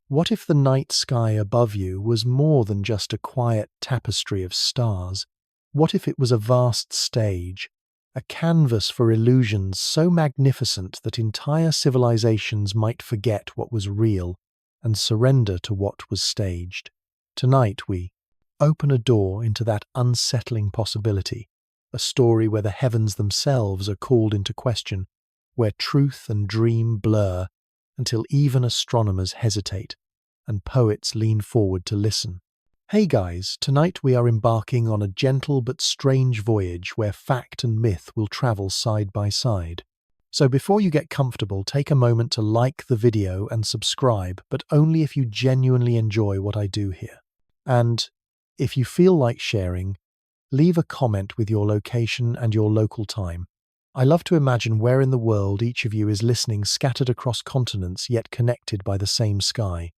What if the night sky above you was more than just a quiet tapestry of stars? What if it was a vast stage, a canvas for illusions so magnificent that entire civilizations might forget what was real and surrender to what was staged? Tonight we open a door into that unsettling possibility, a story where the heavens themselves are called into question, where truth and dream blur until even astronomers hesitate and poets lean forward to listen. Hey guys, tonight we are embarking on a gentle but strange voyage where fact and myth will travel side by side. So before you get comfortable, take a moment to like the video and subscribe, but only if you genuinely enjoy what I do here. And if you feel like sharing, leave a comment with your location and your local time. I love to imagine where in the world each of you is listening, scattered across continents yet connected by the same sky.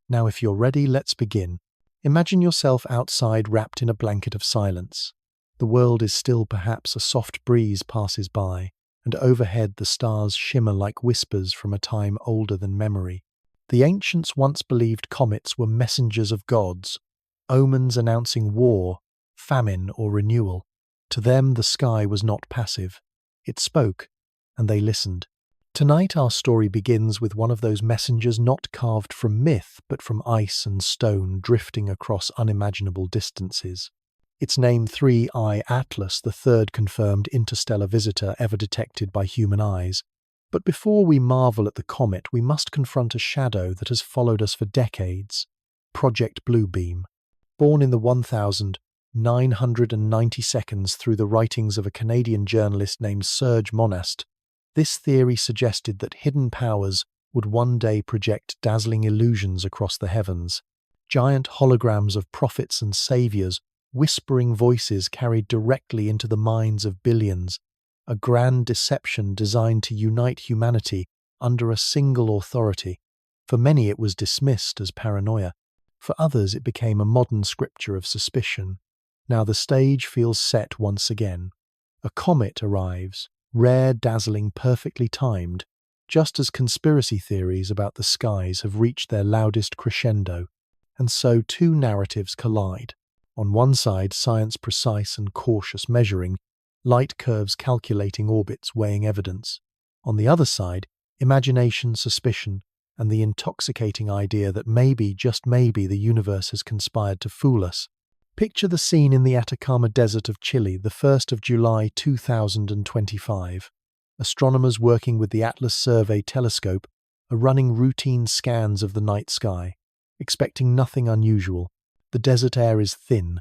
Now if you're ready, let's begin. Imagine yourself outside wrapped in a blanket of silence. The world is still, perhaps a soft breeze passes by, and overhead the stars shimmer like whispers from a time older than memory. The ancients once believed comets were messengers of gods, omens announcing war, famine, or renewal. To them the sky was not passive. It spoke, and they listened. Tonight our story begins with one of those messengers not carved from myth but from ice and stone, drifting across unimaginable distances. Its name 3I Atlas, the third confirmed interstellar visitor ever detected by human eyes. But before we marvel at the comet, we must confront a shadow that has followed us for decades. Project Bluebeam. Born in the 1990 seconds through the writings of a Canadian journalist named Serge Monast, this theory suggested that hidden powers would one day project dazzling illusions across the heavens. Giant holograms of prophets and saviors, whispering voices carried directly into the minds of billions, a grand deception designed to unite humanity under a single authority. For many it was dismissed as paranoia. For others it became a modern scripture of suspicion. Now the stage feels set once again. A comet arrives, rare, dazzling, perfectly timed, just as conspiracy theories about the skies have reached their loudest crescendo. And so two narratives collide. On one side, science precise and cautious measuring, light curves calculating orbits, weighing evidence. On the other side, imagination, suspicion, and the intoxicating idea that maybe, just maybe, the universe has conspired to fool us. Picture the scene in the Atacama Desert of Chile, the 1st of July 2025. Astronomers working with the Atlas Survey telescope are running routine scans of the night sky, expecting nothing unusual. The desert air is thin,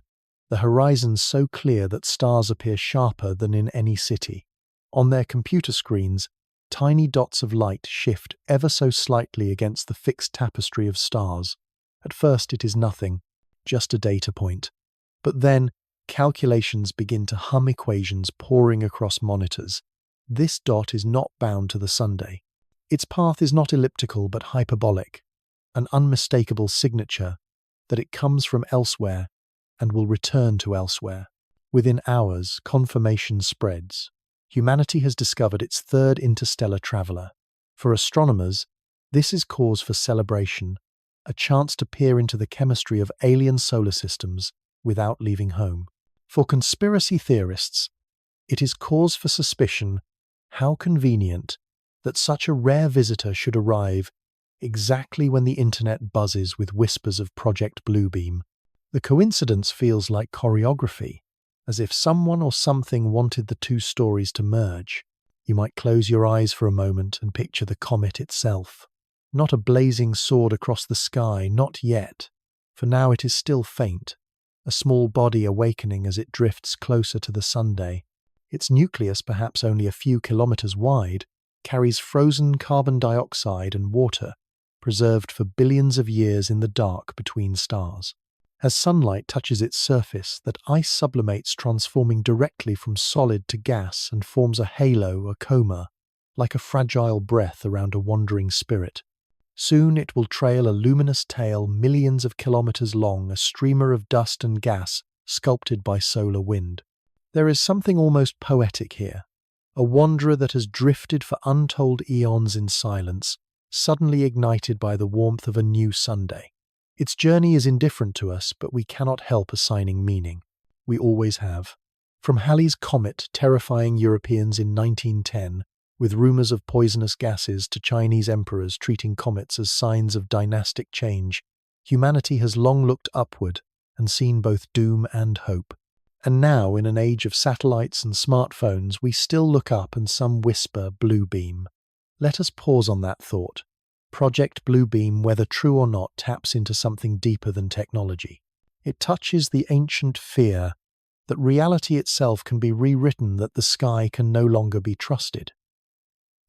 the horizon so clear that stars appear sharper than in any city. On their computer screens, tiny dots of light shift ever so slightly against the fixed tapestry of stars. At first it is nothing, just a data point. But then, calculations begin to hum, equations pouring across monitors. This dot is not bound to the Sunday. Its path is not elliptical but hyperbolic, an unmistakable signature that it comes from elsewhere and will return to elsewhere. Within hours, confirmation spreads. Humanity has discovered its third interstellar traveler. For astronomers, this is cause for celebration, a chance to peer into the chemistry of alien solar systems without leaving home. For conspiracy theorists, it is cause for suspicion. How convenient that such a rare visitor should arrive exactly when the internet buzzes with whispers of Project Bluebeam. The coincidence feels like choreography, as if someone or something wanted the two stories to merge. You might close your eyes for a moment and picture the comet itself. Not a blazing sword across the sky, not yet. For now it is still faint, a small body awakening as it drifts closer to the Sunday. Its nucleus, perhaps only a few kilometers wide, carries frozen carbon dioxide and water, preserved for billions of years in the dark between stars. As sunlight touches its surface, that ice sublimates, transforming directly from solid to gas, and forms a halo, a coma, like a fragile breath around a wandering spirit. Soon it will trail a luminous tail millions of kilometers long, a streamer of dust and gas sculpted by solar wind. There is something almost poetic here, a wanderer that has drifted for untold eons in silence, suddenly ignited by the warmth of a new Sunday. Its journey is indifferent to us, but we cannot help assigning meaning. We always have. From Halley's comet terrifying Europeans in 1910, with rumors of poisonous gases, to Chinese emperors treating comets as signs of dynastic change, humanity has long looked upward and seen both doom and hope. And now, in an age of satellites and smartphones, we still look up and some whisper blue beam. Let us pause on that thought. Project Bluebeam, whether true or not, taps into something deeper than technology. It touches the ancient fear that reality itself can be rewritten, that the sky can no longer be trusted.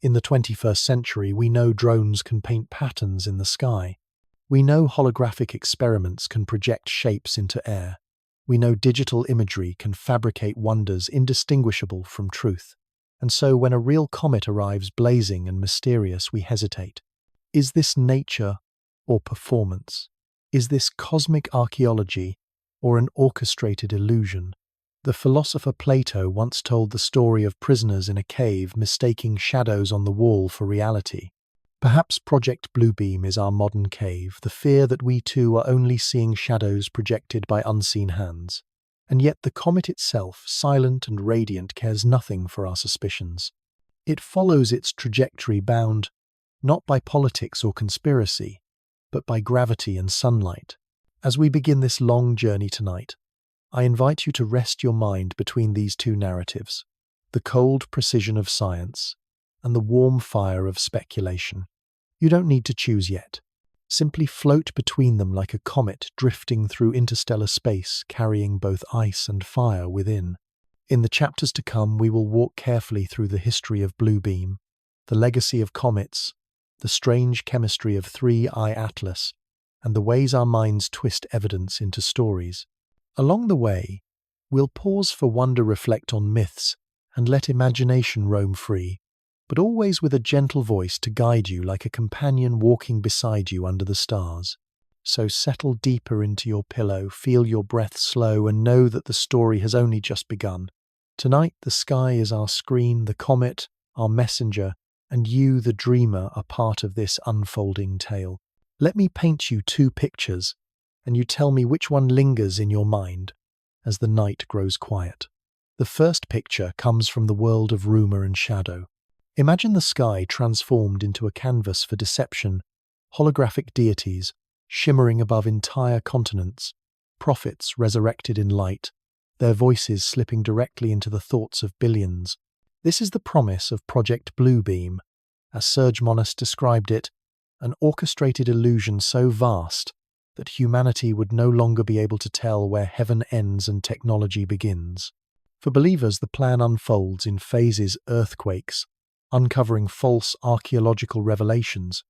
In the 21st century, we know drones can paint patterns in the sky. We know holographic experiments can project shapes into air. We know digital imagery can fabricate wonders indistinguishable from truth. And so when a real comet arrives blazing and mysterious, we hesitate. Is this nature or performance? Is this cosmic archaeology or an orchestrated illusion? The philosopher Plato once told the story of prisoners in a cave mistaking shadows on the wall for reality. Perhaps Project Bluebeam is our modern cave, the fear that we too are only seeing shadows projected by unseen hands. And yet the comet itself, silent and radiant, cares nothing for our suspicions. It follows its trajectory, bound not by politics or conspiracy, but by gravity and sunlight. As we begin this long journey tonight, I invite you to rest your mind between these two narratives, the cold precision of science and the warm fire of speculation. You don't need to choose yet. Simply float between them like a comet drifting through interstellar space, carrying both ice and fire within. In the chapters to come, we will walk carefully through the history of Bluebeam, the legacy of comets, the strange chemistry of 3I Atlas, and the ways our minds twist evidence into stories. Along the way, we'll pause for wonder, reflect on myths, and let imagination roam free, but always with a gentle voice to guide you, like a companion walking beside you under the stars. So settle deeper into your pillow, feel your breath slow, and know that the story has only just begun. Tonight, the sky is our screen, the comet our messenger, and you, the dreamer, are part of this unfolding tale. Let me paint you two pictures, and you tell me which one lingers in your mind as the night grows quiet. The first picture comes from the world of rumor and shadow. Imagine the sky transformed into a canvas for deception, holographic deities shimmering above entire continents, prophets resurrected in light, their voices slipping directly into the thoughts of billions. This is the promise of Project Bluebeam. As Serge Monast described it, an orchestrated illusion so vast that humanity would no longer be able to tell where heaven ends and technology begins. For believers, the plan unfolds in phases: earthquakes, uncovering false archaeological revelations,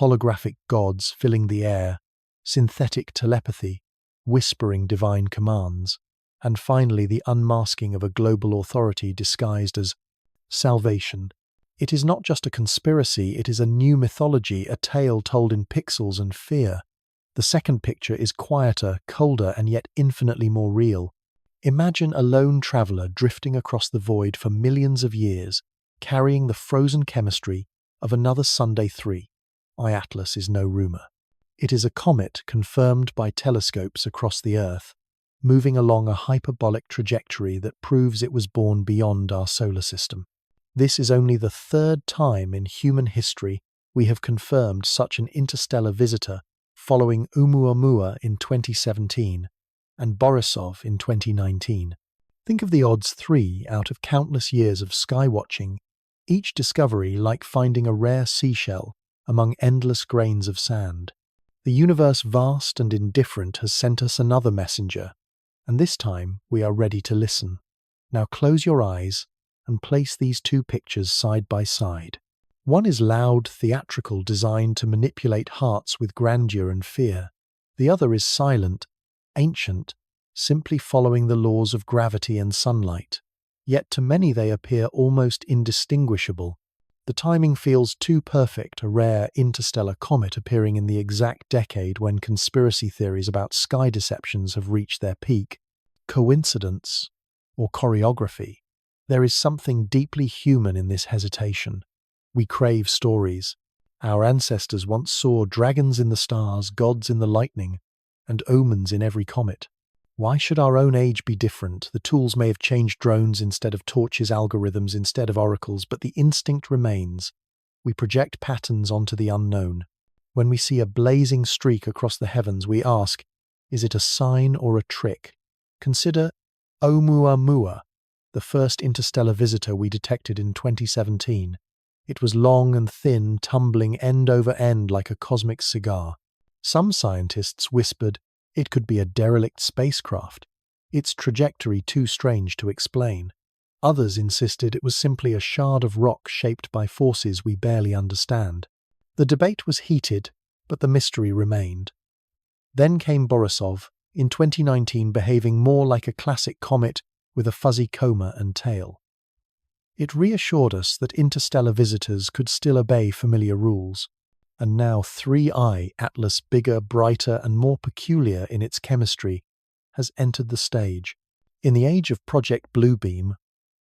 holographic gods filling the air, synthetic telepathy, whispering divine commands, and finally the unmasking of a global authority disguised as salvation. It is not just a conspiracy, it is a new mythology, a tale told in pixels and fear. The second picture is quieter, colder, and yet infinitely more real. Imagine a lone traveler drifting across the void for millions of years, carrying the frozen chemistry of another Sunday 3I Atlas is no rumor. It is a comet confirmed by telescopes across the Earth, moving along a hyperbolic trajectory that proves it was born beyond our solar system. This is only the third time in human history we have confirmed such an interstellar visitor, following Oumuamua in 2017 and Borisov in 2019. Think of the odds: 3 out of countless years of skywatching, each discovery like finding a rare seashell among endless grains of sand. The universe, vast and indifferent, has sent us another messenger, and this time we are ready to listen. Now close your eyes and place these two pictures side by side. One is loud, theatrical, designed to manipulate hearts with grandeur and fear. The other is silent, ancient, simply following the laws of gravity and sunlight. Yet to many they appear almost indistinguishable. The timing feels too perfect, a rare interstellar comet appearing in the exact decade when conspiracy theories about sky deceptions have reached their peak. Coincidence or choreography? There is something deeply human in this hesitation. We crave stories, Our ancestors once saw dragons in the stars, gods in the lightning, and omens in every comet. Why should our own age be different? The tools may have changed, drones instead of torches, algorithms instead of oracles, but the instinct remains. We project patterns onto the unknown. When we see a blazing streak across the heavens, we ask, is it a sign or a trick? Consider Oumuamua, the first interstellar visitor we detected in 2017. It was long and thin, tumbling end over end like a cosmic cigar. Some scientists whispered it could be a derelict spacecraft, its trajectory too strange to explain. Others insisted it was simply a shard of rock shaped by forces we barely understand. The debate was heated, but the mystery remained. Then came Borisov, in 2019 behaving more like a classic comet with a fuzzy coma and tail. It reassured us that interstellar visitors could still obey familiar rules. And now 3I Atlas, bigger, brighter, and more peculiar in its chemistry, has entered the stage. In the age of Project Bluebeam,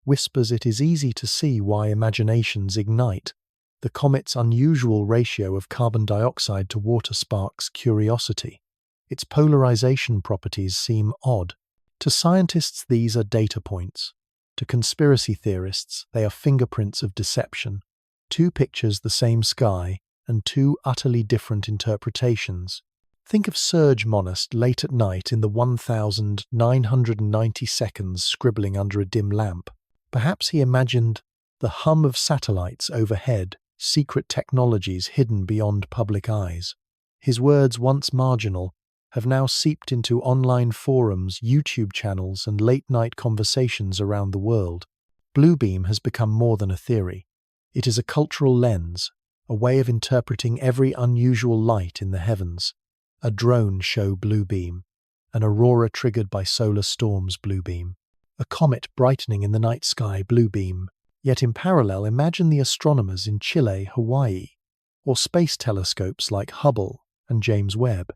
whispers it is easy to see why imaginations ignite. The comet's unusual ratio of carbon dioxide to water sparks curiosity. Its polarization properties seem odd. To scientists, these are data points. To conspiracy theorists, they are fingerprints of deception. Two pictures, the same sky, and two utterly different interpretations. Think of Serge Monast late at night in the 1990 seconds scribbling under a dim lamp. Perhaps he imagined the hum of satellites overhead, secret technologies hidden beyond public eyes. His words, once marginal, have now seeped into online forums, YouTube channels, and late-night conversations around the world. Bluebeam has become more than a theory. It is a cultural lens, a way of interpreting every unusual light in the heavens. A drone show Bluebeam, an aurora triggered by solar storms Bluebeam, a comet brightening in the night sky Bluebeam. Yet in parallel, imagine the astronomers in Chile, Hawaii, or space telescopes like Hubble and James Webb.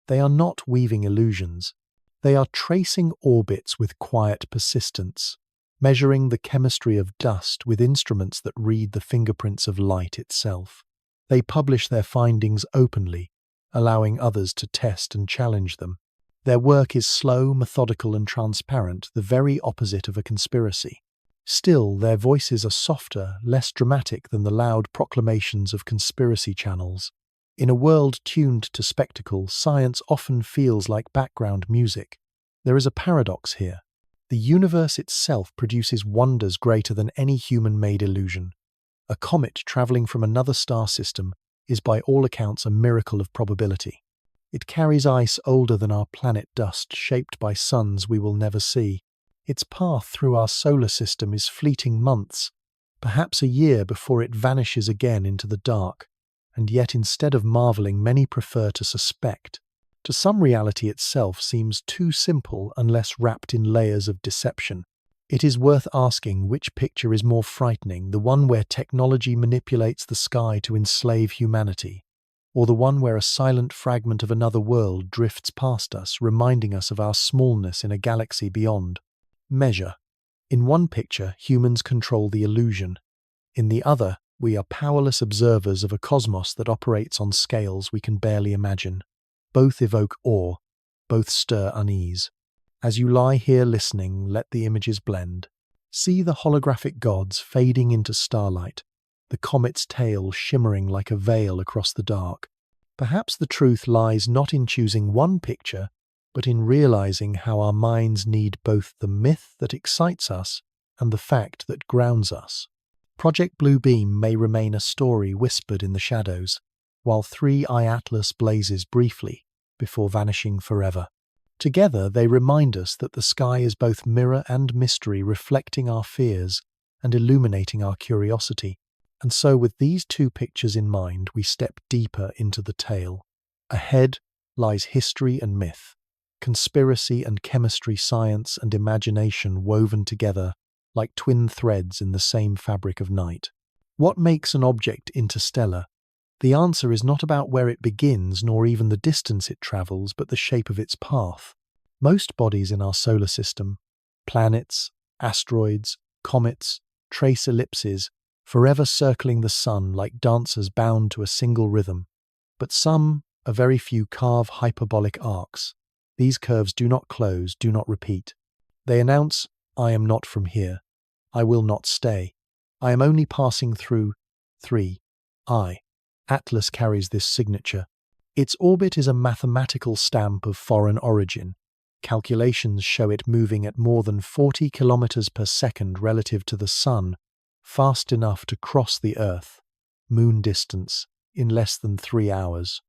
They are not weaving illusions. They are tracing orbits with quiet persistence, measuring the chemistry of dust with instruments that read the fingerprints of light itself. They publish their findings openly, allowing others to test and challenge them. Their work is slow, methodical, and transparent, the very opposite of a conspiracy. Still, their voices are softer, less dramatic than the loud proclamations of conspiracy channels. In a world tuned to spectacle, science often feels like background music. There is a paradox here. The universe itself produces wonders greater than any human-made illusion. A comet traveling from another star system is by all accounts a miracle of probability. It carries ice older than our planet dust, shaped by suns we will never see. Its path through our solar system is fleeting months, perhaps a year before it vanishes again into the dark. And yet instead of marveling, many prefer to suspect. To some, reality itself seems too simple unless wrapped in layers of deception. It is worth asking which picture is more frightening, the one where technology manipulates the sky to enslave humanity, or the one where a silent fragment of another world drifts past us, reminding us of our smallness in a galaxy beyond. Measure. In one picture, humans control the illusion. In the other, we are powerless observers of a cosmos that operates on scales we can barely imagine. Both evoke awe, both stir unease. As you lie here listening, let the images blend. See the holographic gods fading into starlight, the comet's tail shimmering like a veil across the dark. Perhaps the truth lies not in choosing one picture, but in realizing how our minds need both the myth that excites us and the fact that grounds us. Project Bluebeam may remain a story whispered in the shadows, while 3I Atlas blazes briefly before vanishing forever. Together they remind us that the sky is both mirror and mystery, reflecting our fears and illuminating our curiosity. And so with these two pictures in mind, we step deeper into the tale. Ahead lies history and myth, conspiracy and chemistry, science and imagination woven together like twin threads in the same fabric of night. What makes an object interstellar? The answer is not about where it begins, nor even the distance it travels, but the shape of its path. Most bodies in our solar system, planets, asteroids, comets, trace ellipses, forever circling the sun like dancers bound to a single rhythm. But some, a very few, carve hyperbolic arcs. These curves do not close, do not repeat. They announce, I am not from here. I will not stay. I am only passing through. 3. Atlas carries this signature. Its orbit is a mathematical stamp of foreign origin. Calculations show it moving at more than 40 kilometers per second relative to the Sun, fast enough to cross the Earth, moon distance, in less than 3 hours.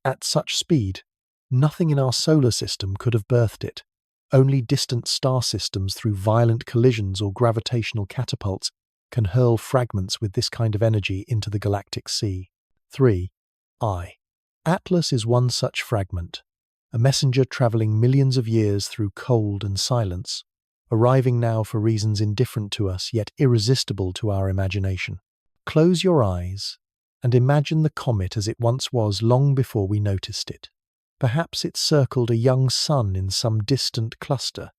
At such speed, nothing in our solar system could have birthed it. Only distant star systems through violent collisions or gravitational catapults can hurl fragments with this kind of energy into the galactic sea. 3. Atlas is one such fragment, a messenger travelling millions of years through cold and silence, arriving now for reasons indifferent to us yet irresistible to our imagination. Close your eyes and imagine the comet as it once was long before we noticed it. Perhaps it circled a young sun in some distant cluster,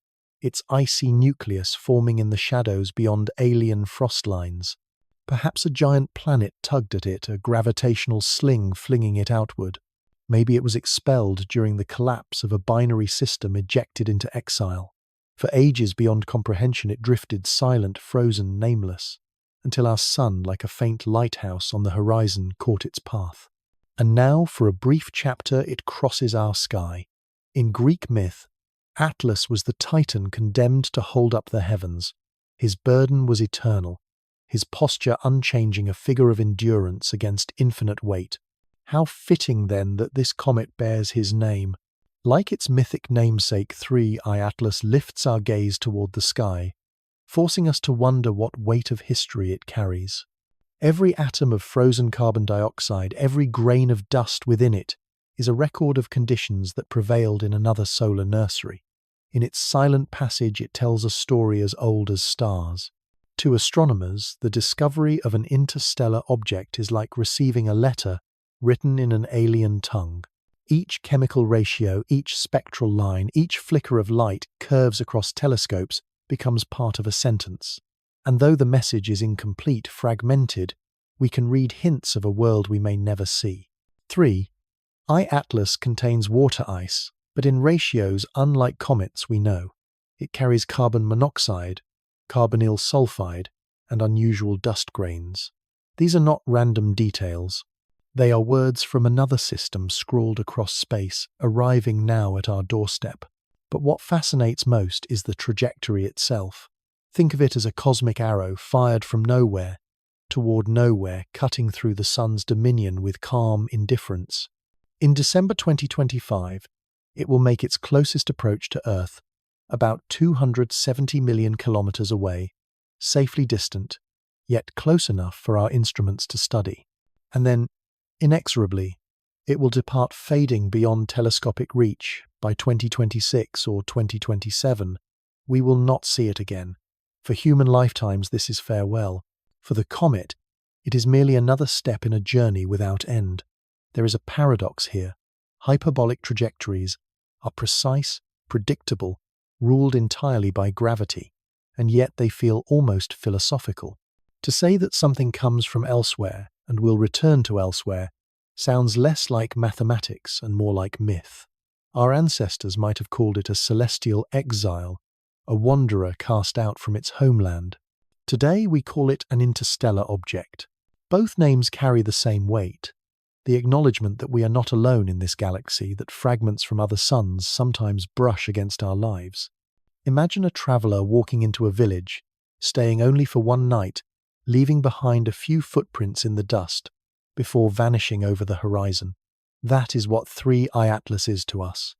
its icy nucleus forming in the shadows beyond alien frost lines. Perhaps a giant planet tugged at it, a gravitational sling flinging it outward. Maybe it was expelled during the collapse of a binary system ejected into exile. For ages beyond comprehension it drifted silent, frozen, nameless, until our sun, like a faint lighthouse on the horizon, caught its path. And now, for a brief chapter, it crosses our sky. In Greek myth, Atlas was the Titan condemned to hold up the heavens. His burden was eternal, his posture unchanging, a figure of endurance against infinite weight. How fitting, then, that this comet bears his name. Like its mythic namesake, 3I Atlas lifts our gaze toward the sky, forcing us to wonder what weight of history it carries. Every atom of frozen carbon dioxide, every grain of dust within it, is a record of conditions that prevailed in another solar nursery. In its silent passage, it tells a story as old as stars. To astronomers, the discovery of an interstellar object is like receiving a letter written in an alien tongue. Each chemical ratio, each spectral line, each flicker of light curves across telescopes becomes part of a sentence. And though the message is incomplete, fragmented, we can read hints of a world we may never see. 3. Atlas contains water ice, but in ratios unlike comets we know. It carries carbon monoxide, carbonyl sulfide, and unusual dust grains. These are not random details. They are words from another system scrawled across space, arriving now at our doorstep. But what fascinates most is the trajectory itself. Think of it as a cosmic arrow fired from nowhere toward nowhere, cutting through the sun's dominion with calm indifference. In December 2025, it will make its closest approach to Earth, about 270 million kilometers away, safely distant, yet close enough for our instruments to study. And then, inexorably, it will depart, fading beyond telescopic reach. By 2026 or 2027, we will not see it again. For human lifetimes, this is farewell. For the comet, it is merely another step in a journey without end. There is a paradox here. Hyperbolic trajectories are precise, predictable, ruled entirely by gravity, and yet they feel almost philosophical. To say that something comes from elsewhere and will return to elsewhere sounds less like mathematics and more like myth. Our ancestors might have called it a celestial exile, a wanderer cast out from its homeland. Today we call it an interstellar object. Both names carry the same weight, the acknowledgement that we are not alone in this galaxy, that fragments from other suns sometimes brush against our lives. Imagine a traveller walking into a village, staying only for one night, leaving behind a few footprints in the dust, before vanishing over the horizon. That is what 3I Atlas is to us.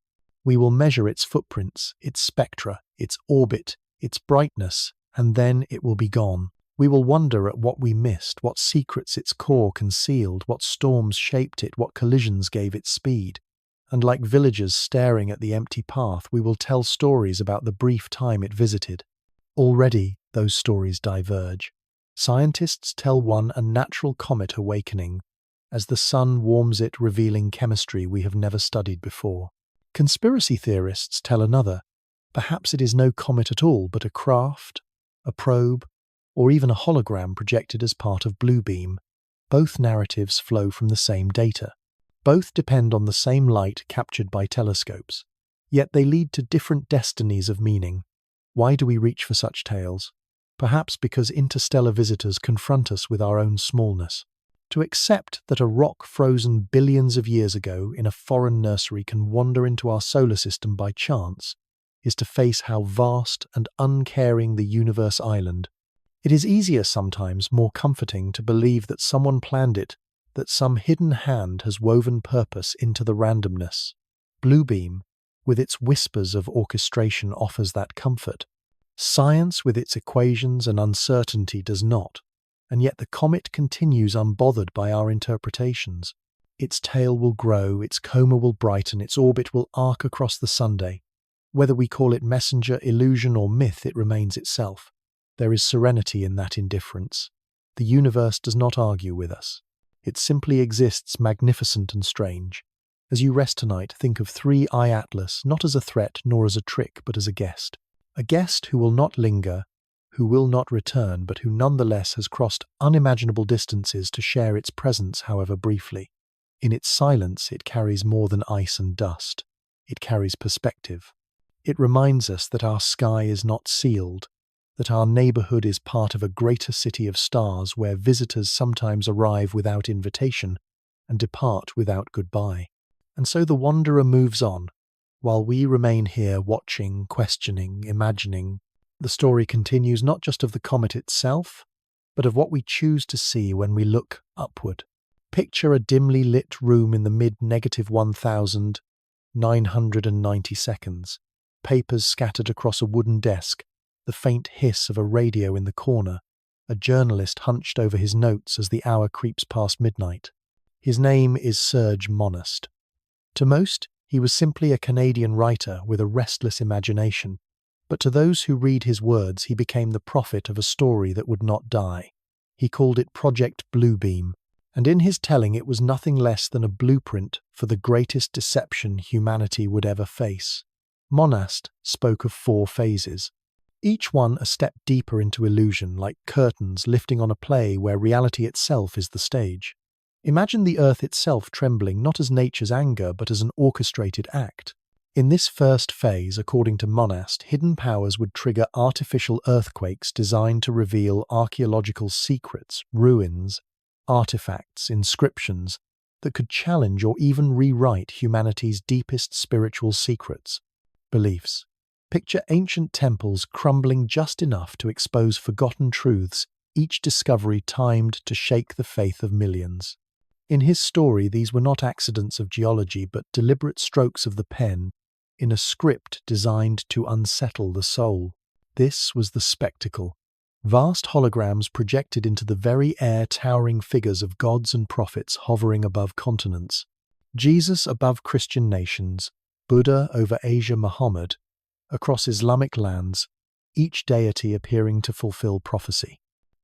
We will measure its footprints, its spectra, its orbit, its brightness, and then it will be gone. We will wonder at what we missed, what secrets its core concealed, what storms shaped it, what collisions gave it speed. And like villagers staring at the empty path, we will tell stories about the brief time it visited. Already, those stories diverge. Scientists tell one a natural comet awakening, as the sun warms it, revealing chemistry we have never studied before. Conspiracy theorists tell another. Perhaps it is no comet at all, but a craft, a probe, or even a hologram projected as part of Bluebeam. Both narratives flow from the same data. Both depend on the same light captured by telescopes. Yet they lead to different destinies of meaning. Why do we reach for such tales? Perhaps because interstellar visitors confront us with our own smallness. To accept that a rock frozen billions of years ago in a foreign nursery can wander into our solar system by chance is to face how vast and uncaring the universe island. It is easier sometimes, more comforting, to believe that someone planned it, that some hidden hand has woven purpose into the randomness. Bluebeam, with its whispers of orchestration, offers that comfort. Science, with its equations and uncertainty, does not, and yet the comet continues unbothered by our interpretations. Its tail will grow, its coma will brighten, its orbit will arc across the Sunday. Whether we call it messenger, illusion, or myth, it remains itself. There is serenity in that indifference. The universe does not argue with us. It simply exists, magnificent and strange. As you rest tonight, think of 3i Atlas, not as a threat nor as a trick, but as a guest. A guest who will not linger, who will not return, but who nonetheless has crossed unimaginable distances to share its presence, however briefly. In its silence, it carries more than ice and dust. It carries perspective. It reminds us that our sky is not sealed, that our neighborhood is part of a greater city of stars where visitors sometimes arrive without invitation and depart without goodbye. And so the wanderer moves on, while we remain here watching, questioning, imagining. The story continues not just of the comet itself, but of what we choose to see when we look upward. Picture a dimly lit room in the mid-1990 seconds, papers scattered across a wooden desk, the faint hiss of a radio in the corner, a journalist hunched over his notes as the hour creeps past midnight. His name is Serge Monast. To most, he was simply a Canadian writer with a restless imagination, but to those who read his words, he became the prophet of a story that would not die. He called it Project Bluebeam, and in his telling it was nothing less than a blueprint for the greatest deception humanity would ever face. Monast spoke of 4 phases, each one a step deeper into illusion, like curtains lifting on a play where reality itself is the stage. Imagine the earth itself trembling not as nature's anger but as an orchestrated act. In this first phase, according to Monast, hidden powers would trigger artificial earthquakes designed to reveal archaeological secrets, ruins, artifacts, inscriptions that could challenge or even rewrite humanity's deepest spiritual secrets, beliefs. Picture ancient temples crumbling just enough to expose forgotten truths, each discovery timed to shake the faith of millions. In his story, these were not accidents of geology, but deliberate strokes of the pen in a script designed to unsettle the soul. This was the spectacle. Vast holograms projected into the very air, towering figures of gods and prophets hovering above continents. Jesus above Christian nations, Buddha over Asia, Muhammad across Islamic lands, each deity appearing to fulfill prophecy.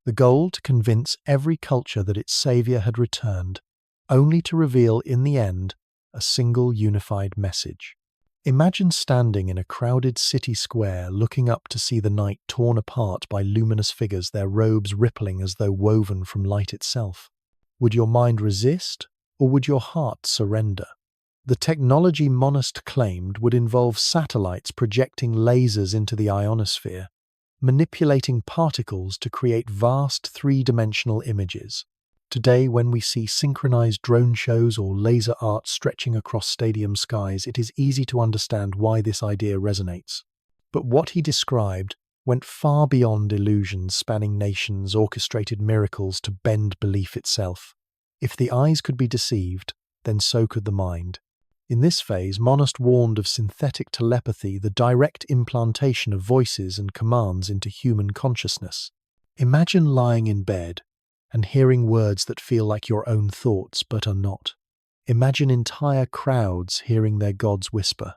The goal to convince every culture that its savior had returned, only to reveal in the end a single unified message. Imagine standing in a crowded city square, looking up to see the night torn apart by luminous figures, their robes rippling as though woven from light itself. Would your mind resist, or would your heart surrender? The technology Monast claimed would involve satellites projecting lasers into the ionosphere, manipulating particles to create vast 3-dimensional images. Today, when we see synchronized drone shows or laser art stretching across stadium skies, it is easy to understand why this idea resonates. But what he described went far beyond illusions spanning nations, orchestrated miracles to bend belief itself. If the eyes could be deceived, then so could the mind. In this phase, Monast warned of synthetic telepathy, the direct implantation of voices and commands into human consciousness. Imagine lying in bed and hearing words that feel like your own thoughts but are not. Imagine entire crowds hearing their gods whisper,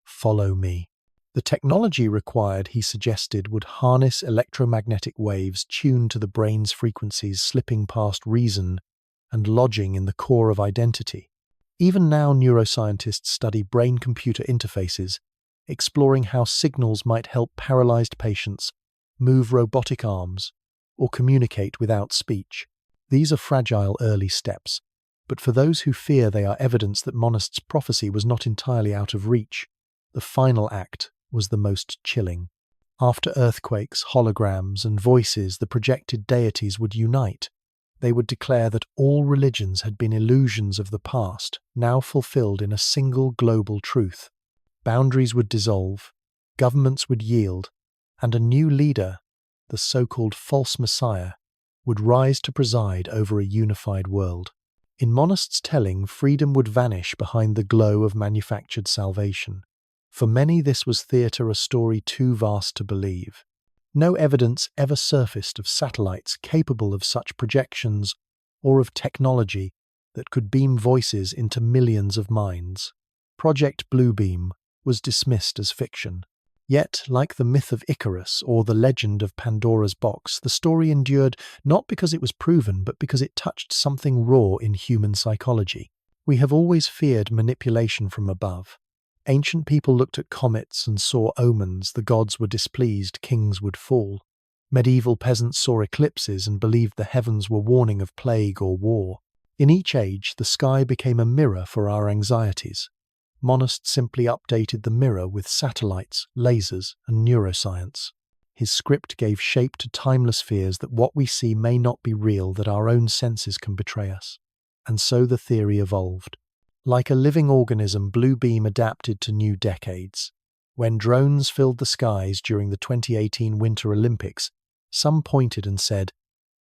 "Follow me." The technology required, he suggested, would harness electromagnetic waves tuned to the brain's frequencies, slipping past reason and lodging in the core of identity. Even now, neuroscientists study brain-computer interfaces, exploring how signals might help paralyzed patients move robotic arms or communicate without speech. These are fragile early steps, but for those who fear they are evidence that Monast's prophecy was not entirely out of reach, the final act was the most chilling. After earthquakes, holograms, and voices, the projected deities would unite. They would declare that all religions had been illusions of the past, now fulfilled in a single global truth. Boundaries would dissolve, governments would yield, and a new leader, the so-called false messiah, would rise to preside over a unified world. In Monast's telling, freedom would vanish behind the glow of manufactured salvation. For many, this was theatre, a story too vast to believe. No evidence ever surfaced of satellites capable of such projections or of technology that could beam voices into millions of minds. Project Bluebeam was dismissed as fiction. Yet, like the myth of Icarus or the legend of Pandora's box, the story endured not because it was proven, but because it touched something raw in human psychology. We have always feared manipulation from above. Ancient people looked at comets and saw omens. The gods were displeased, kings would fall. Medieval peasants saw eclipses and believed the heavens were warning of plague or war. In each age, the sky became a mirror for our anxieties. Monast simply updated the mirror with satellites, lasers, and neuroscience. His script gave shape to timeless fears that what we see may not be real, that our own senses can betray us. And so the theory evolved. Like a living organism, Bluebeam adapted to new decades. When drones filled the skies during the 2018 Winter Olympics, some pointed and said,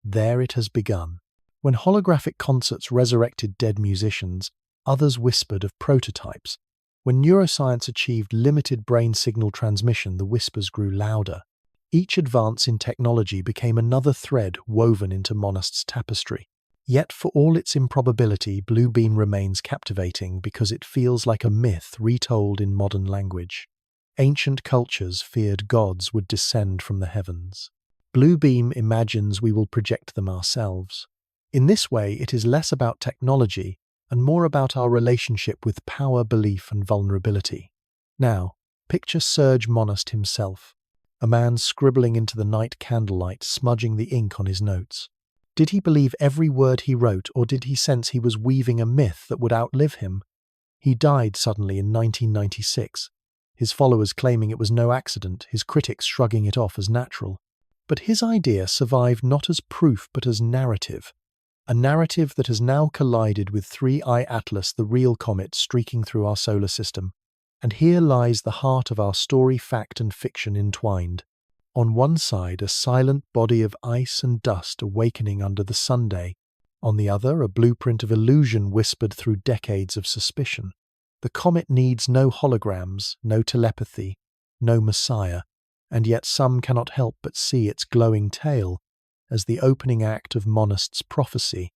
"There it has begun." When holographic concerts resurrected dead musicians, others whispered of prototypes. When neuroscience achieved limited brain signal transmission, the whispers grew louder. Each advance in technology became another thread woven into Monast's tapestry. Yet for all its improbability, Bluebeam remains captivating because it feels like a myth retold in modern language. Ancient cultures feared gods would descend from the heavens. Bluebeam imagines we will project them ourselves. In this way, it is less about technology and more about our relationship with power, belief, and vulnerability. Now, picture Serge Monast himself, a man scribbling into the night candlelight, smudging the ink on his notes. Did he believe every word he wrote, or did he sense he was weaving a myth that would outlive him? He died suddenly in 1996, his followers claiming it was no accident, his critics shrugging it off as natural. But his idea survived not as proof but as narrative, a narrative that has now collided with 3I Atlas, the real comet streaking through our solar system. And here lies the heart of our story, fact and fiction entwined. On one side, a silent body of ice and dust awakening under the sunday. On the other, a blueprint of illusion whispered through decades of suspicion. The comet needs no holograms, no telepathy, no messiah, and yet some cannot help but see its glowing tail as the opening act of Monast's prophecy.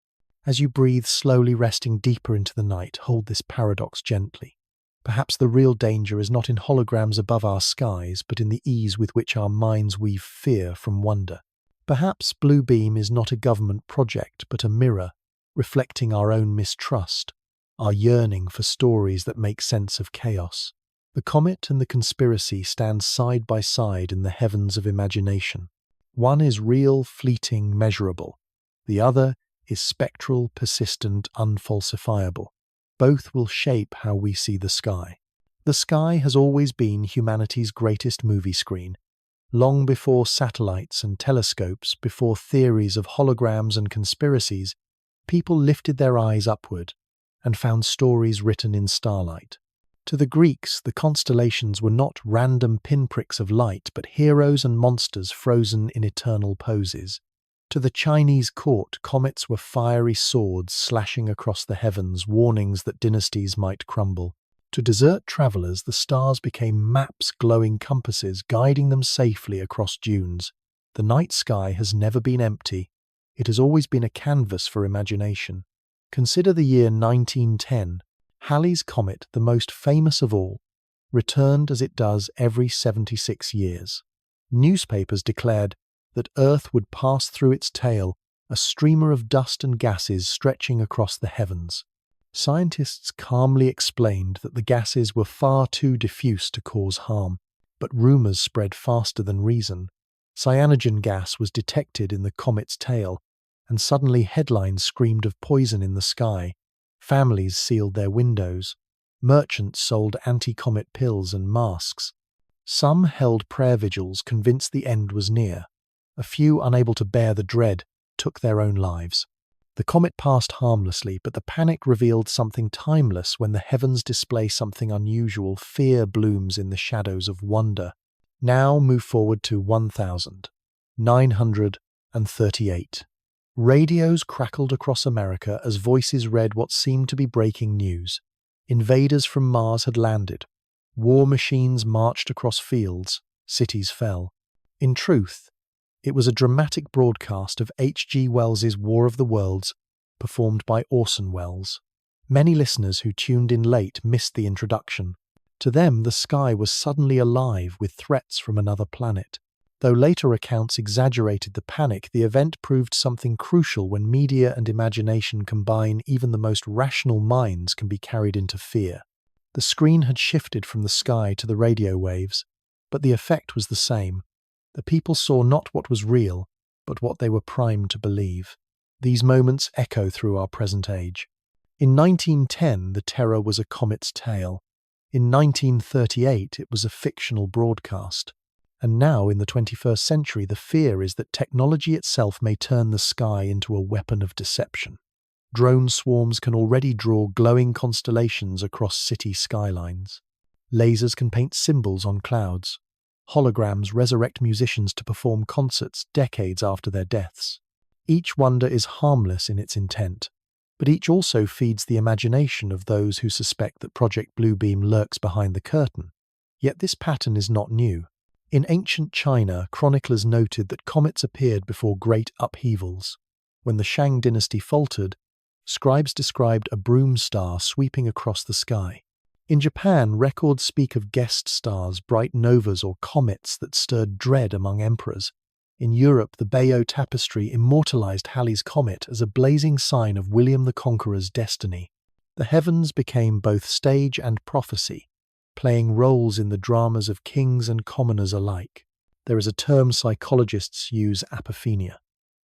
As you breathe, slowly resting deeper into the night, hold this paradox gently. Perhaps the real danger is not in holograms above our skies, but in the ease with which our minds weave fear from wonder. Perhaps Bluebeam is not a government project, but a mirror, reflecting our own mistrust, our yearning for stories that make sense of chaos. The comet and the conspiracy stand side by side in the heavens of imagination. One is real, fleeting, measurable. The other is spectral, persistent, unfalsifiable. Both will shape how we see the sky. The sky has always been humanity's greatest movie screen. Long before satellites and telescopes, before theories of holograms and conspiracies, people lifted their eyes upward and found stories written in starlight. To the Greeks, the constellations were not random pinpricks of light, but heroes and monsters frozen in eternal poses. To the Chinese court, comets were fiery swords slashing across the heavens, warnings that dynasties might crumble. To desert travelers, the stars became maps, glowing compasses, guiding them safely across dunes. The night sky has never been empty. It has always been a canvas for imagination. Consider the year 1910. Halley's comet, the most famous of all, returned as it does every 76 years. Newspapers declared that Earth would pass through its tail, a streamer of dust and gases stretching across the heavens. Scientists calmly explained that the gases were far too diffuse to cause harm, but rumors spread faster than reason. Cyanogen gas was detected in the comet's tail, and suddenly headlines screamed of poison in the sky. Families sealed their windows. Merchants sold anti-comet pills and masks. Some held prayer vigils, convinced the end was near. A few, unable to bear the dread, took their own lives. The comet passed harmlessly, but the panic revealed something timeless. When the heavens display something unusual, fear blooms in the shadows of wonder. Now move forward to 1938. Radios crackled across America as voices read what seemed to be breaking news. Invaders from Mars had landed. War machines marched across fields. Cities fell. In truth, it was a dramatic broadcast of H.G. Wells's War of the Worlds, performed by Orson Welles. Many listeners who tuned in late missed the introduction. To them, the sky was suddenly alive with threats from another planet. Though later accounts exaggerated the panic, the event proved something crucial. When media and imagination combine, even the most rational minds can be carried into fear. The screen had shifted from the sky to the radio waves, but the effect was the same. The people saw not what was real, but what they were primed to believe. These moments echo through our present age. In 1910, the terror was a comet's tail. In 1938, it was a fictional broadcast. And now, in the 21st century, the fear is that technology itself may turn the sky into a weapon of deception. Drone swarms can already draw glowing constellations across city skylines. Lasers can paint symbols on clouds. Holograms resurrect musicians to perform concerts decades after their deaths. Each wonder is harmless in its intent, but each also feeds the imagination of those who suspect that Project Bluebeam lurks behind the curtain. Yet this pattern is not new. In ancient China, chroniclers noted that comets appeared before great upheavals. When the Shang dynasty faltered, scribes described a broom star sweeping across the sky. In Japan, records speak of guest stars, bright novas or comets that stirred dread among emperors. In Europe, the Bayeux tapestry immortalized Halley's Comet as a blazing sign of William the Conqueror's destiny. The heavens became both stage and prophecy, playing roles in the dramas of kings and commoners alike. There is a term psychologists use: apophenia.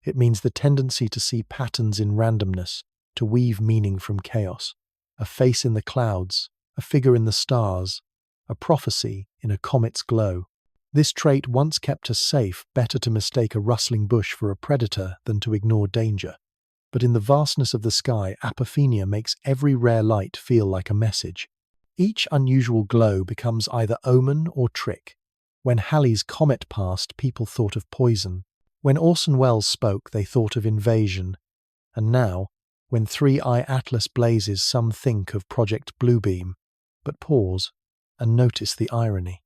It means the tendency to see patterns in randomness, to weave meaning from chaos. A face in the clouds, a figure in the stars, a prophecy in a comet's glow. This trait once kept us safe. Better to mistake a rustling bush for a predator than to ignore danger. But in the vastness of the sky, apophenia makes every rare light feel like a message. Each unusual glow becomes either omen or trick. When Halley's Comet passed, people thought of poison. When Orson Welles spoke, they thought of invasion. And now, when 3i Atlas blazes, some think of Project Bluebeam. But pause and notice the irony.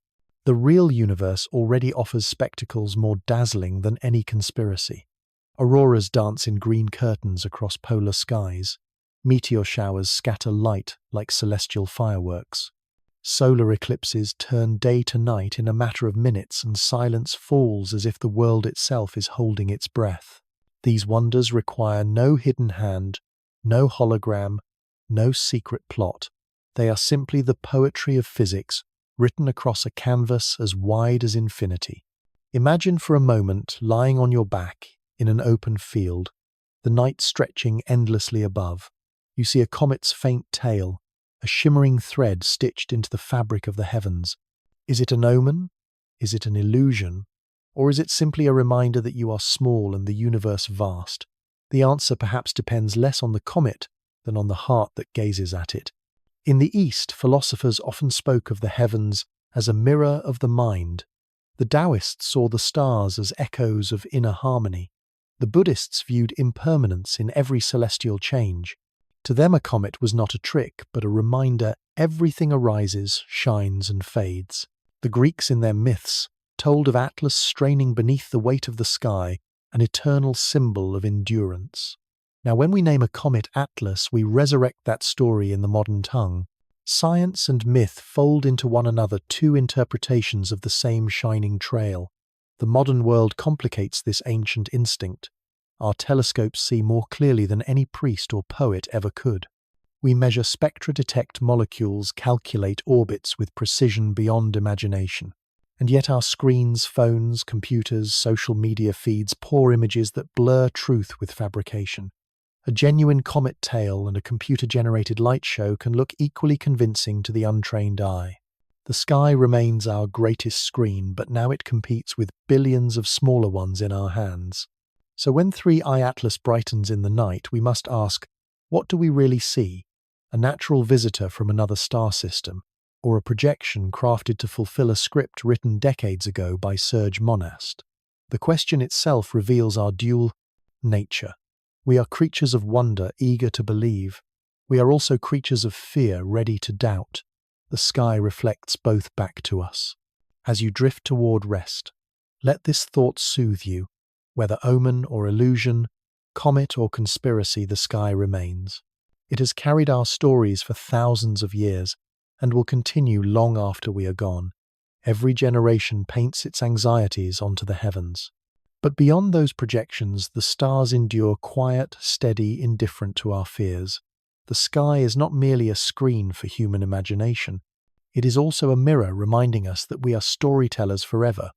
The real universe already offers spectacles more dazzling than any conspiracy. Auroras dance in green curtains across polar skies. Meteor showers scatter light like celestial fireworks. Solar eclipses turn day to night in a matter of minutes, and silence falls as if the world itself is holding its breath. These wonders require no hidden hand, no hologram, no secret plot. They are simply the poetry of physics, written across a canvas as wide as infinity. Imagine for a moment lying on your back in an open field, the night stretching endlessly above. You see a comet's faint tail, a shimmering thread stitched into the fabric of the heavens. Is it an omen? Is it an illusion? Or is it simply a reminder that you are small and the universe vast? The answer perhaps depends less on the comet than on the heart that gazes at it. In the East, philosophers often spoke of the heavens as a mirror of the mind. The Taoists saw the stars as echoes of inner harmony. The Buddhists viewed impermanence in every celestial change. To them, a comet was not a trick, but a reminder everything arises, shines, and fades. The Greeks in their myths told of Atlas straining beneath the weight of the sky, an eternal symbol of endurance. Now, when we name a comet Atlas, we resurrect that story in the modern tongue. Science and myth fold into one another, two interpretations of the same shining trail. The modern world complicates this ancient instinct. Our telescopes see more clearly than any priest or poet ever could. We measure spectra, detect molecules, calculate orbits with precision beyond imagination. And yet our screens, phones, computers, social media feeds pour images that blur truth with fabrication. A genuine comet tale and a computer-generated light show can look equally convincing to the untrained eye. The sky remains our greatest screen, but now it competes with billions of smaller ones in our hands. So when 3i Atlas brightens in the night, we must ask, what do we really see? A natural visitor from another star system, or a projection crafted to fulfill a script written decades ago by Serge Monast? The question itself reveals our dual nature. We are creatures of wonder, eager to believe. We are also creatures of fear, ready to doubt. The sky reflects both back to us. As you drift toward rest, let this thought soothe you. Whether omen or illusion, comet or conspiracy, the sky remains. It has carried our stories for thousands of years and will continue long after we are gone. Every generation paints its anxieties onto the heavens. But beyond those projections, the stars endure quiet, steady, indifferent to our fears. The sky is not merely a screen for human imagination. It is also a mirror reminding us that we are storytellers forever,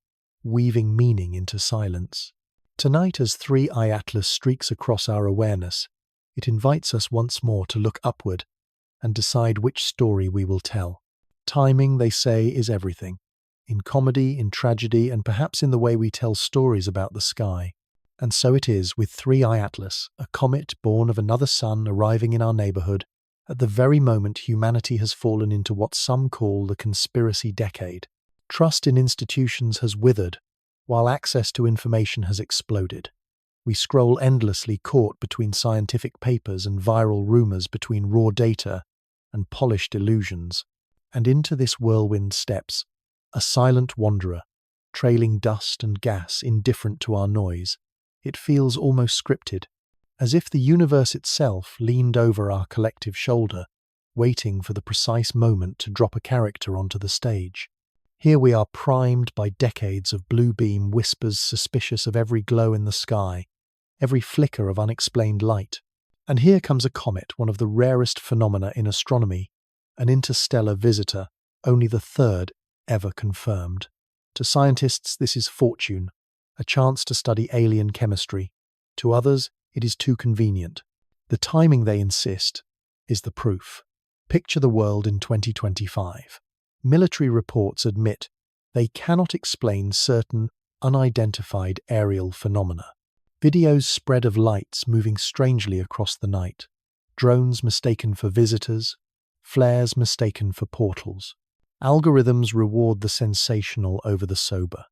weaving meaning into silence. Tonight, as 3i Atlas streaks across our awareness, it invites us once more to look upward and decide which story we will tell. Timing, they say, is everything. In comedy, in tragedy, and perhaps in the way we tell stories about the sky. And so it is with 3i Atlas, a comet born of another sun arriving in our neighborhood, at the very moment humanity has fallen into what some call the conspiracy decade. Trust in institutions has withered, while access to information has exploded. We scroll endlessly, caught between scientific papers and viral rumors, between raw data and polished illusions. And into this whirlwind steps a silent wanderer, trailing dust and gas, indifferent to our noise. It feels almost scripted, as if the universe itself leaned over our collective shoulder, waiting for the precise moment to drop a character onto the stage. Here we are, primed by decades of blue beam whispers, suspicious of every glow in the sky, every flicker of unexplained light. And here comes a comet, one of the rarest phenomena in astronomy, an interstellar visitor, only the third ever confirmed. To scientists, this is fortune, a chance to study alien chemistry. To others, it is too convenient. The timing, they insist, is the proof. Picture the world in 2025. Military reports admit they cannot explain certain unidentified aerial phenomena. Videos spread of lights moving strangely across the night. Drones mistaken for visitors. Flares mistaken for portals. Algorithms reward the sensational over the sober.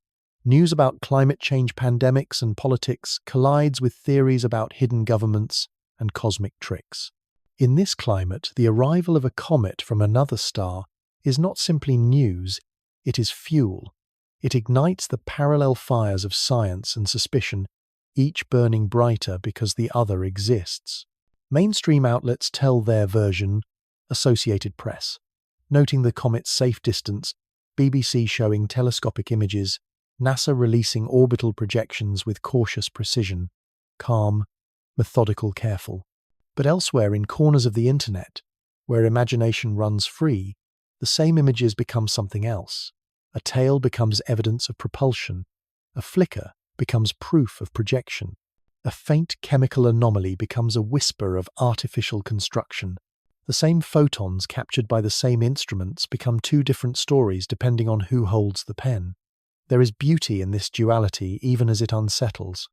News about climate change, pandemics, and politics collides with theories about hidden governments and cosmic tricks. In this climate, the arrival of a comet from another star is not simply news, it is fuel. It ignites the parallel fires of science and suspicion, each burning brighter because the other exists. Mainstream outlets tell their version, Associated Press, noting the comet's safe distance, BBC showing telescopic images, NASA releasing orbital projections with cautious precision, calm, methodical, careful. But elsewhere, in corners of the internet, where imagination runs free, the same images become something else. A tail becomes evidence of propulsion. A flicker becomes proof of projection. A faint chemical anomaly becomes a whisper of artificial construction. The same photons captured by the same instruments become two different stories depending on who holds the pen. There is beauty in this duality even as it unsettles.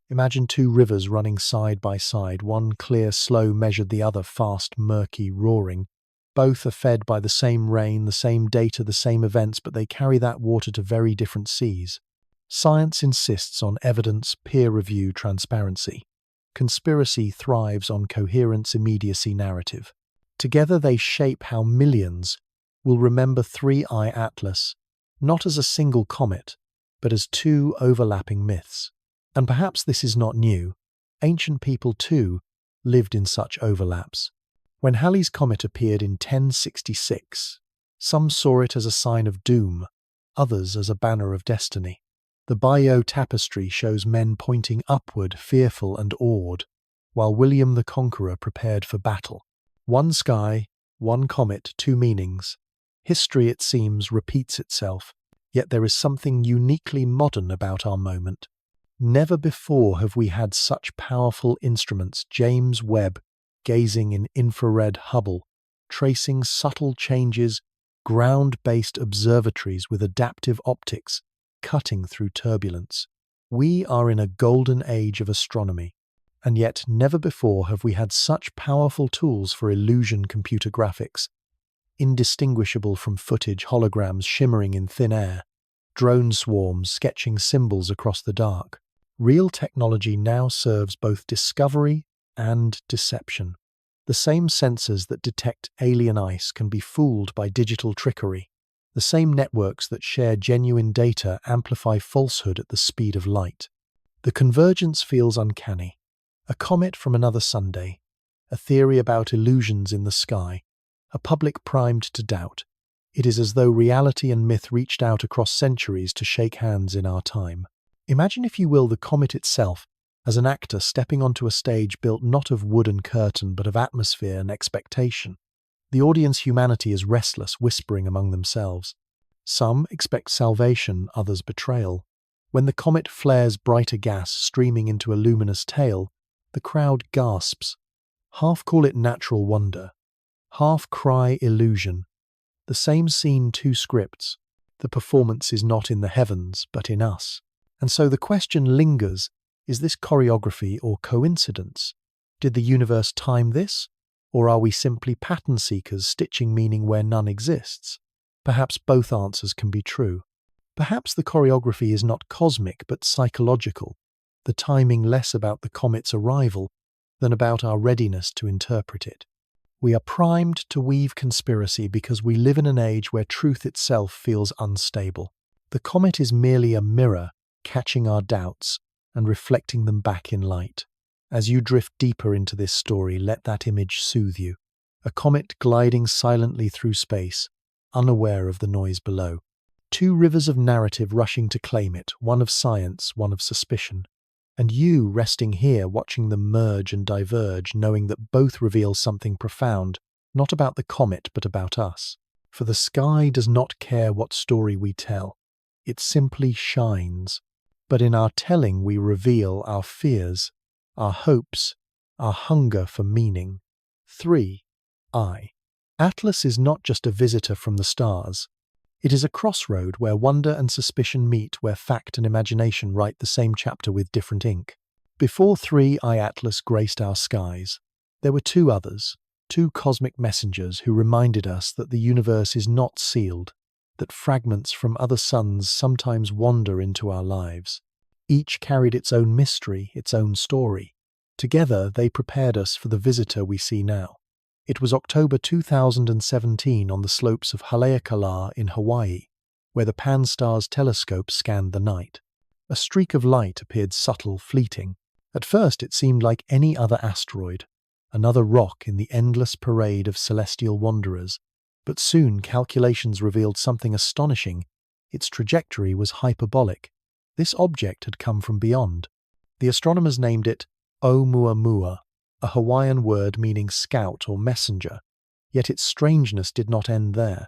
Imagine two rivers running side by side, one clear, slow, measured, the other fast, murky, roaring. Both are fed by the same rain, the same data, the same events, but they carry that water to very different seas. Science insists on evidence, peer review, transparency. Conspiracy thrives on coherence, immediacy, narrative. Together they shape how millions will remember 3i Atlas, not as a single comet, but as two overlapping myths. And perhaps this is not new. Ancient people, too, lived in such overlaps. When Halley's Comet appeared in 1066, some saw it as a sign of doom, others as a banner of destiny. The Bayeux tapestry shows men pointing upward, fearful and awed, while William the Conqueror prepared for battle. One sky, one comet, two meanings. History, it seems, repeats itself, Yet there is something uniquely modern about our moment. Never before have we had such powerful instruments, James Webb gazing in infrared Hubble, tracing subtle changes, ground-based observatories with adaptive optics, cutting through turbulence. We are in a golden age of astronomy, and yet never before have we had such powerful tools for illusion computer graphics, indistinguishable from footage holograms shimmering in thin air, drone swarms sketching symbols across the dark. Real technology now serves both discovery and deception. The same sensors that detect alien ice can be fooled by digital trickery. The same networks that share genuine data amplify falsehood at the speed of light. The convergence feels uncanny. A comet from another Sunday, a theory about illusions in the sky, a public primed to doubt. It is as though reality and myth reached out across centuries to shake hands in our time. Imagine, if you will, the comet itself as an actor stepping onto a stage built not of wood and curtain but of atmosphere and expectation. The audience humanity is restless, whispering among themselves. Some expect salvation, others betrayal. When the comet flares brighter gas streaming into a luminous tail, the crowd gasps. Half call it natural wonder, half cry illusion. The same scene, two scripts. The performance is not in the heavens, but in us. And so the question lingers, is this choreography or coincidence? Did the universe time this? Or are we simply pattern seekers stitching meaning where none exists? Perhaps both answers can be true. Perhaps the choreography is not cosmic but psychological, the timing less about the comet's arrival than about our readiness to interpret it. We are primed to weave conspiracy because we live in an age where truth itself feels unstable. The comet is merely a mirror, catching our doubts and reflecting them back in light. As you drift deeper into this story, let that image soothe you. A comet gliding silently through space, unaware of the noise below. Two rivers of narrative rushing to claim it, one of science, one of suspicion. And you resting here watching them merge and diverge, knowing that both reveal something profound, not about the comet but about us. For the sky does not care what story we tell. It simply shines. But in our telling we reveal our fears, our hopes, our hunger for meaning. 3. Atlas is not just a visitor from the stars. It is a crossroad where wonder and suspicion meet, where fact and imagination write the same chapter with different ink. Before 3I Atlas graced our skies, there were two others, two cosmic messengers who reminded us that the universe is not sealed, that fragments from other suns sometimes wander into our lives. Each carried its own mystery, its own story. Together they prepared us for the visitor we see now. It was October 2017 on the slopes of Haleakala in Hawaii, where the Pan-STARRS telescope scanned the night. A streak of light appeared subtle, fleeting. At first it seemed like any other asteroid, another rock in the endless parade of celestial wanderers. But soon calculations revealed something astonishing. Its trajectory was hyperbolic. This object had come from beyond. The astronomers named it Oumuamua, a Hawaiian word meaning scout or messenger, yet its strangeness did not end there.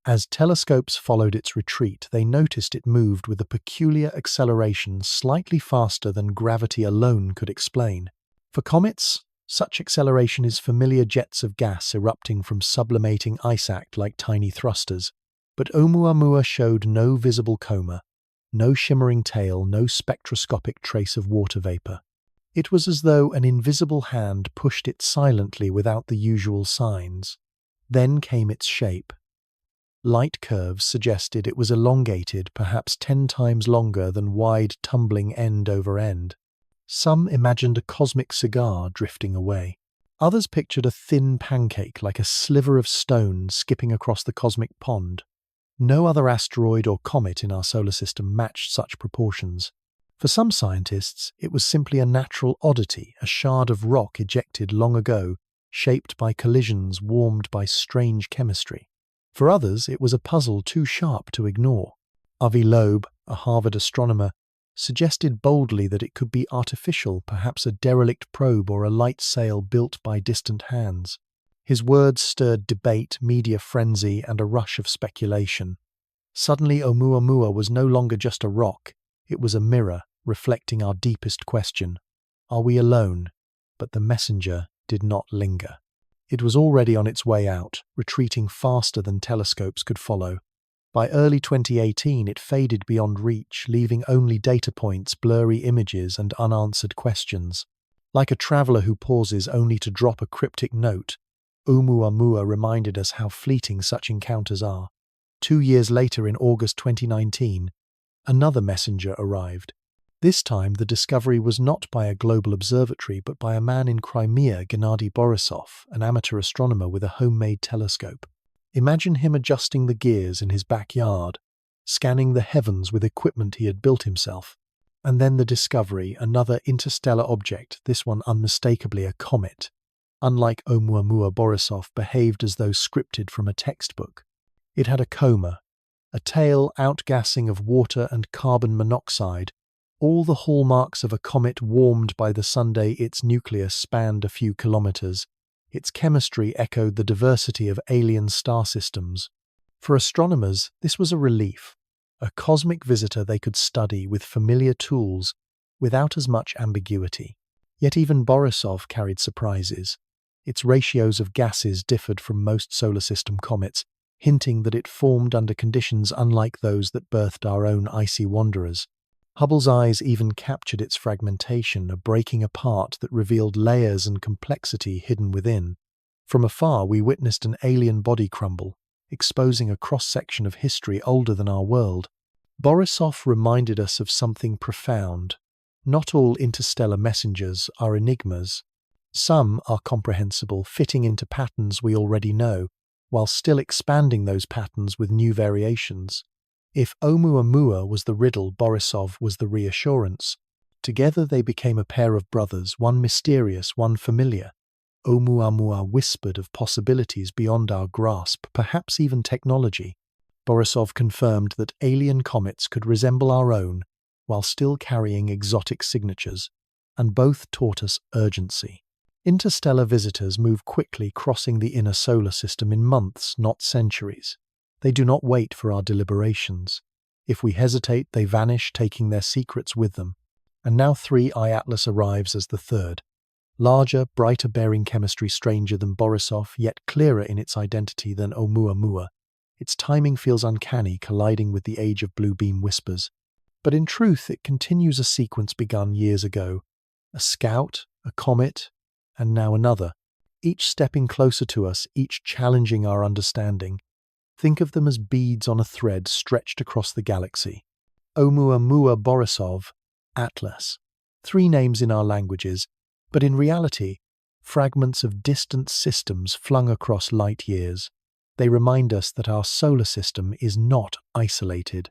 As telescopes followed its retreat, they noticed it moved with a peculiar acceleration slightly faster than gravity alone could explain. For comets, such acceleration is familiar jets of gas erupting from sublimating ice act like tiny thrusters. But Oumuamua showed no visible coma, no shimmering tail, no spectroscopic trace of water vapor. It was as though an invisible hand pushed it silently without the usual signs. Then came its shape. Light curves suggested it was elongated, perhaps 10 times longer than wide, tumbling end over end. Some imagined a cosmic cigar drifting away. Others pictured a thin pancake like a sliver of stone skipping across the cosmic pond. No other asteroid or comet in our solar system matched such proportions. For some scientists, it was simply a natural oddity, a shard of rock ejected long ago, shaped by collisions warmed by strange chemistry. For others, it was a puzzle too sharp to ignore. Avi Loeb, a Harvard astronomer, suggested boldly that it could be artificial, perhaps a derelict probe or a light sail built by distant hands. His words stirred debate, media frenzy, and a rush of speculation. Suddenly Oumuamua was no longer just a rock, it was a mirror reflecting our deepest question. Are we alone? But the messenger did not linger. It was already on its way out, retreating faster than telescopes could follow. By early 2018, it faded beyond reach, leaving only data points, blurry images, and unanswered questions. Like a traveler who pauses only to drop a cryptic note, Oumuamua reminded us how fleeting such encounters are. 2 years later, in August 2019, another messenger arrived. This time, the discovery was not by a global observatory, but by a man in Crimea, Gennady Borisov, an amateur astronomer with a homemade telescope. Imagine him adjusting the gears in his backyard, scanning the heavens with equipment he had built himself. And then the discovery, another interstellar object, this one unmistakably a comet. Unlike Oumuamua, Borisov behaved as though scripted from a textbook. It had a coma, a tail outgassing of water and carbon monoxide, all the hallmarks of a comet warmed by the Sunday. Its nucleus spanned a few kilometers. Its chemistry echoed the diversity of alien star systems. For astronomers, this was a relief, a cosmic visitor they could study with familiar tools, without as much ambiguity. Yet even Borisov carried surprises. Its ratios of gases differed from most solar system comets, hinting that it formed under conditions unlike those that birthed our own icy wanderers. Hubble's eyes even captured its fragmentation, a breaking apart that revealed layers and complexity hidden within. From afar, we witnessed an alien body crumble, exposing a cross-section of history older than our world. Borisov reminded us of something profound. Not all interstellar messengers are enigmas. Some are comprehensible, fitting into patterns we already know, while still expanding those patterns with new variations. If Oumuamua was the riddle, Borisov was the reassurance. Together they became a pair of brothers, one mysterious, one familiar. Oumuamua whispered of possibilities beyond our grasp, perhaps even technology. Borisov confirmed that alien comets could resemble our own, while still carrying exotic signatures, and both taught us urgency. Interstellar visitors move quickly, crossing the inner solar system in months, not centuries. They do not wait for our deliberations. If we hesitate, they vanish, taking their secrets with them. And now 3I Atlas arrives as the third. Larger, brighter, bearing chemistry stranger than Borisov, yet clearer in its identity than Oumuamua. Its timing feels uncanny, colliding with the age of blue beam whispers. But in truth, it continues a sequence begun years ago. A scout, a comet, and now another. Each stepping closer to us, each challenging our understanding. Think of them as beads on a thread stretched across the galaxy. Oumuamua, Borisov, Atlas. 3 names in our languages, but in reality, fragments of distant systems flung across light years. They remind us that our solar system is not isolated.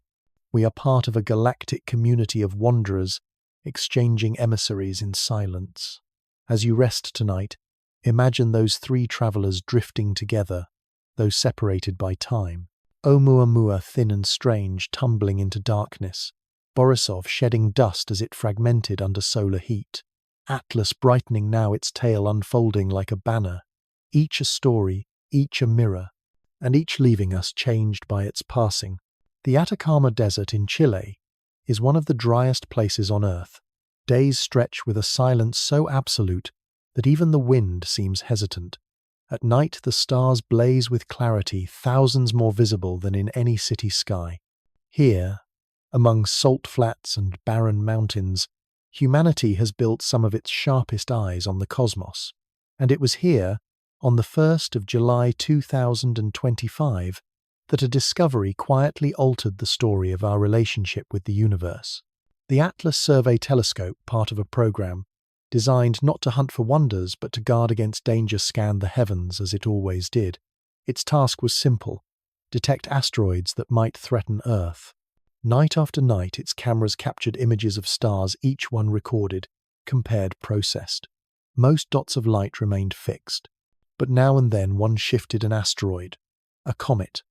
We are part of a galactic community of wanderers, exchanging emissaries in silence. As you rest tonight, imagine those 3 travelers drifting together, though separated by time. Oumuamua thin and strange, tumbling into darkness. Borisov shedding dust as it fragmented under solar heat. Atlas brightening now, its tail unfolding like a banner. Each a story, each a mirror, and each leaving us changed by its passing. The Atacama Desert in Chile is one of the driest places on Earth. Days stretch with a silence so absolute that even the wind seems hesitant. At night the stars blaze with clarity, thousands more visible than in any city sky. Here, among salt flats and barren mountains, humanity has built some of its sharpest eyes on the cosmos. And it was here, on the 1st of July 2025, that a discovery quietly altered the story of our relationship with the universe. The Atlas Survey Telescope, part of a program designed not to hunt for wonders but to guard against danger, scanned the heavens as it always did. Its task was simple: detect asteroids that might threaten Earth. Night after night, its cameras captured images of stars, each one recorded, compared, processed. Most dots of light remained fixed, but now and then one shifted: an asteroid, a comet,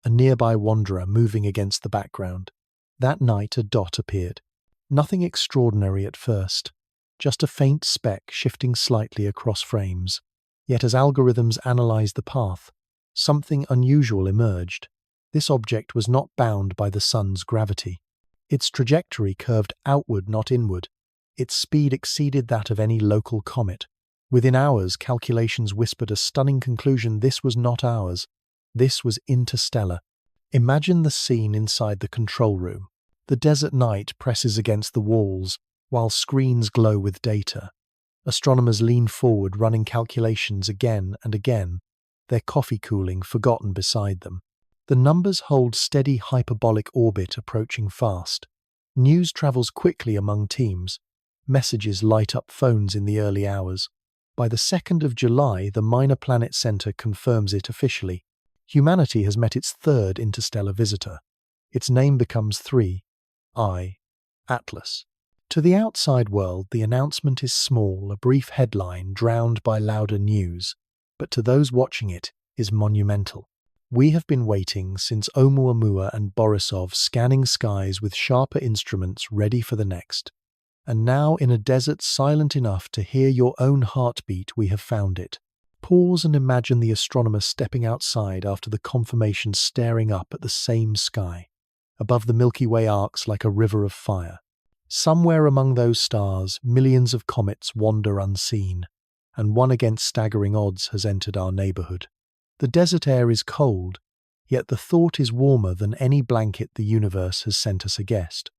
a nearby wanderer moving against the background. That night a dot appeared. Nothing extraordinary at first, just a faint speck shifting slightly across frames. Yet as algorithms analyzed the path, something unusual emerged. This object was not bound by the sun's gravity. Its trajectory curved outward, not inward. Its speed exceeded that of any local comet. Within hours, calculations whispered a stunning conclusion: this was not ours. This was interstellar. Imagine the scene inside the control room. The desert night presses against the walls, while screens glow with data. Astronomers lean forward, running calculations again and again, their coffee cooling forgotten beside them. The numbers hold steady hyperbolic orbit, approaching fast. News travels quickly among teams. Messages light up phones in the early hours. By the 2nd of July, the Minor Planet Center confirms it officially. Humanity has met its third interstellar visitor. Its name becomes 3I, Atlas. To the outside world, the announcement is small, a brief headline drowned by louder news. But to those watching it, is monumental. We have been waiting since Oumuamua and Borisov, scanning skies with sharper instruments ready for the next. And now, in a desert silent enough to hear your own heartbeat, we have found it. Pause and imagine the astronomer stepping outside after the confirmation, staring up at the same sky. Above the Milky Way arcs like a river of fire. Somewhere among those stars, millions of comets wander unseen, and one against staggering odds has entered our neighborhood. The desert air is cold, yet the thought is warmer than any blanket the universe has sent us a guest.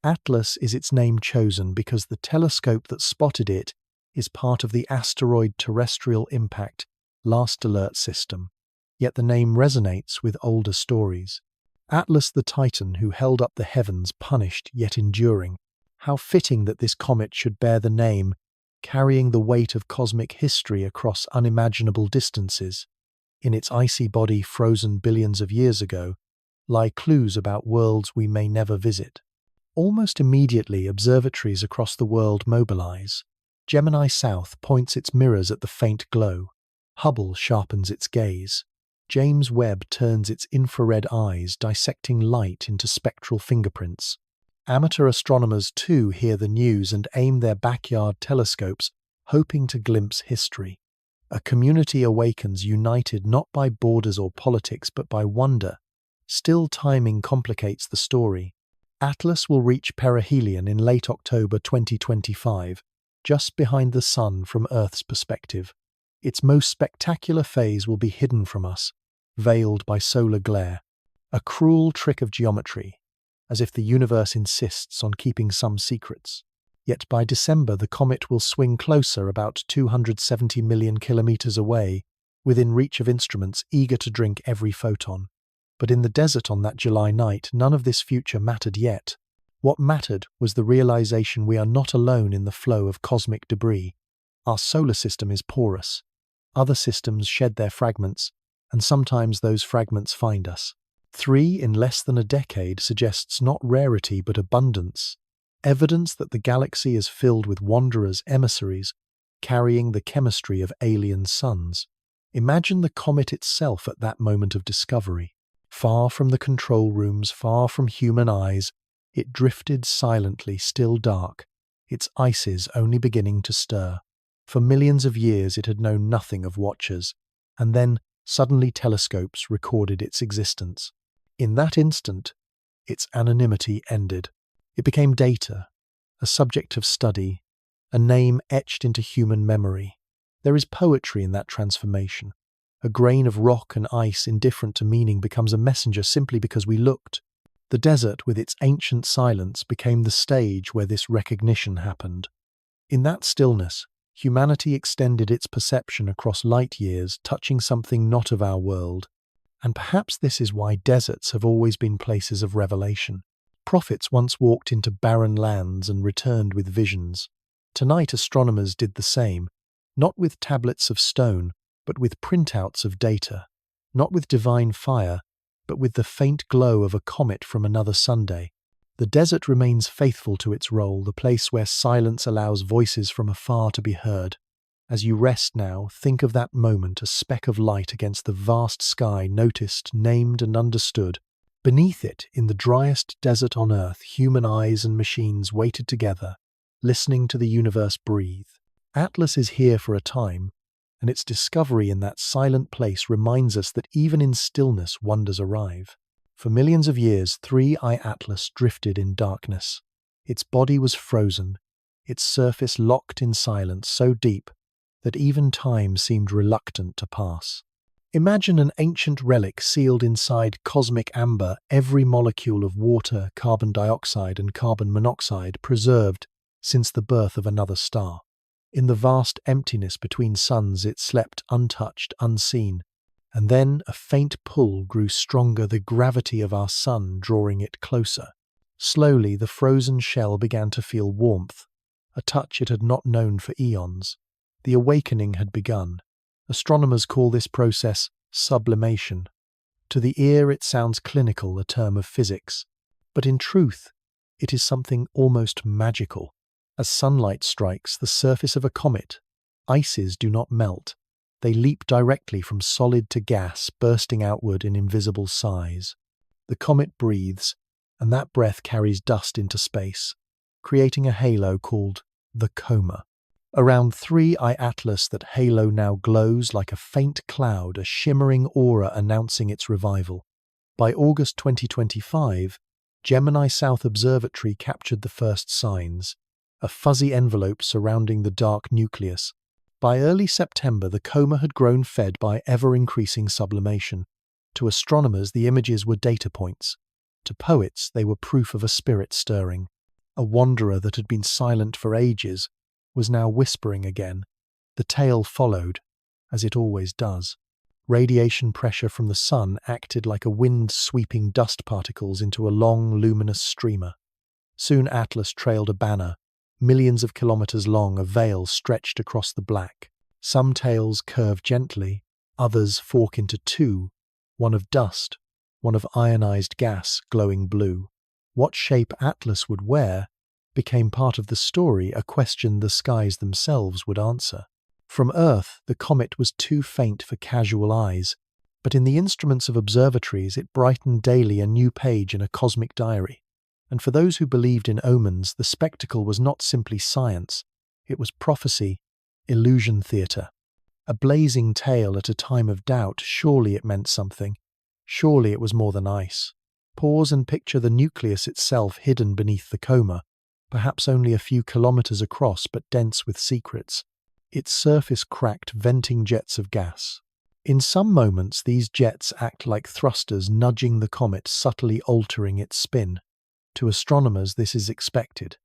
Atlas is its name chosen because the telescope that spotted it is part of the Asteroid Terrestrial Impact Last Alert System, yet the name resonates with older stories. Atlas the Titan who held up the heavens, punished yet enduring. How fitting that this comet should bear the name, carrying the weight of cosmic history across unimaginable distances. In its icy body, frozen billions of years ago, lie clues about worlds we may never visit. Almost immediately, observatories across the world mobilize. Gemini South points its mirrors at the faint glow. Hubble sharpens its gaze. James Webb turns its infrared eyes, dissecting light into spectral fingerprints. Amateur astronomers too hear the news and aim their backyard telescopes, hoping to glimpse history. A community awakens, united not by borders or politics but by wonder. Still, timing complicates the story. Atlas will reach perihelion in late October 2025, just behind the Sun from Earth's perspective. Its most spectacular phase will be hidden from us, veiled by solar glare. A cruel trick of geometry, as if the universe insists on keeping some secrets. Yet by December the comet will swing closer, about 270 million kilometers away, within reach of instruments eager to drink every photon. But in the desert on that July night, none of this future mattered yet. What mattered was the realization we are not alone in the flow of cosmic debris. Our solar system is porous. Other systems shed their fragments, and sometimes those fragments find us. 3 in less than a decade suggests not rarity but abundance. Evidence that the galaxy is filled with wanderers, emissaries, carrying the chemistry of alien suns. Imagine the comet itself at that moment of discovery. Far from the control rooms, far from human eyes, it drifted silently, still dark, its ices only beginning to stir. For millions of years it had known nothing of watchers, and then suddenly telescopes recorded its existence. In that instant, its anonymity ended. It became data, a subject of study, a name etched into human memory. There is poetry in that transformation. A grain of rock and ice, indifferent to meaning, becomes a messenger simply because we looked. The desert, with its ancient silence, became the stage where this recognition happened. In that stillness, humanity extended its perception across light years, touching something not of our world. And perhaps this is why deserts have always been places of revelation. Prophets once walked into barren lands and returned with visions. Tonight astronomers did the same, not with tablets of stone, but with printouts of data, not with divine fire, but with the faint glow of a comet from another Sunday. The desert remains faithful to its role, the place where silence allows voices from afar to be heard. As you rest now, think of that moment, a speck of light against the vast sky, noticed, named and understood. Beneath it, in the driest desert on Earth, human eyes and machines waited together, listening to the universe breathe. Atlas is here for a time, and its discovery in that silent place reminds us that even in stillness wonders arrive. For millions of years, 3I Atlas drifted in darkness. Its body was frozen, its surface locked in silence so deep that even time seemed reluctant to pass. Imagine an ancient relic sealed inside cosmic amber, every molecule of water, carbon dioxide, and carbon monoxide preserved since the birth of another star. In the vast emptiness between suns, it slept untouched, unseen. And then a faint pull grew stronger, the gravity of our sun drawing it closer. Slowly, the frozen shell began to feel warmth, a touch it had not known for eons. The awakening had begun. Astronomers call this process sublimation. To the ear, it sounds clinical, a term of physics. But in truth, it is something almost magical. As sunlight strikes the surface of a comet, ices do not melt. They leap directly from solid to gas, bursting outward in invisible sighs. The comet breathes, and that breath carries dust into space, creating a halo called the coma. Around 3I Atlas, that halo now glows like a faint cloud, a shimmering aura announcing its revival. By August 2025, Gemini South Observatory captured the first signs, a fuzzy envelope surrounding the dark nucleus. By early September, the coma had grown, fed by ever-increasing sublimation. To astronomers, the images were data points. To poets, they were proof of a spirit stirring. A wanderer that had been silent for ages was now whispering again. The tale followed, as it always does. Radiation pressure from the sun acted like a wind sweeping dust particles into a long, luminous streamer. Soon Atlas trailed a banner, millions of kilometers long, a veil stretched across the black. Some tails curve gently, others fork into two, one of dust, one of ionized gas glowing blue. What shape Atlas would wear became part of the story, a question the skies themselves would answer. From Earth, the comet was too faint for casual eyes, but in the instruments of observatories it brightened daily, a new page in a cosmic diary. And for those who believed in omens, the spectacle was not simply science, it was prophecy, illusion theatre. A blazing tail at a time of doubt, surely it meant something. Surely it was more than ice. Pause and picture the nucleus itself hidden beneath the coma, perhaps only a few kilometers across but dense with secrets. Its surface cracked, venting jets of gas. In some moments, these jets act like thrusters, nudging the comet, subtly altering its spin. To astronomers, this is expected.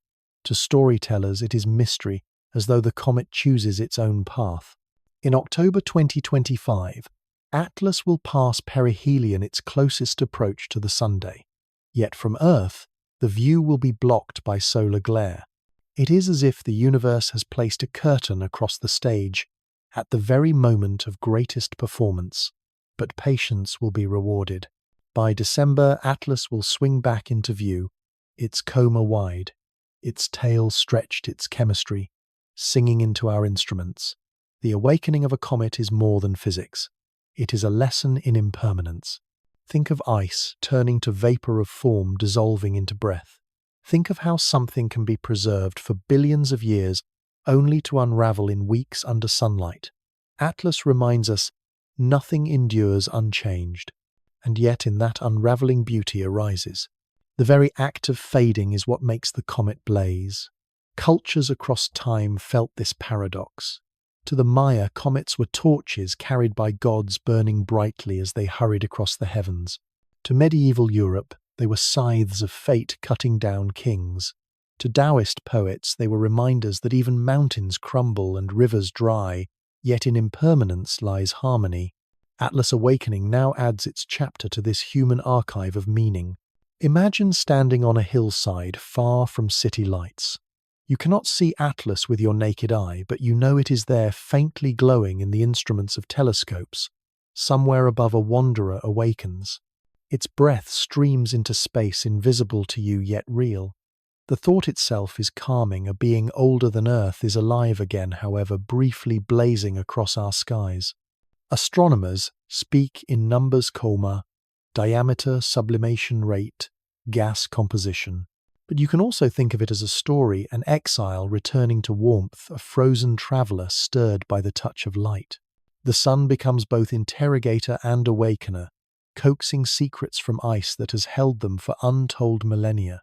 To storytellers, it is mystery, as though the comet chooses its own path. In October 2025, Atlas will pass perihelion, its closest approach to the Sunday. Yet from Earth, the view will be blocked by solar glare. It is as if the universe has placed a curtain across the stage at the very moment of greatest performance. But patience will be rewarded. By December, Atlas will swing back into view, its coma wide, its tail stretched, its chemistry singing into our instruments. The awakening of a comet is more than physics. It is a lesson in impermanence. Think of ice turning to vapor of form, dissolving into breath. Think of how something can be preserved for billions of years only to unravel in weeks under sunlight. Atlas reminds us nothing endures unchanged, and yet in that unraveling beauty arises. The very act of fading is what makes the comet blaze. Cultures across time felt this paradox. To the Maya, comets were torches carried by gods, burning brightly as they hurried across the heavens. To medieval Europe, they were scythes of fate cutting down kings. To Taoist poets, they were reminders that even mountains crumble and rivers dry, yet in impermanence lies harmony. Atlas Awakening now adds its chapter to this human archive of meaning. Imagine standing on a hillside far from city lights. You cannot see Atlas with your naked eye, but you know it is there, faintly glowing in the instruments of telescopes. Somewhere above, a wanderer awakens. Its breath streams into space, invisible to you yet real. The thought itself is calming. A being older than Earth is alive again, however briefly blazing across our skies. Astronomers speak in numbers: coma, diameter, sublimation rate, gas composition. But you can also think of it as a story, an exile returning to warmth, a frozen traveler stirred by the touch of light. The sun becomes both interrogator and awakener, coaxing secrets from ice that has held them for untold millennia.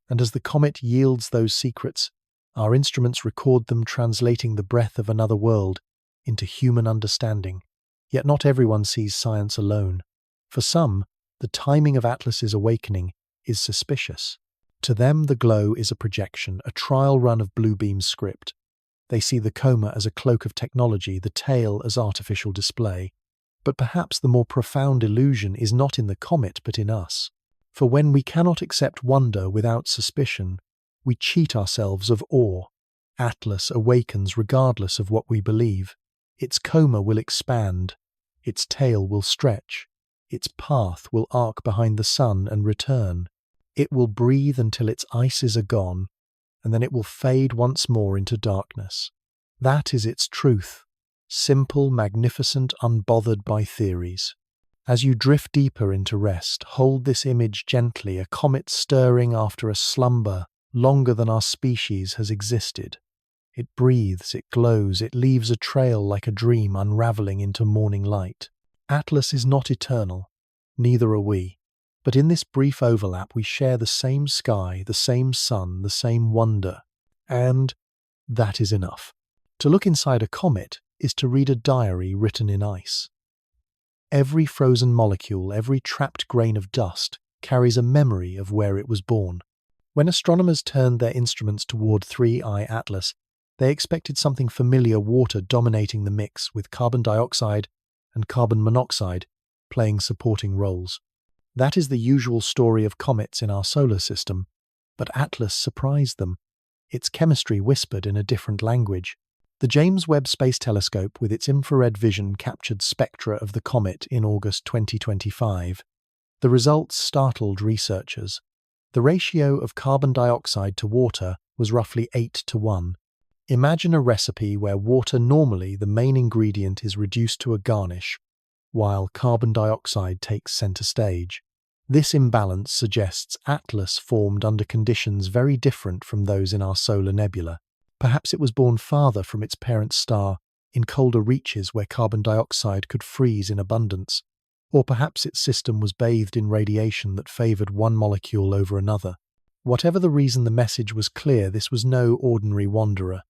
And as the comet yields those secrets, our instruments record them, translating the breath of another world into human understanding. Yet not everyone sees science alone. For some, the timing of Atlas's awakening is suspicious. To them, the glow is a projection, a trial run of Bluebeam's script. They see the coma as a cloak of technology, the tail as artificial display. But perhaps the more profound illusion is not in the comet but in us. For when we cannot accept wonder without suspicion, we cheat ourselves of awe. Atlas awakens regardless of what we believe. Its coma will expand, its tail will stretch, its path will arc behind the sun and return. It will breathe until its ices are gone, and then it will fade once more into darkness. That is its truth, simple, magnificent, unbothered by theories. As you drift deeper into rest, hold this image gently, a comet stirring after a slumber longer than our species has existed. It breathes, it glows, it leaves a trail like a dream unraveling into morning light. Atlas is not eternal, neither are we. But in this brief overlap we share the same sky, the same sun, the same wonder. And that is enough. To look inside a comet is to read a diary written in ice. Every frozen molecule, every trapped grain of dust, carries a memory of where it was born. When astronomers turned their instruments toward 3I Atlas, they expected something familiar: water dominating the mix, with carbon dioxide and carbon monoxide playing supporting roles. That is the usual story of comets in our solar system, but Atlas surprised them. Its chemistry whispered in a different language. The James Webb Space Telescope, with its infrared vision, captured spectra of the comet in August 2025. The results startled researchers. The ratio of carbon dioxide to water was roughly 8:1. Imagine a recipe where water, normally the main ingredient, is reduced to a garnish, while carbon dioxide takes center stage. This imbalance suggests Atlas formed under conditions very different from those in our solar nebula. Perhaps it was born farther from its parent star, in colder reaches where carbon dioxide could freeze in abundance. Or perhaps its system was bathed in radiation that favored one molecule over another. Whatever the reason, the message was clear: this was no ordinary wanderer.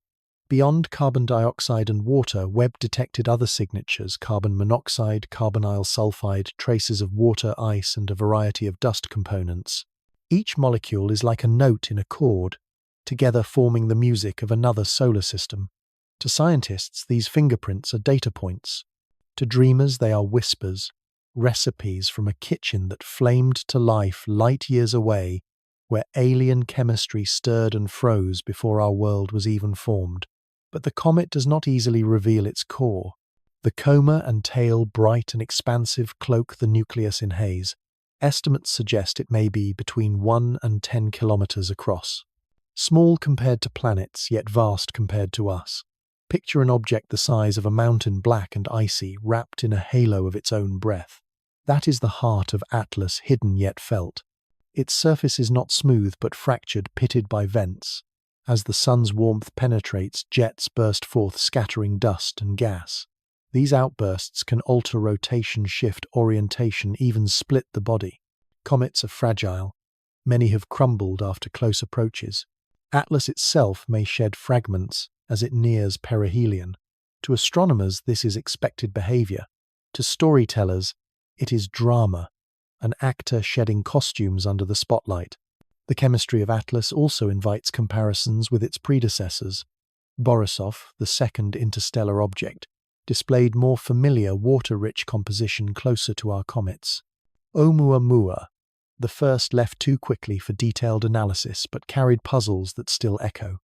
Beyond carbon dioxide and water, Webb detected other signatures: carbon monoxide, carbonyl sulfide, traces of water, ice, and a variety of dust components. Each molecule is like a note in a chord, together forming the music of another solar system. To scientists, these fingerprints are data points. To dreamers, they are whispers, recipes from a kitchen that flamed to life light years away, where alien chemistry stirred and froze before our world was even formed. But the comet does not easily reveal its core. The coma and tail, bright and expansive, cloak the nucleus in haze. Estimates suggest it may be between 1 and 10 kilometers across. Small compared to planets, yet vast compared to us. Picture an object the size of a mountain, black and icy, wrapped in a halo of its own breath. That is the heart of Atlas, hidden yet felt. Its surface is not smooth but fractured, pitted by vents. As the sun's warmth penetrates, jets burst forth, scattering dust and gas. These outbursts can alter rotation, shift orientation, even split the body. Comets are fragile. Many have crumbled after close approaches. Atlas itself may shed fragments as it nears perihelion. To astronomers, this is expected behavior. To storytellers, it is drama, an actor shedding costumes under the spotlight. The chemistry of Atlas also invites comparisons with its predecessors. Borisov, the second interstellar object, displayed more familiar, water-rich composition closer to our comets. Oumuamua, the first, left too quickly for detailed analysis but carried puzzles that still echo.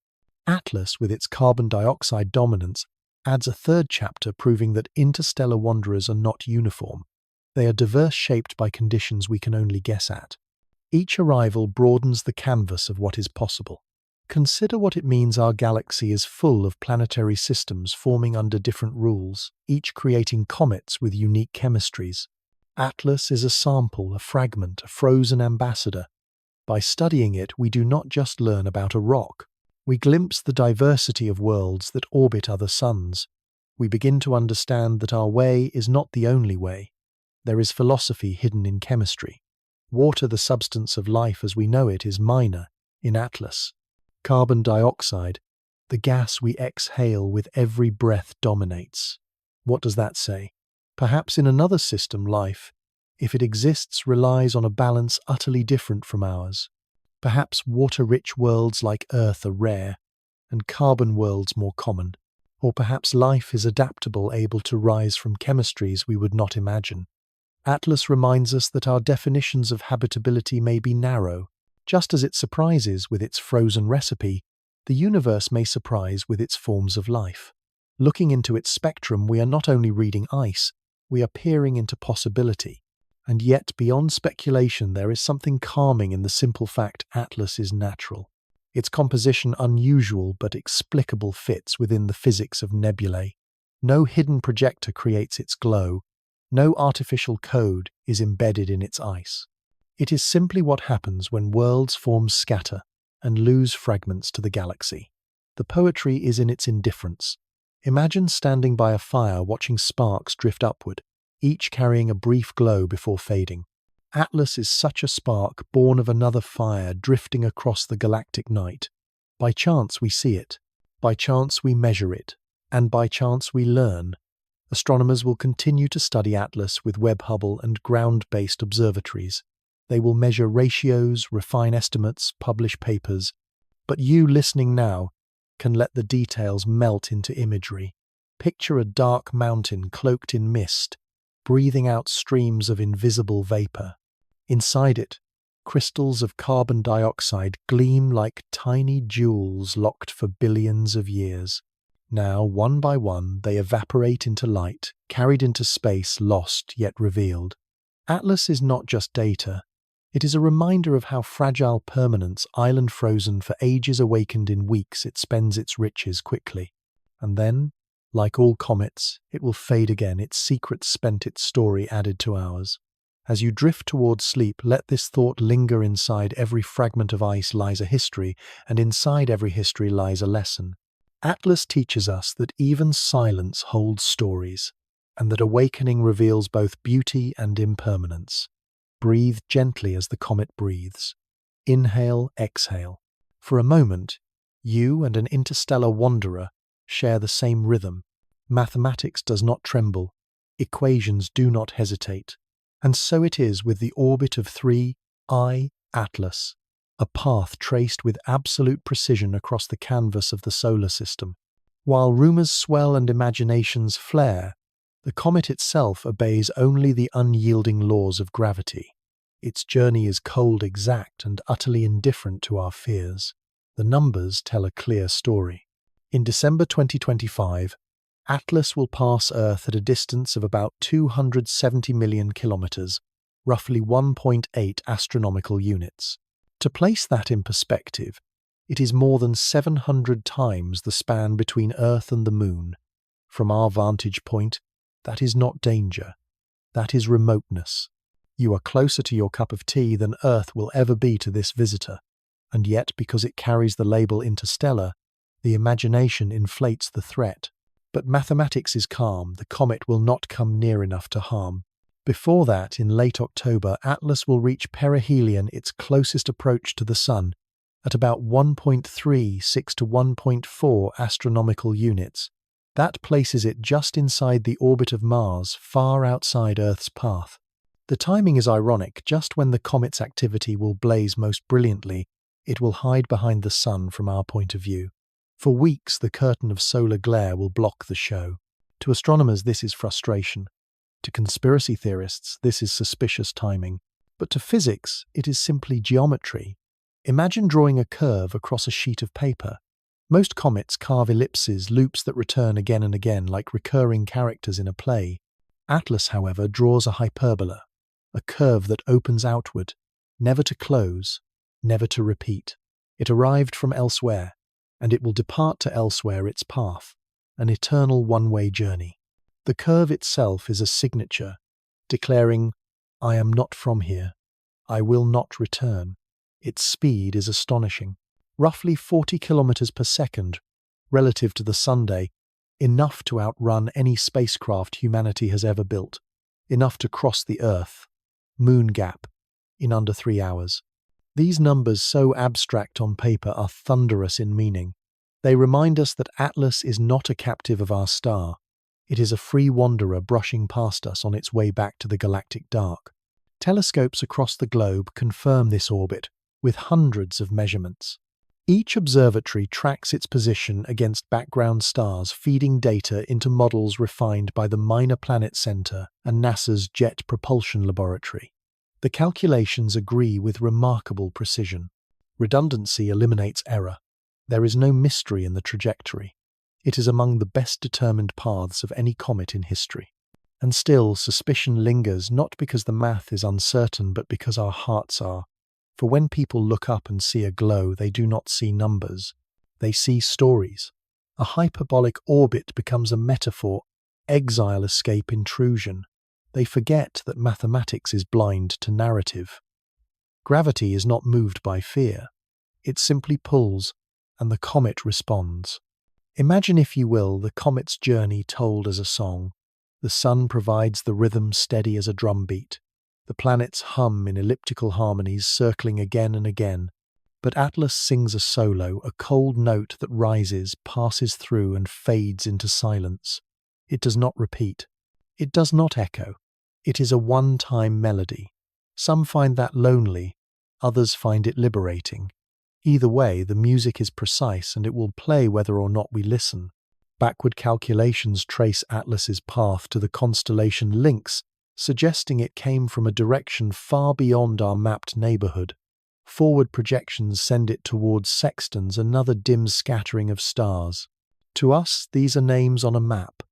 Atlas, with its carbon dioxide dominance, adds a third chapter, proving that interstellar wanderers are not uniform. They are diverse, shaped by conditions we can only guess at. Each arrival broadens the canvas of what is possible. Consider what it means our galaxy is full of planetary systems forming under different rules, each creating comets with unique chemistries. Atlas is a sample, a fragment, a frozen ambassador. By studying it, we do not just learn about a rock. We glimpse the diversity of worlds that orbit other suns. We begin to understand that our way is not the only way. There is philosophy hidden in chemistry. Water, the substance of life as we know it, is minor in Atlas. Carbon dioxide, the gas we exhale with every breath, dominates. What does that say? Perhaps in another system, life, if it exists, relies on a balance utterly different from ours. Perhaps water-rich worlds like Earth are rare, and carbon worlds more common. Or perhaps life is adaptable, able to rise from chemistries we would not imagine. Atlas reminds us that our definitions of habitability may be narrow. Just as it surprises with its frozen recipe, the universe may surprise with its forms of life. Looking into its spectrum, we are not only reading ice, we are peering into possibility. And yet, beyond speculation, there is something calming in the simple fact Atlas is natural. Its composition unusual but explicable fits within the physics of nebulae. No hidden projector creates its glow. No artificial code is embedded in its ice. It is simply what happens when worlds forms scatter and lose fragments to the galaxy. The poetry is in its indifference. Imagine standing by a fire watching sparks drift upward, each carrying a brief glow before fading. Atlas is such a spark born of another fire drifting across the galactic night. By chance we see it, by chance we measure it, and by chance we learn. Astronomers will continue to study Atlas with Webb Hubble and ground-based observatories. They will measure ratios, refine estimates, publish papers. But you listening now can let the details melt into imagery. Picture a dark mountain cloaked in mist, breathing out streams of invisible vapor. Inside it, crystals of carbon dioxide gleam like tiny jewels locked for billions of years. Now, one by one, they evaporate into light, carried into space, lost yet revealed. Atlas is not just data. It is a reminder of how fragile permanence, island frozen for ages, awakened in weeks, it spends its riches quickly. And then, like all comets, it will fade again, its secrets spent, its story added to ours. As you drift towards sleep, let this thought linger. Inside every fragment of ice lies a history, and inside every history lies a lesson. Atlas teaches us that even silence holds stories, and that awakening reveals both beauty and impermanence. Breathe gently as the comet breathes. Inhale, exhale. For a moment, you and an interstellar wanderer share the same rhythm. Mathematics does not tremble. Equations do not hesitate. And so it is with the orbit of 3I Atlas, a path traced with absolute precision across the canvas of the solar system. While rumors swell and imaginations flare, the comet itself obeys only the unyielding laws of gravity. Its journey is cold, exact, and utterly indifferent to our fears. The numbers tell a clear story. In December 2025, Atlas will pass Earth at a distance of about 270 million kilometers, roughly 1.8 astronomical units. To place that in perspective, it is more than 700 times the span between Earth and the Moon. From our vantage point, that is not danger. That is remoteness. You are closer to your cup of tea than Earth will ever be to this visitor. And yet, because it carries the label interstellar, the imagination inflates the threat. But mathematics is calm. The comet will not come near enough to harm. Before that, in late October, Atlas will reach perihelion, its closest approach to the Sun, at about 1.36 to 1.4 astronomical units. That places it just inside the orbit of Mars, far outside Earth's path. The timing is ironic. Just when the comet's activity will blaze most brilliantly, it will hide behind the Sun from our point of view. For weeks, the curtain of solar glare will block the show. To astronomers, this is frustration. To conspiracy theorists, this is suspicious timing. But to physics, it is simply geometry. Imagine drawing a curve across a sheet of paper. Most comets carve ellipses, loops that return again and again, like recurring characters in a play. Atlas, however, draws a hyperbola, a curve that opens outward, never to close, never to repeat. It arrived from elsewhere, and it will depart to elsewhere, its path, an eternal one-way journey. The curve itself is a signature, declaring, "I am not from here. I will not return." Its speed is astonishing. Roughly 40 kilometers per second, relative to the Sunday, enough to outrun any spacecraft humanity has ever built. enough to cross the Earth, Moon gap, in under 3 hours. These numbers, so abstract on paper, are thunderous in meaning. They remind us that Atlas is not a captive of our star. It is a free wanderer brushing past us on its way back to the galactic dark. Telescopes across the globe confirm this orbit with hundreds of measurements. Each observatory tracks its position against background stars, feeding data into models refined by the Minor Planet Center and NASA's Jet Propulsion Laboratory. The calculations agree with remarkable precision. Redundancy eliminates error. There is no mystery in the trajectory. It is among the best determined paths of any comet in history. And still, suspicion lingers, not because the math is uncertain, but because our hearts are. For when people look up and see a glow, they do not see numbers. They see stories. A hyperbolic orbit becomes a metaphor, exile, escape, intrusion. They forget that mathematics is blind to narrative. Gravity is not moved by fear. It simply pulls, and the comet responds. Imagine, if you will, the comet's journey told as a song. The sun provides the rhythm, steady as a drumbeat. The planets hum in elliptical harmonies, circling again and again. But Atlas sings a solo, a cold note that rises, passes through, and fades into silence. It does not repeat. It does not echo. It is a one-time melody. Some find that lonely, others find it liberating. Either way, the music is precise, and it will play whether or not we listen. Backward calculations trace Atlas's path to the constellation Lynx, suggesting it came from a direction far beyond our mapped neighborhood. Forward projections send it towards sextans, another dim scattering of stars. To us, these are names on a map.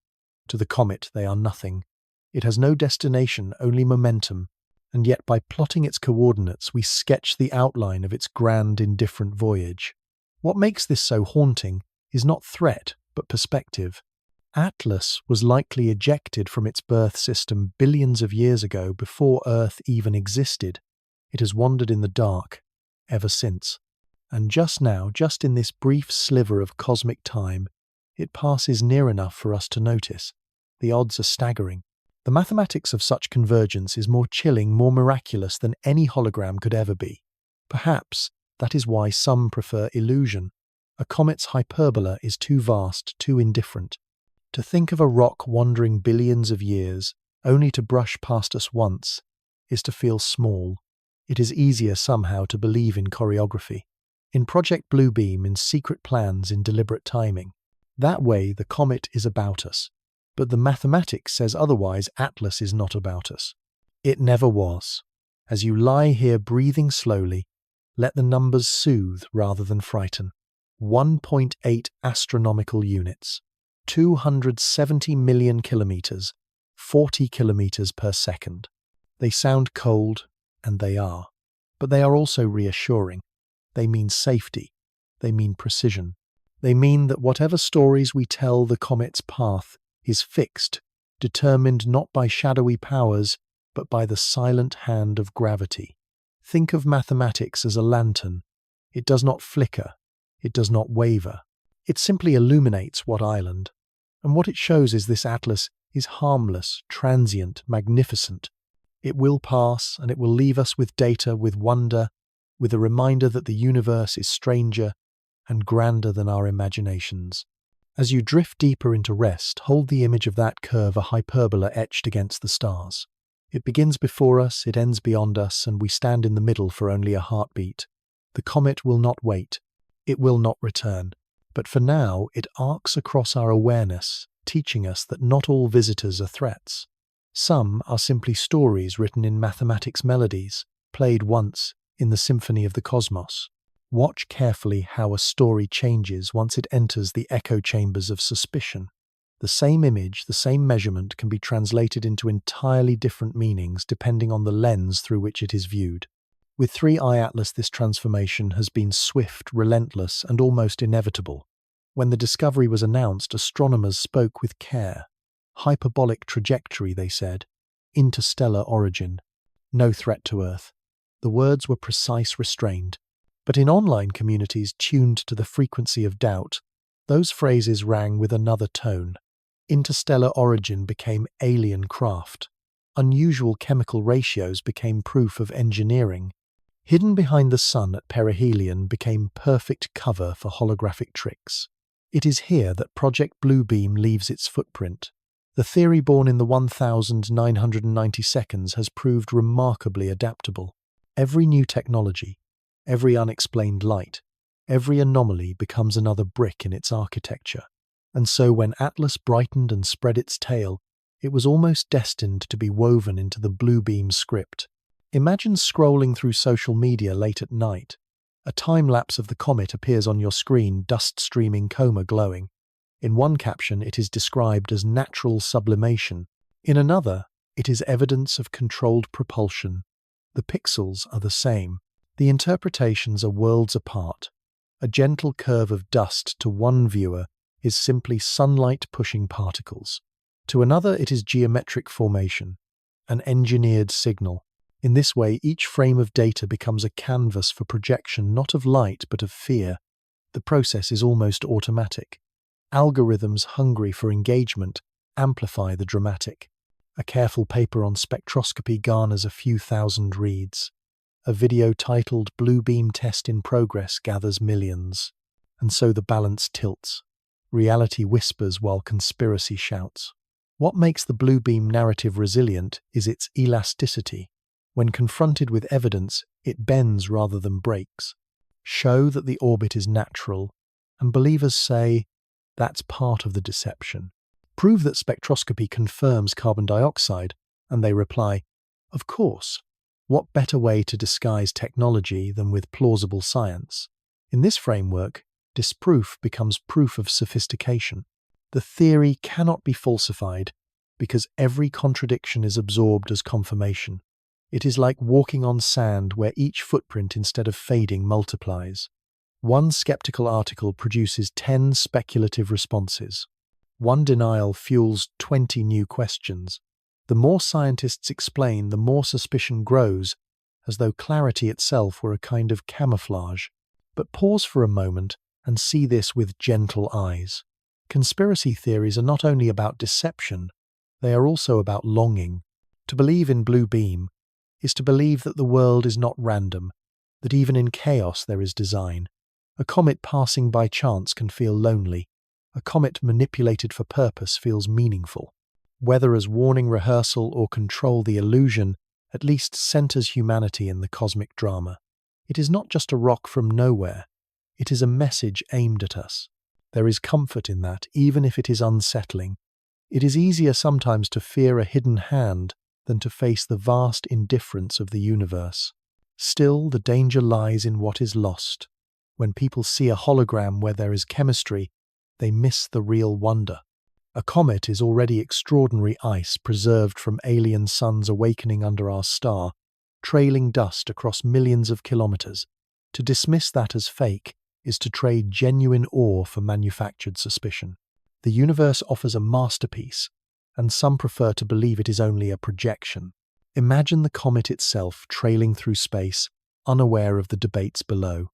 To the comet, they are nothing. It has no destination, only momentum, and yet by plotting its coordinates, we sketch the outline of its grand, indifferent voyage. What makes this so haunting is not threat, but perspective. Atlas was likely ejected from its birth system billions of years ago, before Earth even existed. It has wandered in the dark ever since. And just now, just in this brief sliver of cosmic time, it passes near enough for us to notice. The odds are staggering. The mathematics of such convergence is more chilling, more miraculous than any hologram could ever be. Perhaps that is why some prefer illusion. A comet's hyperbola is too vast, too indifferent. To think of a rock wandering billions of years, only to brush past us once, is to feel small. It is easier somehow to believe in choreography, in Project Bluebeam, in secret plans, in deliberate timing. That way, the comet is about us. But the mathematics says otherwise. Atlas is not about us. It never was. As you lie here breathing slowly, let the numbers soothe rather than frighten. 1.8 astronomical units, 270 million kilometers, 40 kilometers per second. They sound cold, and they are. But they are also reassuring. They mean safety. They mean precision. They mean that whatever stories we tell the comet's path is fixed, determined not by shadowy powers, but by the silent hand of gravity. Think of mathematics as a lantern. It does not flicker. It does not waver. It simply illuminates what island. And what it shows is this Atlas is harmless, transient, magnificent. It will pass, and it will leave us with data, with wonder, with a reminder that the universe is stranger and grander than our imaginations. As you drift deeper into rest, hold the image of that curve, a hyperbola etched against the stars. It begins before us, it ends beyond us, and we stand in the middle for only a heartbeat. The comet will not wait. It will not return. But for now, it arcs across our awareness, teaching us that not all visitors are threats. Some are simply stories written in mathematics melodies, played once in the symphony of the cosmos. Watch carefully how a story changes once it enters the echo chambers of suspicion. The same image, the same measurement can be translated into entirely different meanings depending on the lens through which it is viewed. With 3i Atlas, this transformation has been swift, relentless, and almost inevitable. When the discovery was announced, astronomers spoke with care. Hyperbolic trajectory, they said. Interstellar origin. No threat to Earth. The words were precise, restrained. But in online communities tuned to the frequency of doubt, those phrases rang with another tone. Interstellar origin became alien craft. unusual chemical ratios became proof of engineering. Hidden behind the sun at perihelion became perfect cover for holographic tricks. It is here that Project Bluebeam leaves its footprint. The theory born in the 1990 seconds has proved remarkably adaptable. Every new technology, every unexplained light, every anomaly becomes another brick in its architecture. And so when Atlas brightened and spread its tail, it was almost destined to be woven into the Bluebeam script. Imagine scrolling through social media late at night. A time-lapse of the comet appears on your screen, dust streaming, coma glowing. In one caption, it is described as natural sublimation. In another, it is evidence of controlled propulsion. The pixels are the same. The interpretations are worlds apart. A gentle curve of dust to one viewer is simply sunlight pushing particles. To another, it is geometric formation, an engineered signal. In this way, each frame of data becomes a canvas for projection, not of light, but of fear. The process is almost automatic. Algorithms hungry for engagement amplify the dramatic. A careful paper on spectroscopy garners a few thousand reads. A video titled "Bluebeam Test in Progress" gathers millions. And so the balance tilts. Reality whispers while conspiracy shouts. What makes the Bluebeam narrative resilient is its elasticity. When confronted with evidence, it bends rather than breaks. Show that the orbit is natural, and believers say, that's part of the deception. Prove that spectroscopy confirms carbon dioxide, and they reply, of course. What better way to disguise technology than with plausible science? In this framework, disproof becomes proof of sophistication. The theory cannot be falsified because every contradiction is absorbed as confirmation. It is like walking on sand where each footprint, instead of fading, multiplies. One skeptical article produces 10 speculative responses. One denial fuels 20 new questions. The more scientists explain, the more suspicion grows, as though clarity itself were a kind of camouflage. But pause for a moment and see this with gentle eyes. Conspiracy theories are not only about deception, they are also about longing. To believe in Bluebeam is to believe that the world is not random, that even in chaos there is design. A comet passing by chance can feel lonely. A comet manipulated for purpose feels meaningful. Whether as warning, rehearsal, or control, the illusion at least centers humanity in the cosmic drama. It is not just a rock from nowhere. It is a message aimed at us. There is comfort in that, even if it is unsettling. It is easier sometimes to fear a hidden hand than to face the vast indifference of the universe. Still, the danger lies in what is lost. When people see a hologram where there is chemistry, they miss the real wonder. A comet is already extraordinary ice preserved from alien suns awakening under our star, trailing dust across millions of kilometers. To dismiss that as fake is to trade genuine awe for manufactured suspicion. The universe offers a masterpiece, and some prefer to believe it is only a projection. Imagine the comet itself trailing through space, unaware of the debates below.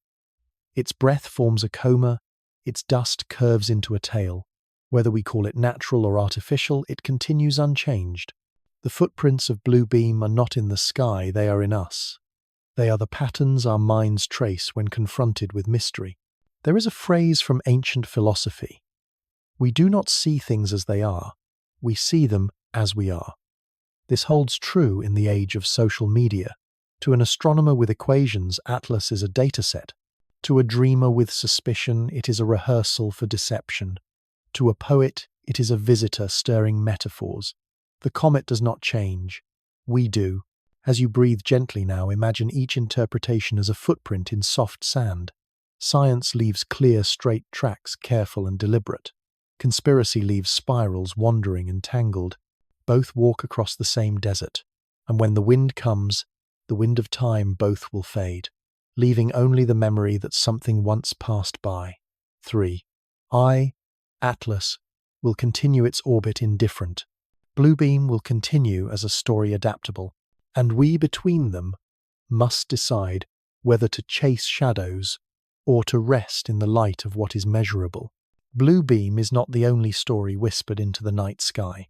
Its breath forms a coma, its dust curves into a tail. Whether we call it natural or artificial, it continues unchanged. The footprints of Bluebeam are not in the sky, they are in us. They are the patterns our minds trace when confronted with mystery. There is a phrase from ancient philosophy. We do not see things as they are, we see them as we are. This holds true in the age of social media. To an astronomer with equations, Atlas is a dataset. To a dreamer with suspicion, it is a rehearsal for deception. To a poet, it is a visitor stirring metaphors. The comet does not change. We do. As you breathe gently now, imagine each interpretation as a footprint in soft sand. Science leaves clear, straight tracks, careful and deliberate. Conspiracy leaves spirals, wandering and tangled. Both walk across the same desert. And when the wind comes, the wind of time, both will fade, leaving only the memory that something once passed by. 3. Atlas, will continue its orbit indifferent. Bluebeam will continue as a story adaptable, and we between them must decide whether to chase shadows or to rest in the light of what is measurable. Bluebeam is not the only story whispered into the night sky.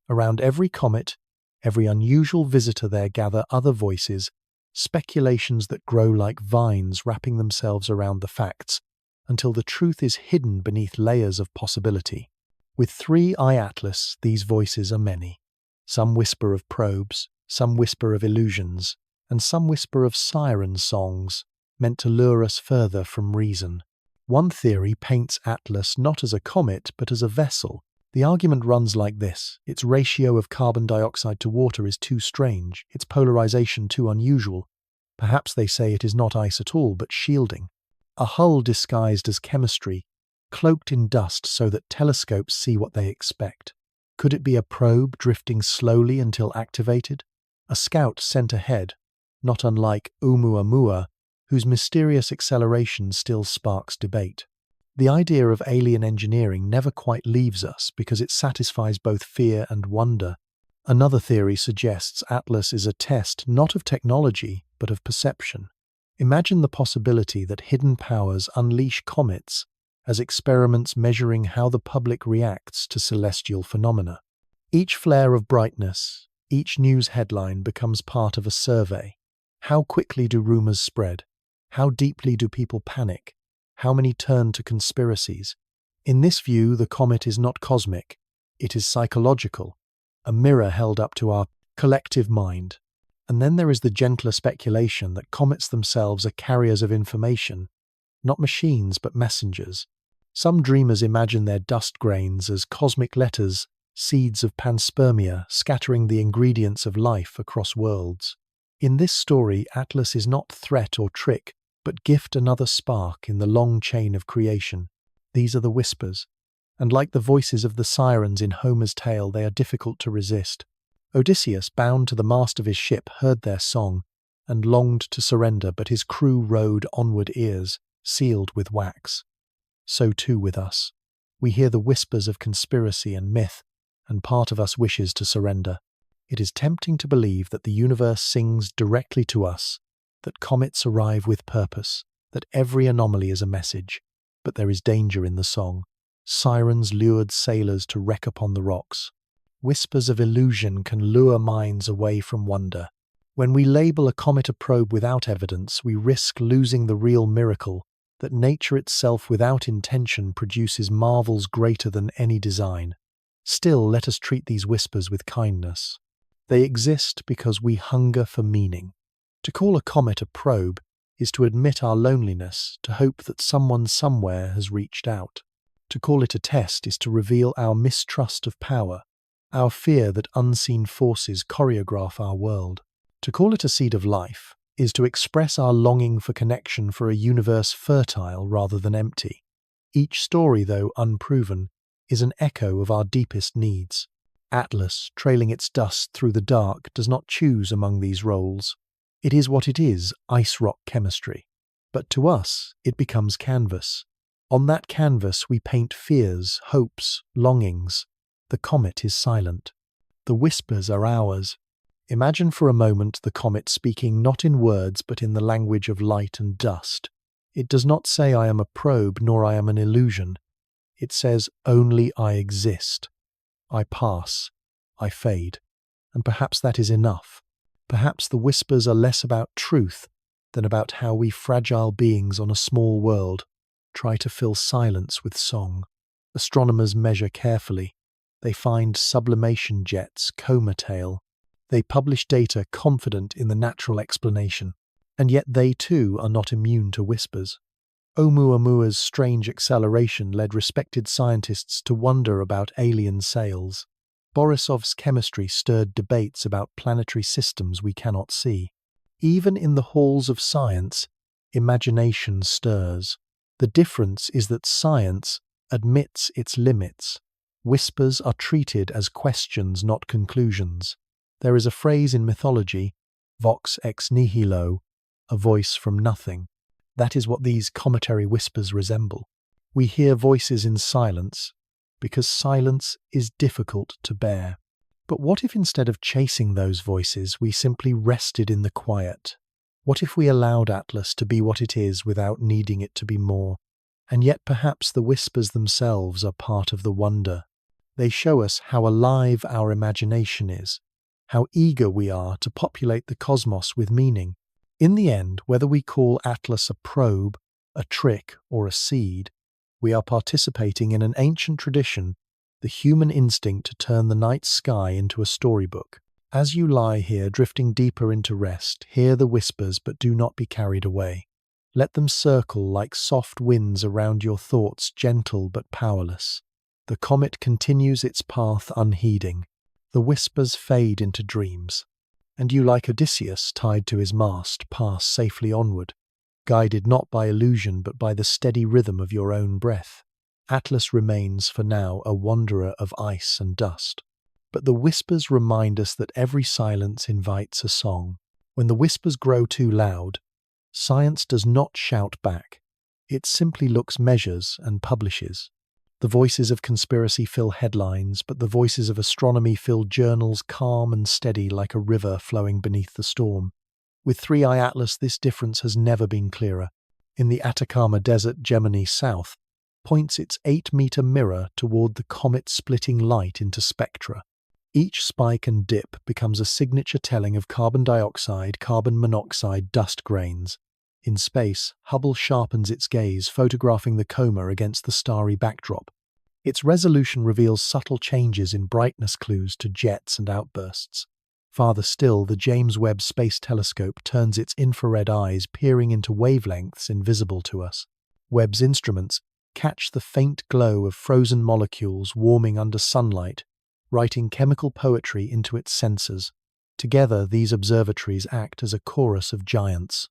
Around every comet, Every unusual visitor there gather other voices, speculations that grow like vines wrapping themselves around the facts, until the truth is hidden beneath layers of possibility. With 3i Atlas, these voices are many. Some whisper of probes, some whisper of illusions, and some whisper of siren songs, meant to lure us further from reason. One theory paints Atlas not as a comet, but as a vessel. The argument runs like this: its ratio of carbon dioxide to water is too strange, its polarization too unusual. Perhaps they say it is not ice at all, but shielding. A hull disguised as chemistry, cloaked in dust so that telescopes see what they expect. Could it be a probe drifting slowly until activated? A scout sent ahead, not unlike Oumuamua, whose mysterious acceleration still sparks debate. The idea of alien engineering never quite leaves us because it satisfies both fear and wonder. Another theory suggests Atlas is a test not of technology, but of perception. Imagine the possibility that hidden powers unleash comets as experiments measuring how the public reacts to celestial phenomena. Each flare of brightness, each news headline becomes part of a survey. How quickly do rumors spread? How deeply do people panic? How many turn to conspiracies? In this view, the comet is not cosmic. It is psychological, a mirror held up to our collective mind. And then there is the gentler speculation that comets themselves are carriers of information, not machines but messengers. Some dreamers imagine their dust grains as cosmic letters, seeds of panspermia scattering the ingredients of life across worlds. In this story, Atlas is not threat or trick, but gift another spark in the long chain of creation. These are the whispers, and like the voices of the sirens in Homer's tale, they are difficult to resist. Odysseus, bound to the mast of his ship, heard their song and longed to surrender, but his crew rode onward, ears sealed with wax. So too with us. We hear the whispers of conspiracy and myth, and part of us wishes to surrender. It is tempting to believe that the universe sings directly to us, that comets arrive with purpose, that every anomaly is a message. But there is danger in the song. Sirens lured sailors to wreck upon the rocks. Whispers of illusion can lure minds away from wonder. When we label a comet a probe without evidence, we risk losing the real miracle, that nature itself without intention produces marvels greater than any design. Still, let us treat these whispers with kindness. They exist because we hunger for meaning. To call a comet a probe is to admit our loneliness, to hope that someone somewhere has reached out. To call it a test is to reveal our mistrust of power, our fear that unseen forces choreograph our world. To call it a seed of life is to express our longing for connection, for a universe fertile rather than empty. Each story, though unproven, is an echo of our deepest needs. Atlas, trailing its dust through the dark, does not choose among these roles. It is what it is, ice rock chemistry. But to us, it becomes canvas. On that canvas we paint fears, hopes, longings. The comet is silent. The whispers are ours. Imagine for a moment the comet speaking not in words but in the language of light and dust. It does not say I am a probe nor I am an illusion. It says only I exist. I pass. I fade. And perhaps that is enough. Perhaps the whispers are less about truth than about how we fragile beings on a small world try to fill silence with song. Astronomers measure carefully. They find sublimation jets, comet-tail. They publish data confident in the natural explanation. And yet they too are not immune to whispers. Oumuamua's strange acceleration led respected scientists to wonder about alien sails. Borisov's chemistry stirred debates about planetary systems we cannot see. Even in the halls of science, imagination stirs. The difference is that science admits its limits. Whispers are treated as questions, not conclusions. There is a phrase in mythology, vox ex nihilo, a voice from nothing. That is what these cometary whispers resemble. We hear voices in silence, because silence is difficult to bear. But what if instead of chasing those voices, we simply rested in the quiet? What if we allowed Atlas to be what it is without needing it to be more? And yet perhaps the whispers themselves are part of the wonder. They show us how alive our imagination is, how eager we are to populate the cosmos with meaning. In the end, whether we call Atlas a probe, a trick, or a seed, we are participating in an ancient tradition, the human instinct to turn the night sky into a storybook. As you lie here drifting deeper into rest, hear the whispers but do not be carried away. Let them circle like soft winds around your thoughts, gentle but powerless. The comet continues its path unheeding. The whispers fade into dreams. And you, like Odysseus tied to his mast, pass safely onward, guided not by illusion but by the steady rhythm of your own breath. Atlas remains for now a wanderer of ice and dust. But the whispers remind us that every silence invites a song. When the whispers grow too loud, science does not shout back. It simply looks, measures, and publishes. The voices of conspiracy fill headlines, but the voices of astronomy fill journals, calm and steady like a river flowing beneath the storm. With 3i Atlas, this difference has never been clearer. In the Atacama Desert, Gemini South points its 8-meter mirror toward the comet, splitting light into spectra. Each spike and dip becomes a signature telling of carbon dioxide, carbon monoxide, dust grains. In space, Hubble sharpens its gaze, photographing the coma against the starry backdrop. Its resolution reveals subtle changes in brightness, clues to jets and outbursts. Farther still, the James Webb Space Telescope turns its infrared eyes, peering into wavelengths invisible to us. Webb's instruments catch the faint glow of frozen molecules warming under sunlight, writing chemical poetry into its sensors. Together, these observatories act as a chorus of giants.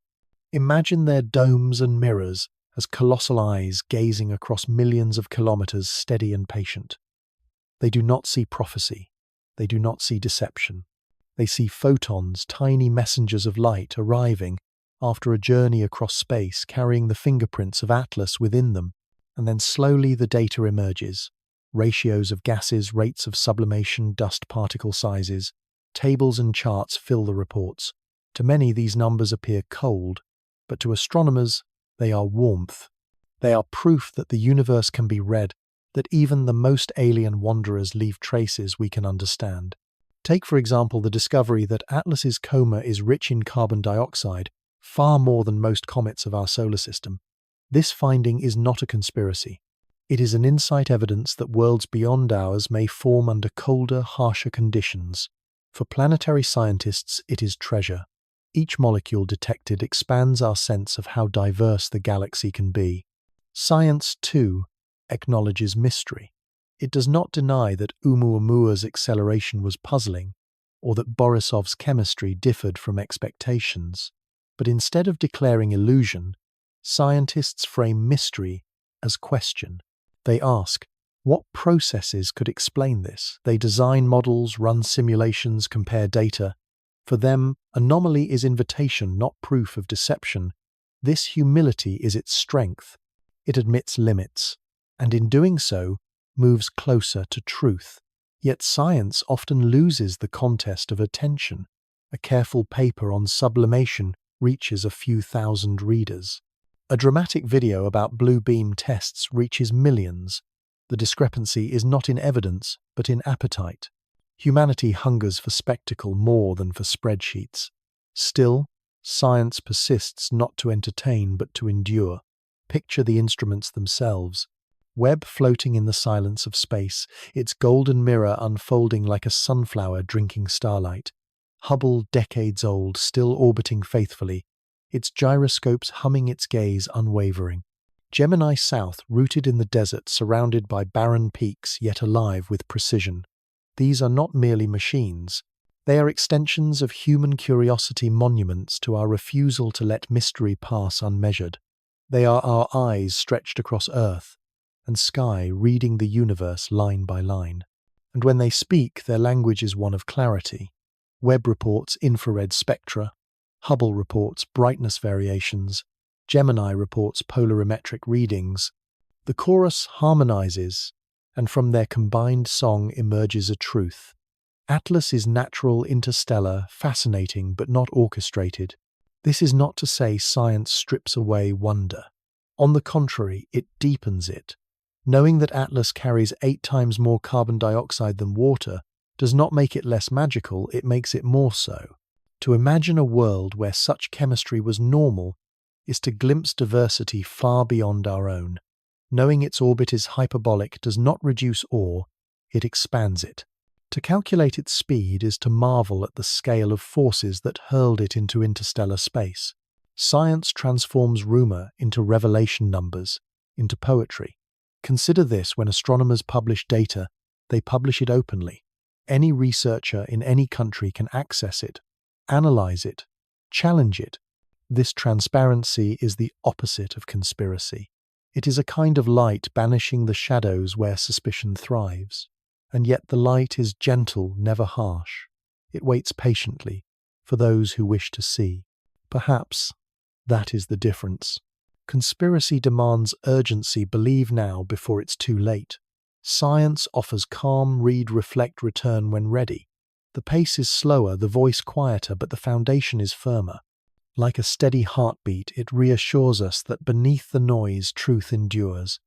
Imagine their domes and mirrors as colossal eyes gazing across millions of kilometers, steady and patient. They do not see prophecy. They do not see deception. They see photons, tiny messengers of light, arriving after a journey across space, carrying the fingerprints of Atlas within them. And then slowly the data emerges. Ratios of gases, rates of sublimation, dust particle sizes, tables and charts fill the reports. To many, these numbers appear cold, but to astronomers, they are warmth. They are proof that the universe can be read, that even the most alien wanderers leave traces we can understand. Take, for example, the discovery that Atlas's coma is rich in carbon dioxide, far more than most comets of our solar system. This finding is not a conspiracy. It is an insight, evidence that worlds beyond ours may form under colder, harsher conditions. For planetary scientists, it is treasure. Each molecule detected expands our sense of how diverse the galaxy can be. Science, too, acknowledges mystery. It does not deny that Oumuamua's acceleration was puzzling, or that Borisov's chemistry differed from expectations. But instead of declaring illusion, scientists frame mystery as question. They ask, what processes could explain this? They design models, run simulations, compare data. For them, anomaly is invitation, not proof of deception. This humility is its strength. It admits limits, and in doing so, moves closer to truth. Yet science often loses the contest of attention. A careful paper on sublimation reaches a few thousand readers. A dramatic video about blue beam tests reaches millions. The discrepancy is not in evidence, but in appetite. Humanity hungers for spectacle more than for spreadsheets. Still, science persists not to entertain but to endure. Picture the instruments themselves. Webb floating in the silence of space, its golden mirror unfolding like a sunflower drinking starlight. Hubble, decades old, still orbiting faithfully, its gyroscopes humming, its gaze unwavering. Gemini South, rooted in the desert, surrounded by barren peaks, yet alive with precision. These are not merely machines. They are extensions of human curiosity, monuments to our refusal to let mystery pass unmeasured. They are our eyes stretched across earth and sky, reading the universe line by line. And when they speak, their language is one of clarity. Webb reports infrared spectra. Hubble reports brightness variations. Gemini reports polarimetric readings. The chorus harmonizes, and from their combined song emerges a truth. Atlas is natural, interstellar, fascinating, but not orchestrated. This is not to say science strips away wonder. On the contrary, it deepens it. Knowing that Atlas carries 8 times more carbon dioxide than water does not make it less magical, it makes it more so. To imagine a world where such chemistry was normal is to glimpse diversity far beyond our own. Knowing its orbit is hyperbolic does not reduce awe, it expands it. To calculate its speed is to marvel at the scale of forces that hurled it into interstellar space. Science transforms rumor into revelation numbers, into poetry. Consider this: when astronomers publish data, they publish it openly. Any researcher in any country can access it, analyze it, challenge it. This transparency is the opposite of conspiracy. It is a kind of light banishing the shadows where suspicion thrives. And yet the light is gentle, never harsh. It waits patiently for those who wish to see. Perhaps that is the difference. Conspiracy demands urgency: believe now before it's too late. Science offers calm, read, reflect, return when ready. The pace is slower, the voice quieter, but the foundation is firmer. Like a steady heartbeat, it reassures us that beneath the noise, truth endures.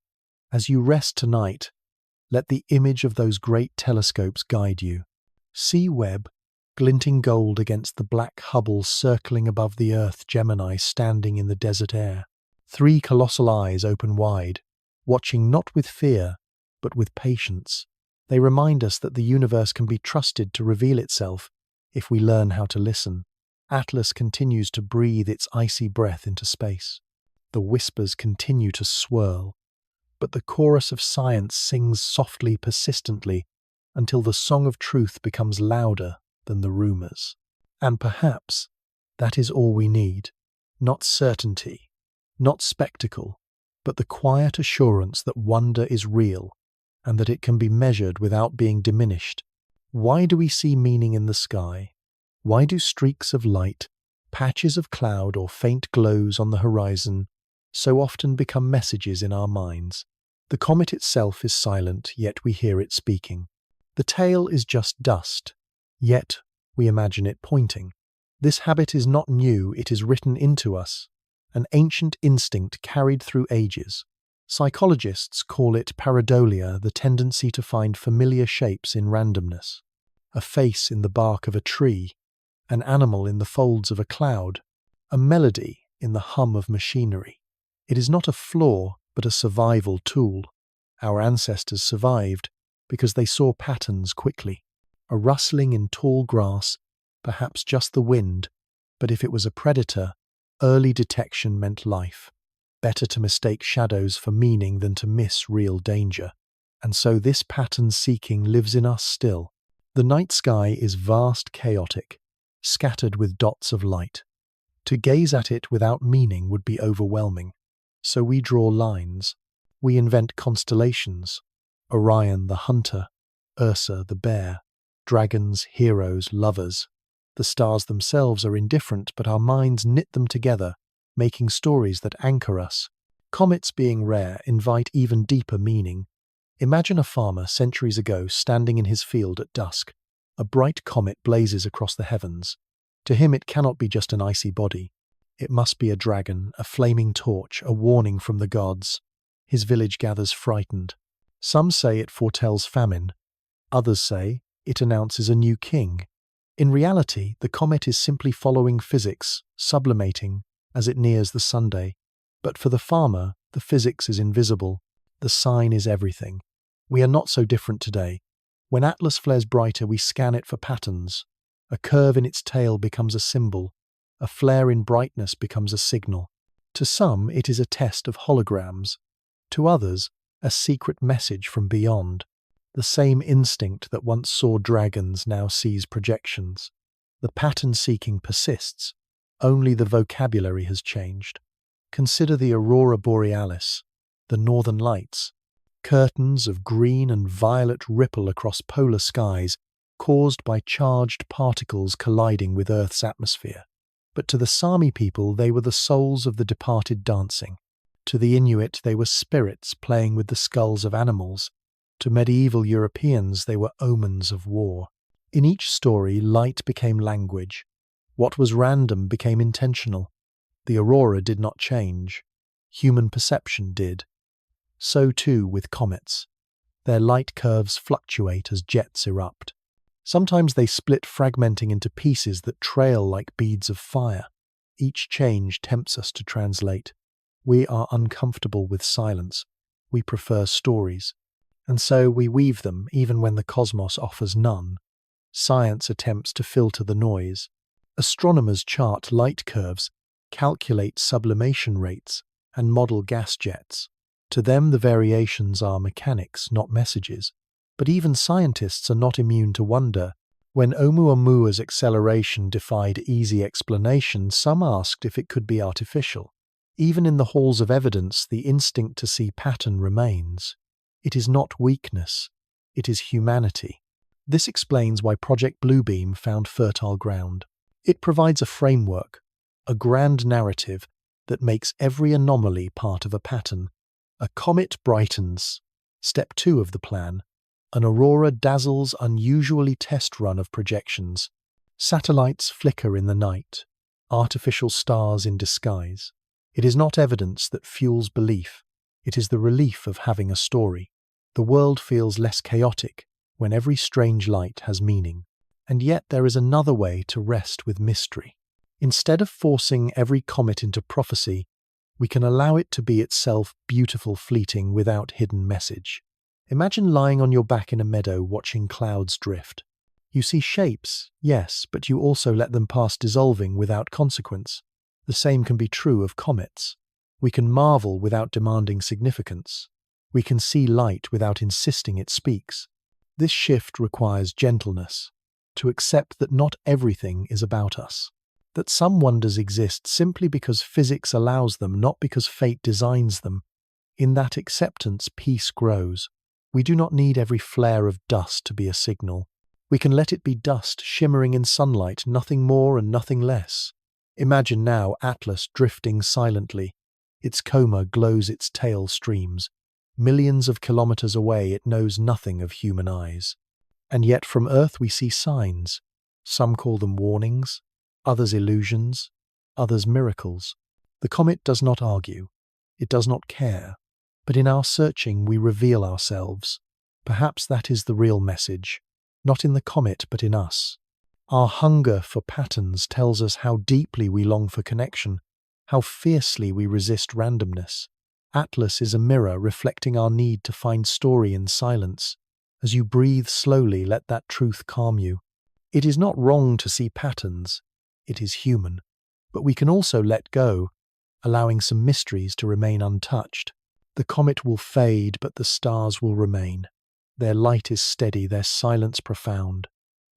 As you rest tonight, let the image of those great telescopes guide you. See Webb, glinting gold against the black Hubble circling above the Earth, Gemini standing in the desert air. 3 colossal eyes open wide, watching not with fear, but with patience. They remind us that the universe can be trusted to reveal itself if we learn how to listen. Atlas continues to breathe its icy breath into space. The whispers continue to swirl, but the chorus of science sings softly, persistently, until the song of truth becomes louder than the rumors. And perhaps that is all we need. Not certainty, not spectacle, but the quiet assurance that wonder is real and that it can be measured without being diminished. Why do we see meaning in the sky? Why do streaks of light, patches of cloud, or faint glows on the horizon so often become messages in our minds? The comet itself is silent, yet we hear it speaking. The tail is just dust, yet we imagine it pointing. This habit is not new, it is written into us, an ancient instinct carried through ages. Psychologists call it pareidolia, the tendency to find familiar shapes in randomness. A face in the bark of a tree, an animal in the folds of a cloud, a melody in the hum of machinery. It is not a flaw, but a survival tool. Our ancestors survived because they saw patterns quickly. A rustling in tall grass, perhaps just the wind, but if it was a predator, early detection meant life. Better to mistake shadows for meaning than to miss real danger. And so this pattern seeking lives in us still. The night sky is vast, chaotic, scattered with dots of light. To gaze at it without meaning would be overwhelming. So we draw lines. We invent constellations. Orion the hunter, Ursa the bear, dragons, heroes, lovers. The stars themselves are indifferent, but our minds knit them together, making stories that anchor us. Comets, being rare, invite even deeper meaning. Imagine a farmer centuries ago standing in his field at dusk. A bright comet blazes across the heavens. To him it cannot be just an icy body. It must be a dragon, a flaming torch, a warning from the gods. His village gathers frightened. Some say it foretells famine. Others say it announces a new king. In reality, the comet is simply following physics, sublimating as it nears the Sunday. But for the farmer, the physics is invisible. The sign is everything. We are not so different today. When Atlas flares brighter, we scan it for patterns. A curve in its tail becomes a symbol. A flare in brightness becomes a signal. To some, it is a test of holograms. To others, a secret message from beyond. The same instinct that once saw dragons now sees projections. The pattern seeking persists. Only the vocabulary has changed. Consider the aurora borealis, the northern lights. Curtains of green and violet ripple across polar skies, caused by charged particles colliding with Earth's atmosphere. But to the Sami people, they were the souls of the departed dancing. To the Inuit, they were spirits playing with the skulls of animals. To medieval Europeans, they were omens of war. In each story, light became language. What was random became intentional. The aurora did not change. Human perception did. So too with comets. Their light curves fluctuate as jets erupt. Sometimes they split, fragmenting into pieces that trail like beads of fire. Each change tempts us to translate. We are uncomfortable with silence. We prefer stories. And so we weave them even when the cosmos offers none. Science attempts to filter the noise. Astronomers chart light curves, calculate sublimation rates, and model gas jets. To them, the variations are mechanics, not messages. But even scientists are not immune to wonder. When Oumuamua's acceleration defied easy explanation, some asked if it could be artificial. Even in the halls of evidence, the instinct to see pattern remains. It is not weakness, it is humanity. This explains why Project Bluebeam found fertile ground. It provides a framework, a grand narrative that makes every anomaly part of a pattern. A comet brightens. Step 2 of the plan. An aurora dazzles, unusually test run of projections. Satellites flicker in the night. Artificial stars in disguise. It is not evidence that fuels belief. It is the relief of having a story. The world feels less chaotic when every strange light has meaning. And yet there is another way to rest with mystery. Instead of forcing every comet into prophecy, we can allow it to be itself, beautiful, fleeting, without hidden message. Imagine lying on your back in a meadow watching clouds drift. You see shapes, yes, but you also let them pass, dissolving without consequence. The same can be true of comets. We can marvel without demanding significance. We can see light without insisting it speaks. This shift requires gentleness, to accept that not everything is about us, that some wonders exist simply because physics allows them, not because fate designs them. In that acceptance, peace grows. We do not need every flare of dust to be a signal. We can let it be dust shimmering in sunlight, nothing more and nothing less. Imagine now Atlas drifting silently. Its coma glows, its tail streams. Millions of kilometers away, it knows nothing of human eyes. And yet from Earth we see signs. Some call them warnings, others illusions, others miracles. The comet does not argue. It does not care. But in our searching we reveal ourselves. Perhaps that is the real message, not in the comet but in us. Our hunger for patterns tells us how deeply we long for connection, how fiercely we resist randomness. Atlas is a mirror reflecting our need to find story in silence. As you breathe slowly, let that truth calm you. It is not wrong to see patterns. It is human. But we can also let go, allowing some mysteries to remain untouched. The comet will fade, but the stars will remain. Their light is steady, their silence profound.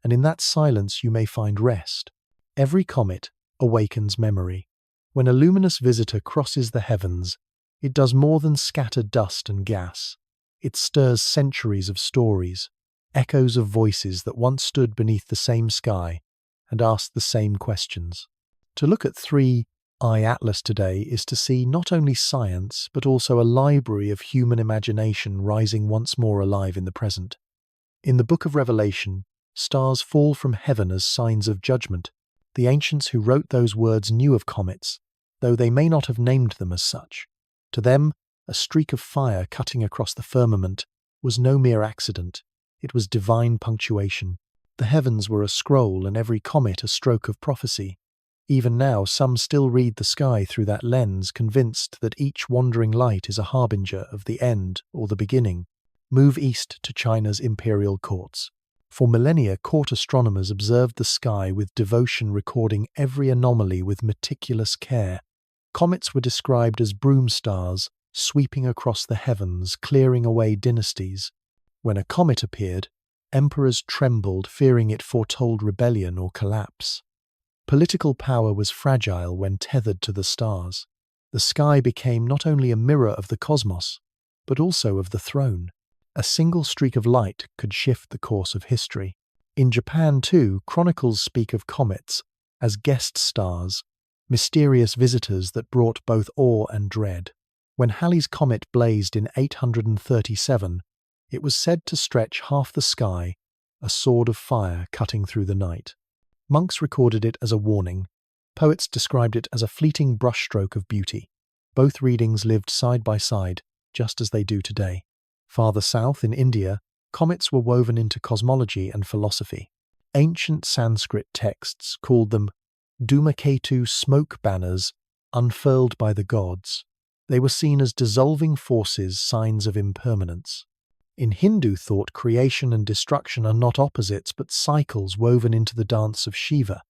And in that silence you may find rest. Every comet awakens memory. When a luminous visitor crosses the heavens, it does more than scatter dust and gas. It stirs centuries of stories, echoes of voices that once stood beneath the same sky and asked the same questions. To look at 3I Atlas today is to see not only science, but also a library of human imagination rising once more alive in the present. In the Book of Revelation, stars fall from heaven as signs of judgment. The ancients who wrote those words knew of comets, though they may not have named them as such. To them, a streak of fire cutting across the firmament was no mere accident. It was divine punctuation. The heavens were a scroll, and every comet a stroke of prophecy. Even now, some still read the sky through that lens, convinced that each wandering light is a harbinger of the end or the beginning. Move east to China's imperial courts. For millennia, court astronomers observed the sky with devotion, recording every anomaly with meticulous care. Comets were described as broom stars, sweeping across the heavens, clearing away dynasties. When a comet appeared, emperors trembled, fearing it foretold rebellion or collapse. Political power was fragile when tethered to the stars. The sky became not only a mirror of the cosmos, but also of the throne. A single streak of light could shift the course of history. In Japan, too, chronicles speak of comets as guest stars, mysterious visitors that brought both awe and dread. When Halley's comet blazed in 837, it was said to stretch half the sky, a sword of fire cutting through the night. Monks recorded it as a warning. Poets described it as a fleeting brushstroke of beauty. Both readings lived side by side, just as they do today. Farther south, in India, comets were woven into cosmology and philosophy. Ancient Sanskrit texts called them Dhumaketu smoke banners unfurled by the gods. They were seen as dissolving forces, signs of impermanence. In Hindu thought, creation and destruction are not opposites but cycles woven into the dance of Shiva.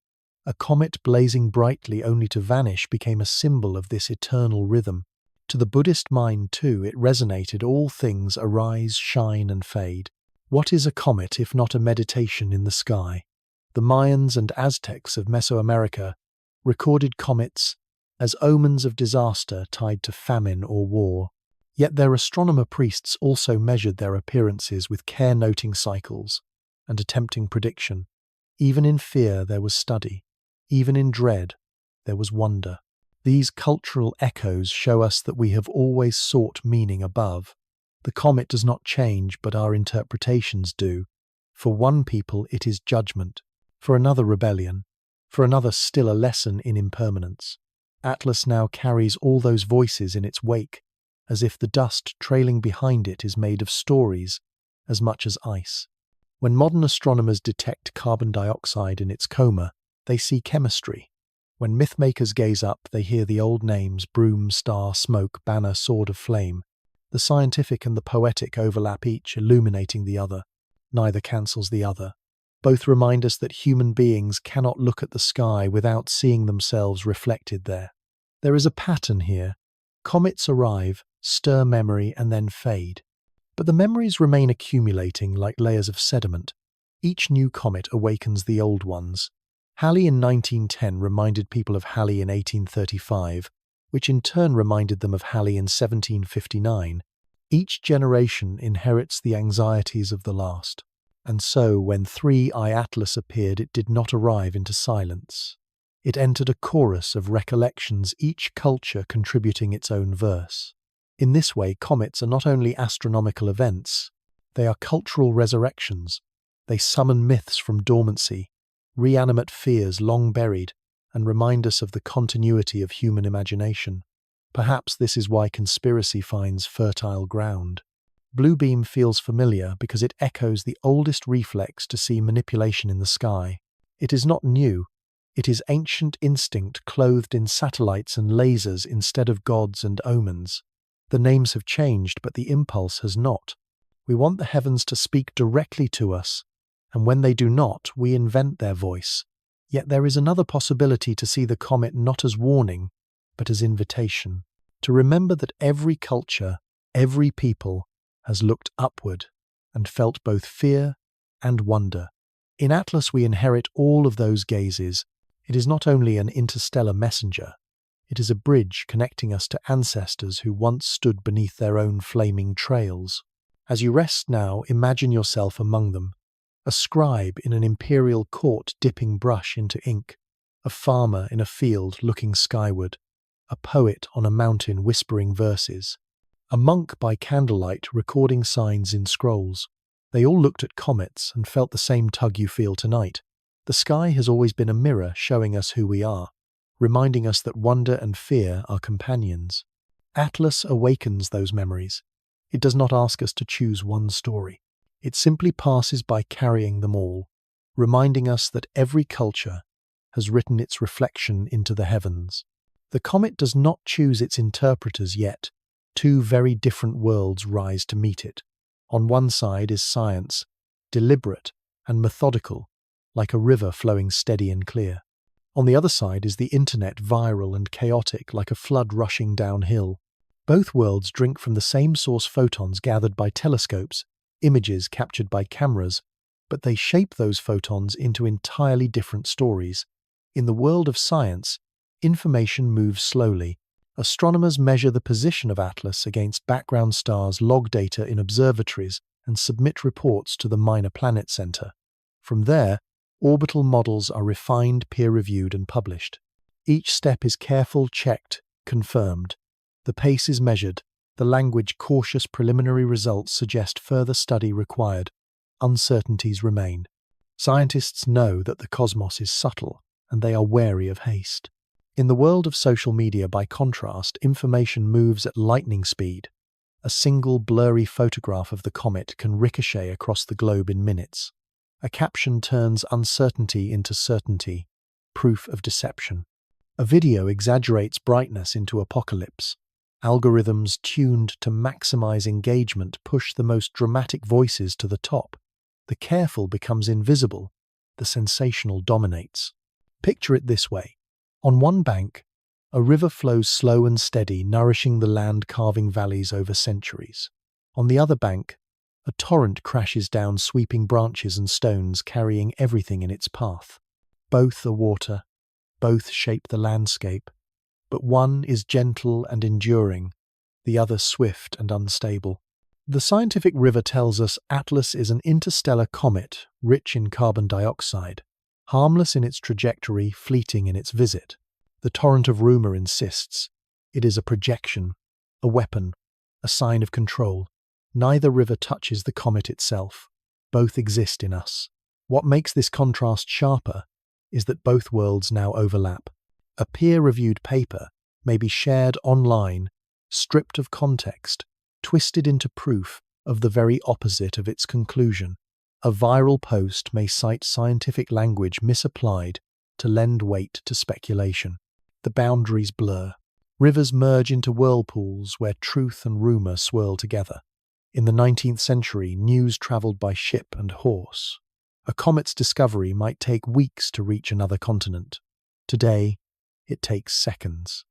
A comet blazing brightly only to vanish became a symbol of this eternal rhythm. To the Buddhist mind, too, it resonated: all things arise, shine, and fade. What is a comet if not a meditation in the sky? The Mayans and Aztecs of Mesoamerica recorded comets as omens of disaster tied to famine or war. Yet their astronomer priests also measured their appearances with care, noting cycles and attempting prediction. Even in fear there was study. Even in dread there was wonder. These cultural echoes show us that we have always sought meaning above. The comet does not change, but our interpretations do. For one people it is judgment, for another rebellion, for another still a lesson in impermanence. Atlas now carries all those voices in its wake, as if the dust trailing behind it is made of stories as much as ice. When modern astronomers detect carbon dioxide in its coma, they see chemistry. When mythmakers gaze up, they hear the old names: broom, star, smoke, banner, sword of flame. The scientific and the poetic overlap, each illuminating the other. Neither cancels the other. Both remind us that human beings cannot look at the sky without seeing themselves reflected there. There is a pattern here. Comets arrive, stir memory, and then fade. But the memories remain accumulating like layers of sediment. Each new comet awakens the old ones. Halley in 1910 reminded people of Halley in 1835, which in turn reminded them of Halley in 1759. Each generation inherits the anxieties of the last. And so, when 3I Atlas appeared, it did not arrive into silence. It entered a chorus of recollections, each culture contributing its own verse. In this way, comets are not only astronomical events, they are cultural resurrections. They summon myths from dormancy, reanimate fears long buried, and remind us of the continuity of human imagination. Perhaps this is why conspiracy finds fertile ground. Bluebeam feels familiar because it echoes the oldest reflex to see manipulation in the sky. It is not new. It is ancient instinct clothed in satellites and lasers instead of gods and omens. The names have changed, but the impulse has not. We want the heavens to speak directly to us, and when they do not, we invent their voice. Yet there is another possibility: to see the comet not as warning, but as invitation. To remember that every culture, every people, has looked upward and felt both fear and wonder. In Atlas we inherit all of those gazes. It is not only an interstellar messenger, it is a bridge connecting us to ancestors who once stood beneath their own flaming trails. As you rest now, imagine yourself among them, a scribe in an imperial court dipping brush into ink, a farmer in a field looking skyward, a poet on a mountain whispering verses, a monk by candlelight recording signs in scrolls. They all looked at comets and felt the same tug you feel tonight. The sky has always been a mirror showing us who we are, reminding us that wonder and fear are companions. Atlas awakens those memories. It does not ask us to choose one story. It simply passes by carrying them all, reminding us that every culture has written its reflection into the heavens. The comet does not choose its interpreters yet. Two very different worlds rise to meet it. On one side is science, deliberate and methodical, like a river flowing steady and clear. On the other side is the internet, viral and chaotic, like a flood rushing downhill. Both worlds drink from the same source: photons gathered by telescopes, images captured by cameras, but they shape those photons into entirely different stories. In the world of science, information moves slowly. Astronomers measure the position of Atlas against background stars, log data in observatories, and submit reports to the Minor Planet Center. From there, orbital models are refined, peer-reviewed, and published. Each step is careful, checked, confirmed. The pace is measured. The language: cautious, preliminary results suggest further study required. Uncertainties remain. Scientists know that the cosmos is subtle, and they are wary of haste. In the world of social media, by contrast, information moves at lightning speed. A single blurry photograph of the comet can ricochet across the globe in minutes. A caption turns uncertainty into certainty, proof of deception. A video exaggerates brightness into apocalypse. Algorithms tuned to maximize engagement push the most dramatic voices to the top. The careful becomes invisible. The sensational dominates. Picture it this way. On one bank, a river flows slow and steady, nourishing the land, carving valleys over centuries. On the other bank, a torrent crashes down, sweeping branches and stones, carrying everything in its path. Both are water, both shape the landscape, but one is gentle and enduring, the other swift and unstable. The scientific river tells us Atlas is an interstellar comet, rich in carbon dioxide, harmless in its trajectory, fleeting in its visit. The torrent of rumor insists it is a projection, a weapon, a sign of control. Neither river touches the comet itself. Both exist in us. What makes this contrast sharper is that both worlds now overlap. A peer-reviewed paper may be shared online, stripped of context, twisted into proof of the very opposite of its conclusion. A viral post may cite scientific language misapplied to lend weight to speculation. The boundaries blur. Rivers merge into whirlpools where truth and rumor swirl together. In the 19th century, news traveled by ship and horse. A comet's discovery might take weeks to reach another continent. Today, it takes seconds.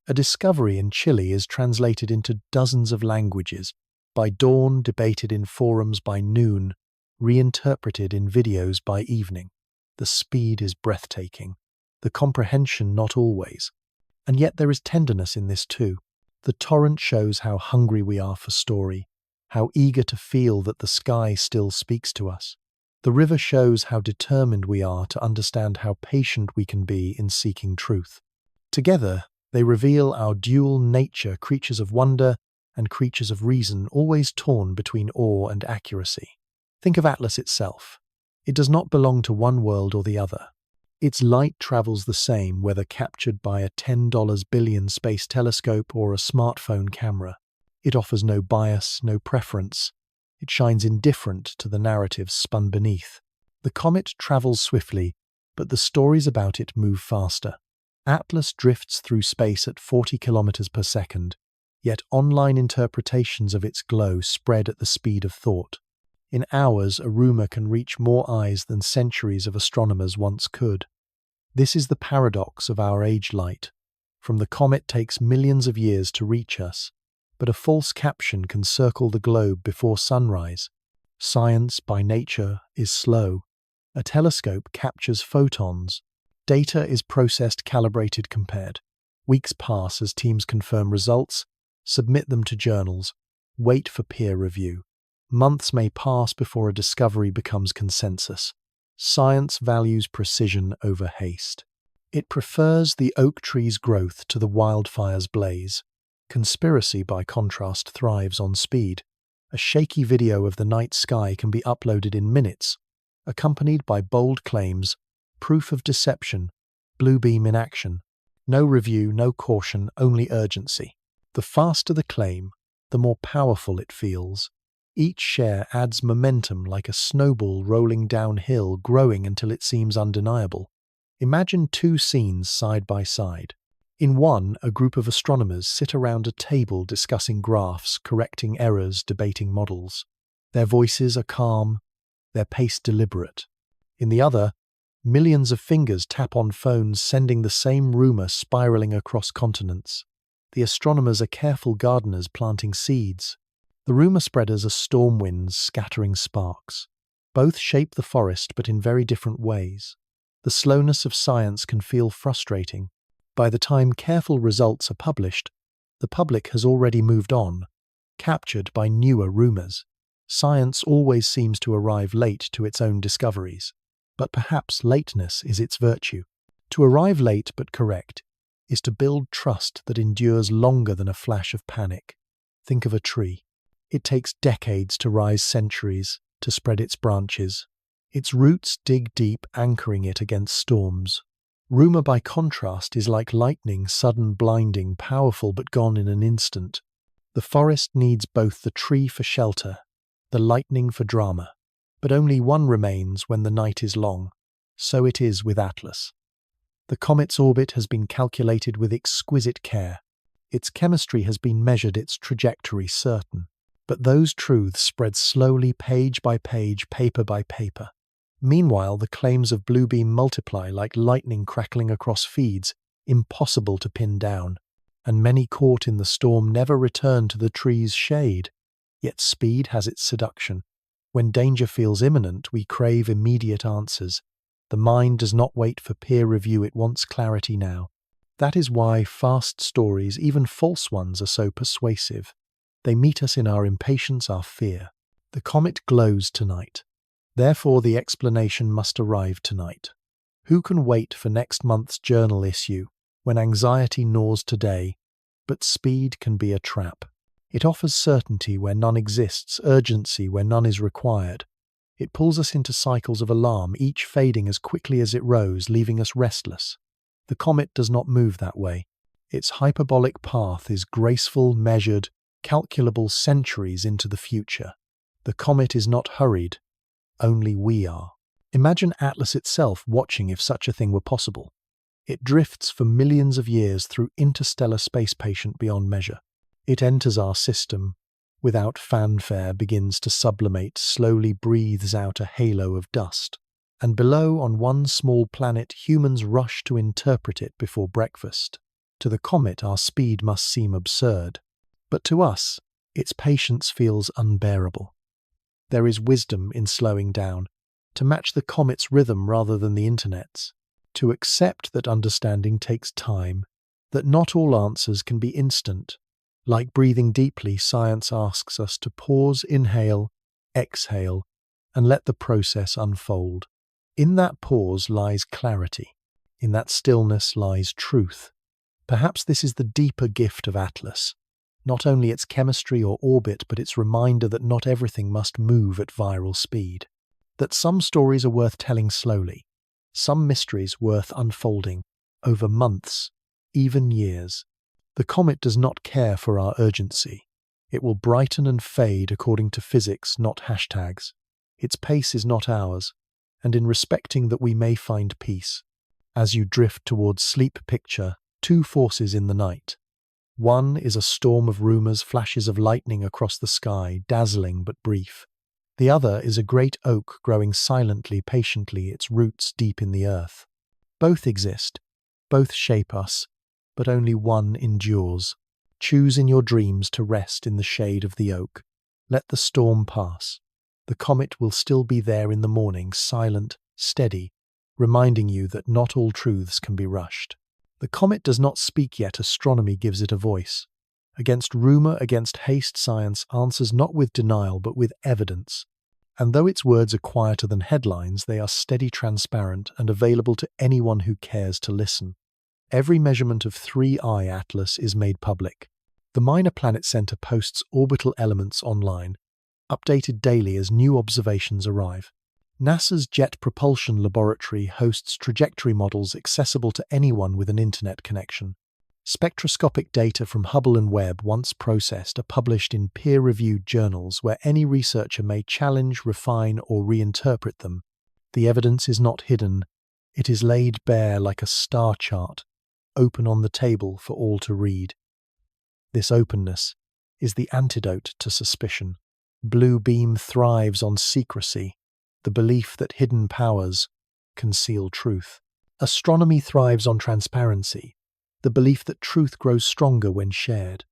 A discovery in Chile is translated into dozens of languages, by dawn debated in forums by noon, reinterpreted in videos by evening. The speed is breathtaking, the comprehension not always. And yet there is tenderness in this too. The torrent shows how hungry we are for story, how eager to feel that the sky still speaks to us. The river shows how determined we are to understand how patient we can be in seeking truth. Together, they reveal our dual nature, creatures of wonder and creatures of reason, always torn between awe and accuracy. Think of Atlas itself. It does not belong to one world or the other. Its light travels the same whether captured by a $10 billion space telescope or a smartphone camera. It offers no bias, no preference. It shines indifferent to the narratives spun beneath. The comet travels swiftly, but the stories about it move faster. Atlas drifts through space at 40 kilometers per second, yet online interpretations of its glow spread at the speed of thought. In hours, a rumor can reach more eyes than centuries of astronomers once could. This is the paradox of our age light. From the comet takes millions of years to reach us, but a false caption can circle the globe before sunrise. Science, by nature, is slow. A telescope captures photons. Data is processed, calibrated, compared. Weeks pass as teams confirm results, submit them to journals, wait for peer review. Months may pass before a discovery becomes consensus. Science values precision over haste. It prefers the oak tree's growth to the wildfire's blaze. Conspiracy, by contrast, thrives on speed. A shaky video of the night sky can be uploaded in minutes, accompanied by bold claims, proof of deception, blue beam in action. No review, no caution, only urgency. The faster the claim, the more powerful it feels. Each share adds momentum like a snowball rolling downhill, growing until it seems undeniable. Imagine two scenes side by side. In one, a group of astronomers sit around a table discussing graphs, correcting errors, debating models. Their voices are calm, their pace deliberate. In the other, millions of fingers tap on phones, sending the same rumor spiraling across continents. The astronomers are careful gardeners planting seeds. The rumor spreaders are storm winds scattering sparks. Both shape the forest, but in very different ways. The slowness of science can feel frustrating. By the time careful results are published, the public has already moved on, captured by newer rumors. Science always seems to arrive late to its own discoveries, but perhaps lateness is its virtue. To arrive late but correct is to build trust that endures longer than a flash of panic. Think of a tree. It takes decades to rise, centuries to spread its branches. Its roots dig deep, anchoring it against storms. Rumor, by contrast, is like lightning, sudden, blinding, powerful but gone in an instant. The forest needs both the tree for shelter, the lightning for drama. but only one remains when the night is long. So it is with Atlas. The comet's orbit has been calculated with exquisite care. Its chemistry has been measured, its trajectory certain. But those truths spread slowly, page by page, paper by paper. Meanwhile, the claims of Bluebeam multiply like lightning crackling across feeds, impossible to pin down. And many caught in the storm never return to the tree's shade. Yet speed has its seduction. When danger feels imminent, we crave immediate answers. The mind does not wait for peer review, it wants clarity now. That is why fast stories, even false ones, are so persuasive. They meet us in our impatience, our fear. The comet glows tonight. Therefore, the explanation must arrive tonight. Who can wait for next month's journal issue, when anxiety gnaws today? But speed can be a trap. It offers certainty where none exists, urgency where none is required. It pulls us into cycles of alarm, each fading as quickly as it rose, leaving us restless. The comet does not move that way. Its hyperbolic path is graceful, measured, calculable centuries into the future. The comet is not hurried. Only we are. Imagine Atlas itself watching if such a thing were possible. It drifts for millions of years through interstellar space, patient beyond measure. It enters our system, without fanfare, begins to sublimate, slowly breathes out a halo of dust. And below, on one small planet, humans rush to interpret it before breakfast. To the comet, our speed must seem absurd. But to us, its patience feels unbearable. There is wisdom in slowing down, to match the comet's rhythm rather than the internet's, to accept that understanding takes time, that not all answers can be instant. Like breathing deeply, science asks us to pause, inhale, exhale, and let the process unfold. In that pause lies clarity. In that stillness lies truth. Perhaps this is the deeper gift of Atlas. Not only its chemistry or orbit, but its reminder that not everything must move at viral speed. That some stories are worth telling slowly. Some mysteries worth unfolding over months, even years. The comet does not care for our urgency. It will brighten and fade according to physics, not hashtags. Its pace is not ours, and in respecting that we may find peace. As you drift towards sleep, picture two forces in the night. One is a storm of rumors, flashes of lightning across the sky, dazzling but brief. The other is a great oak growing silently, patiently, its roots deep in the earth. Both exist, both shape us, but only one endures. Choose in your dreams to rest in the shade of the oak. Let the storm pass. The comet will still be there in the morning, silent, steady, reminding you that not all truths can be rushed. The comet does not speak yet, astronomy gives it a voice. Against rumor, against haste, science answers not with denial but with evidence. And though its words are quieter than headlines, they are steady, transparent, and available to anyone who cares to listen. Every measurement of 3I Atlas is made public. The Minor Planet Center posts orbital elements online, updated daily as new observations arrive. NASA's Jet Propulsion Laboratory hosts trajectory models accessible to anyone with an internet connection. Spectroscopic data from Hubble and Webb, once processed, are published in peer-reviewed journals where any researcher may challenge, refine, or reinterpret them. The evidence is not hidden. It is laid bare like a star chart, open on the table for all to read. This openness is the antidote to suspicion. Bluebeam thrives on secrecy, the belief that hidden powers conceal truth. Astronomy thrives on transparency, the belief that truth grows stronger when shared.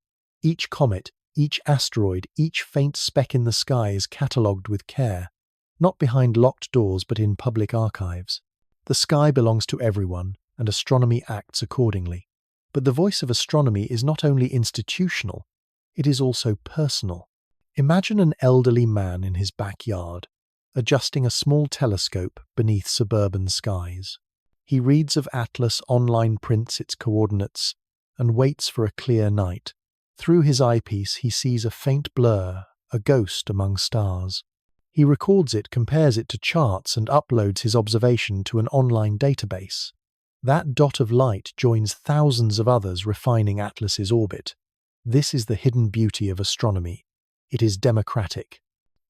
Each comet, each asteroid, each faint speck in the sky is catalogued with care, not behind locked doors but in public archives. The sky belongs to everyone, and astronomy acts accordingly. But the voice of astronomy is not only institutional, it is also personal. Imagine an elderly man in his backyard, adjusting a small telescope beneath suburban skies. He reads of Atlas, online prints its coordinates, and waits for a clear night. Through his eyepiece he sees a faint blur, a ghost among stars. He records it, compares it to charts, and uploads his observation to an online database. That dot of light joins thousands of others refining Atlas's orbit. This is the hidden beauty of astronomy. It is democratic.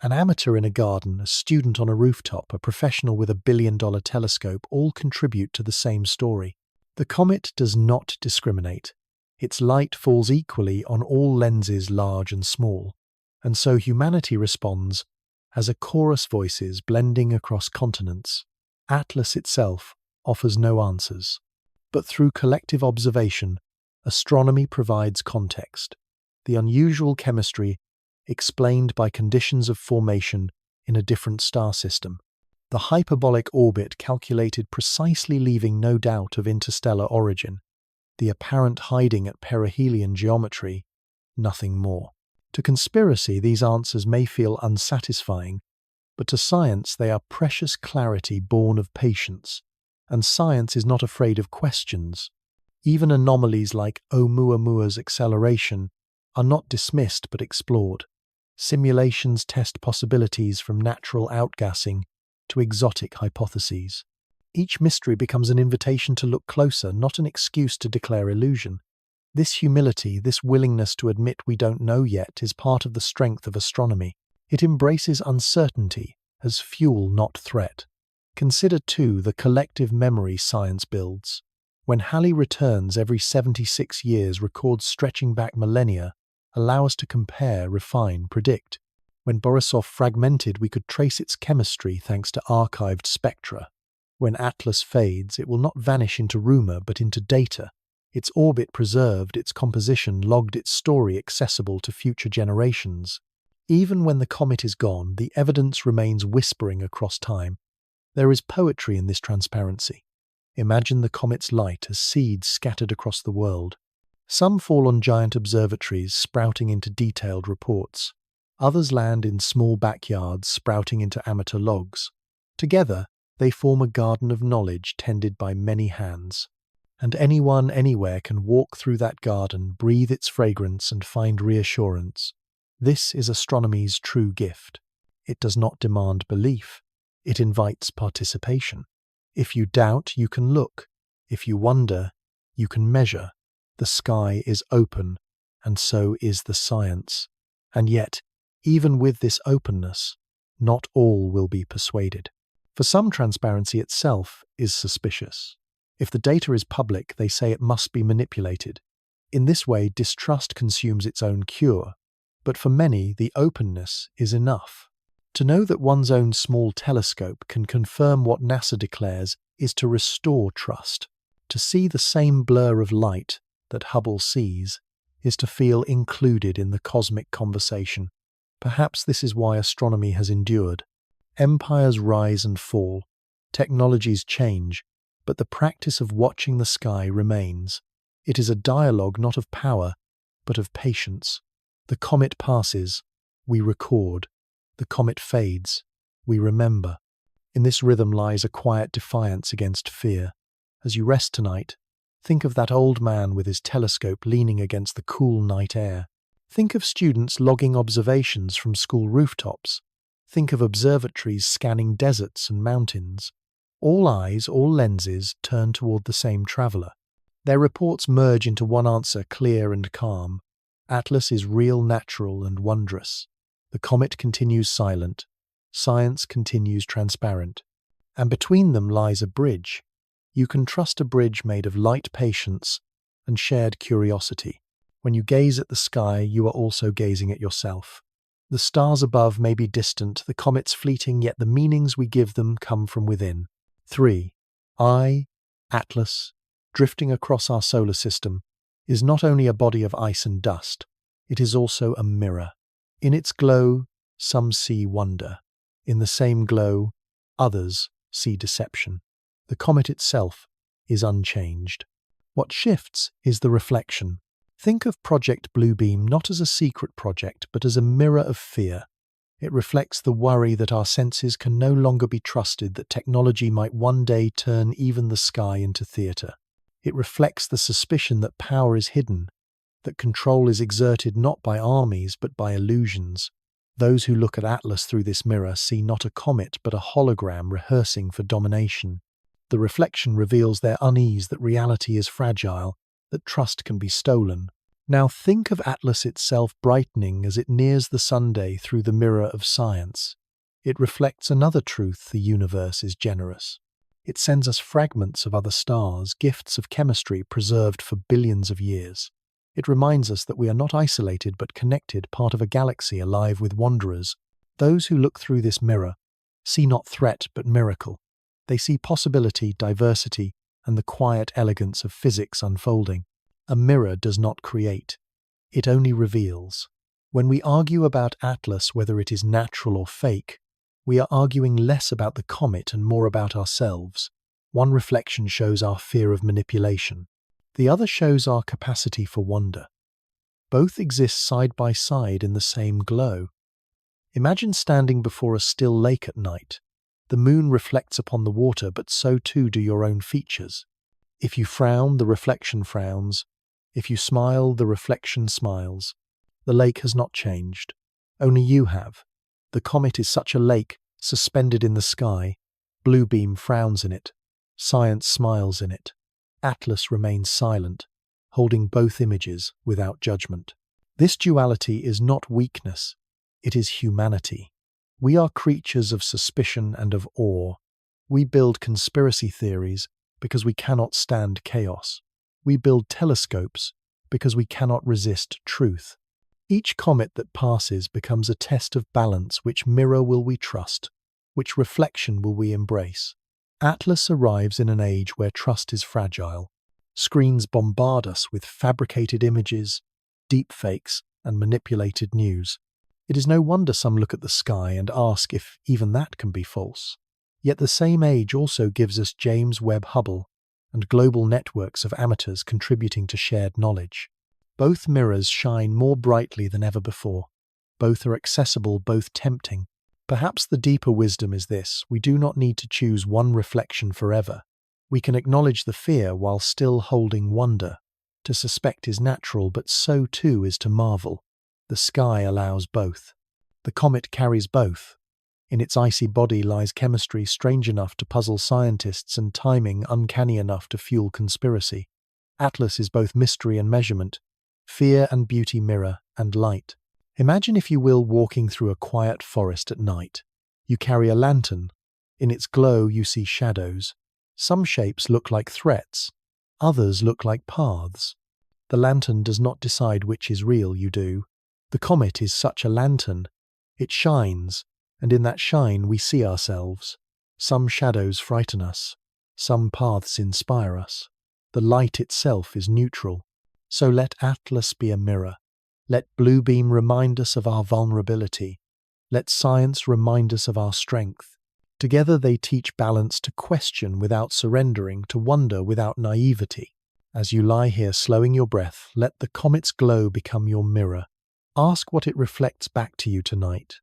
An amateur in a garden, a student on a rooftop, a professional with a billion-dollar telescope all contribute to the same story. The comet does not discriminate. Its light falls equally on all lenses large and small, and so humanity responds as a chorus voices blending across continents. Atlas itself offers no answers, but through collective observation, astronomy provides context. The unusual chemistry explained by conditions of formation in a different star system. The hyperbolic orbit calculated precisely, leaving no doubt of interstellar origin. The apparent hiding at perihelion geometry, nothing more. To conspiracy, these answers may feel unsatisfying, but to science they are precious clarity born of patience, and science is not afraid of questions. Even anomalies like Oumuamua's acceleration are not dismissed but explored. Simulations test possibilities from natural outgassing to exotic hypotheses. Each mystery becomes an invitation to look closer, not an excuse to declare illusion. This humility, this willingness to admit we don't know yet, is part of the strength of astronomy. It embraces uncertainty as fuel, not threat. Consider, too, the collective memory science builds. When Halley returns every 76 years, records stretching back millennia allow us to compare, refine, predict. When Borisov fragmented, we could trace its chemistry thanks to archived spectra. When Atlas fades, it will not vanish into rumor but into data. Its orbit preserved, its composition logged, its story accessible to future generations. Even when the comet is gone, the evidence remains whispering across time. There is poetry in this transparency. Imagine the comet's light as seeds scattered across the world. Some fall on giant observatories, sprouting into detailed reports. Others land in small backyards, sprouting into amateur logs. Together, they form a garden of knowledge tended by many hands. And anyone, anywhere can walk through that garden, breathe its fragrance, and find reassurance. This is astronomy's true gift. It does not demand belief. It invites participation. If you doubt, you can look. If you wonder, you can measure. The sky is open, and so is the science. And yet, even with this openness, not all will be persuaded. For some, transparency itself is suspicious. If the data is public, they say it must be manipulated. In this way, distrust consumes its own cure. But for many, the openness is enough. To know that one's own small telescope can confirm what NASA declares is to restore trust. To see the same blur of light that Hubble sees is to feel included in the cosmic conversation. Perhaps this is why astronomy has endured. Empires rise and fall, technologies change, but the practice of watching the sky remains. It is a dialogue not of power, but of patience. The comet passes, we record. The comet fades, we remember. In this rhythm lies a quiet defiance against fear. As you rest tonight, think of that old man with his telescope leaning against the cool night air. Think of students logging observations from school rooftops. Think of observatories scanning deserts and mountains. All eyes, all lenses turn toward the same traveler. Their reports merge into one answer, clear and calm. Atlas is real, natural, and wondrous. The comet continues silent. Science continues transparent. And between them lies a bridge. You can trust a bridge made of light, patience, and shared curiosity. When you gaze at the sky, you are also gazing at yourself. The stars above may be distant, the comets fleeting, yet the meanings we give them come from within. 3. I, Atlas, drifting across our solar system, is not only a body of ice and dust, it is also a mirror. In its glow, some see wonder. In the same glow, others see deception. The comet itself is unchanged. What shifts is the reflection. Think of Project Bluebeam not as a secret project, but as a mirror of fear. It reflects the worry that our senses can no longer be trusted, that technology might one day turn even the sky into theatre. It reflects the suspicion that power is hidden, that control is exerted not by armies but by illusions. Those who look at Atlas through this mirror see not a comet but a hologram rehearsing for domination. The reflection reveals their unease that reality is fragile, that trust can be stolen. Now think of Atlas itself brightening as it nears the Sunday through the mirror of science. It reflects another truth: the universe is generous. It sends us fragments of other stars, gifts of chemistry preserved for billions of years. It reminds us that we are not isolated but connected, part of a galaxy alive with wanderers. Those who look through this mirror see not threat but miracle. They see possibility, diversity, and the quiet elegance of physics unfolding. A mirror does not create, it only reveals. When we argue about Atlas, whether it is natural or fake, we are arguing less about the comet and more about ourselves. One reflection shows our fear of manipulation. The other shows our capacity for wonder. Both exist side by side in the same glow. Imagine standing before a still lake at night. The moon reflects upon the water, but so too do your own features. If you frown, the reflection frowns. If you smile, the reflection smiles. The lake has not changed. Only you have. The comet is such a lake, suspended in the sky. Bluebeam frowns in it. Science smiles in it. Atlas remains silent, holding both images without judgment. This duality is not weakness, it is humanity. We are creatures of suspicion and of awe. We build conspiracy theories because we cannot stand chaos. We build telescopes because we cannot resist truth. Each comet that passes becomes a test of balance. Which mirror will we trust? Which reflection will we embrace? Atlas arrives in an age where trust is fragile. Screens bombard us with fabricated images, deepfakes, and manipulated news. It is no wonder some look at the sky and ask if even that can be false. Yet the same age also gives us James Webb Hubble and global networks of amateurs contributing to shared knowledge. Both mirrors shine more brightly than ever before. Both are accessible, both tempting. Perhaps the deeper wisdom is this: we do not need to choose one reflection forever. We can acknowledge the fear while still holding wonder. To suspect is natural, but so too is to marvel. The sky allows both. The comet carries both. In its icy body lies chemistry strange enough to puzzle scientists and timing uncanny enough to fuel conspiracy. Atlas is both mystery and measurement, fear and beauty, mirror and light. Imagine, if you will, walking through a quiet forest at night. You carry a lantern. In its glow you see shadows. Some shapes look like threats. Others look like paths. The lantern does not decide which is real, you do. The comet is such a lantern. It shines, and in that shine we see ourselves. Some shadows frighten us. Some paths inspire us. The light itself is neutral. So let Atlas be a mirror. Let Bluebeam remind us of our vulnerability. Let science remind us of our strength. Together they teach balance, to question without surrendering, to wonder without naivety. As you lie here slowing your breath, let the comet's glow become your mirror. Ask what it reflects back to you tonight.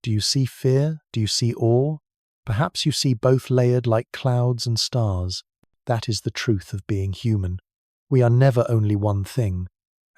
Do you see fear? Do you see awe? Perhaps you see both layered like clouds and stars. That is the truth of being human. We are never only one thing.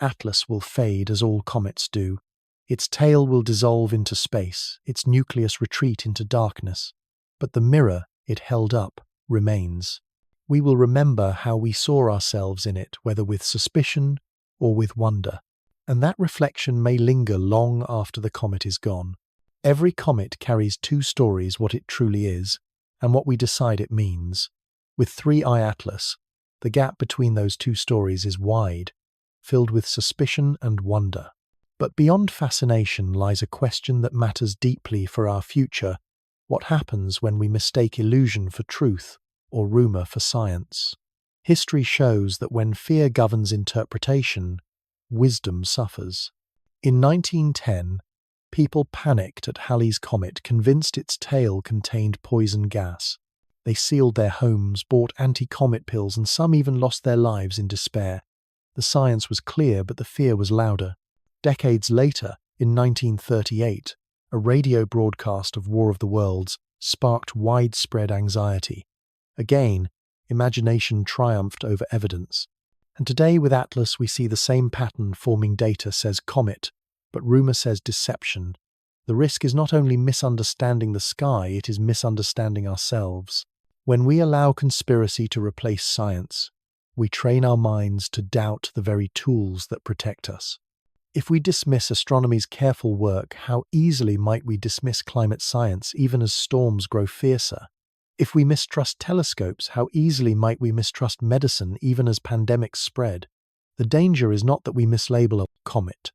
Atlas will fade as all comets do. Its tail will dissolve into space, its nucleus retreat into darkness. But the mirror it held up remains. We will remember how we saw ourselves in it, whether with suspicion or with wonder. And that reflection may linger long after the comet is gone. Every comet carries two stories: what it truly is, and what we decide it means. With 3i Atlas, the gap between those two stories is wide, filled with suspicion and wonder. But beyond fascination lies a question that matters deeply for our future: what happens when we mistake illusion for truth or rumor for science? History shows that when fear governs interpretation, wisdom suffers. In 1910, people panicked at Halley's Comet, convinced its tail contained poison gas. They sealed their homes, bought anti-comet pills, and some even lost their lives in despair. The science was clear, but the fear was louder. Decades later, in 1938, a radio broadcast of War of the Worlds sparked widespread anxiety. Again, imagination triumphed over evidence. And today with Atlas we see the same pattern forming. Data says comet, but rumor says deception. The risk is not only misunderstanding the sky, it is misunderstanding ourselves. When we allow conspiracy to replace science, We train our minds to doubt the very tools that protect us. If we dismiss astronomy's careful work, how easily might we dismiss climate science even as storms grow fiercer? If we mistrust telescopes, how easily might we mistrust medicine even as pandemics spread? The danger is not that we mislabel a comet.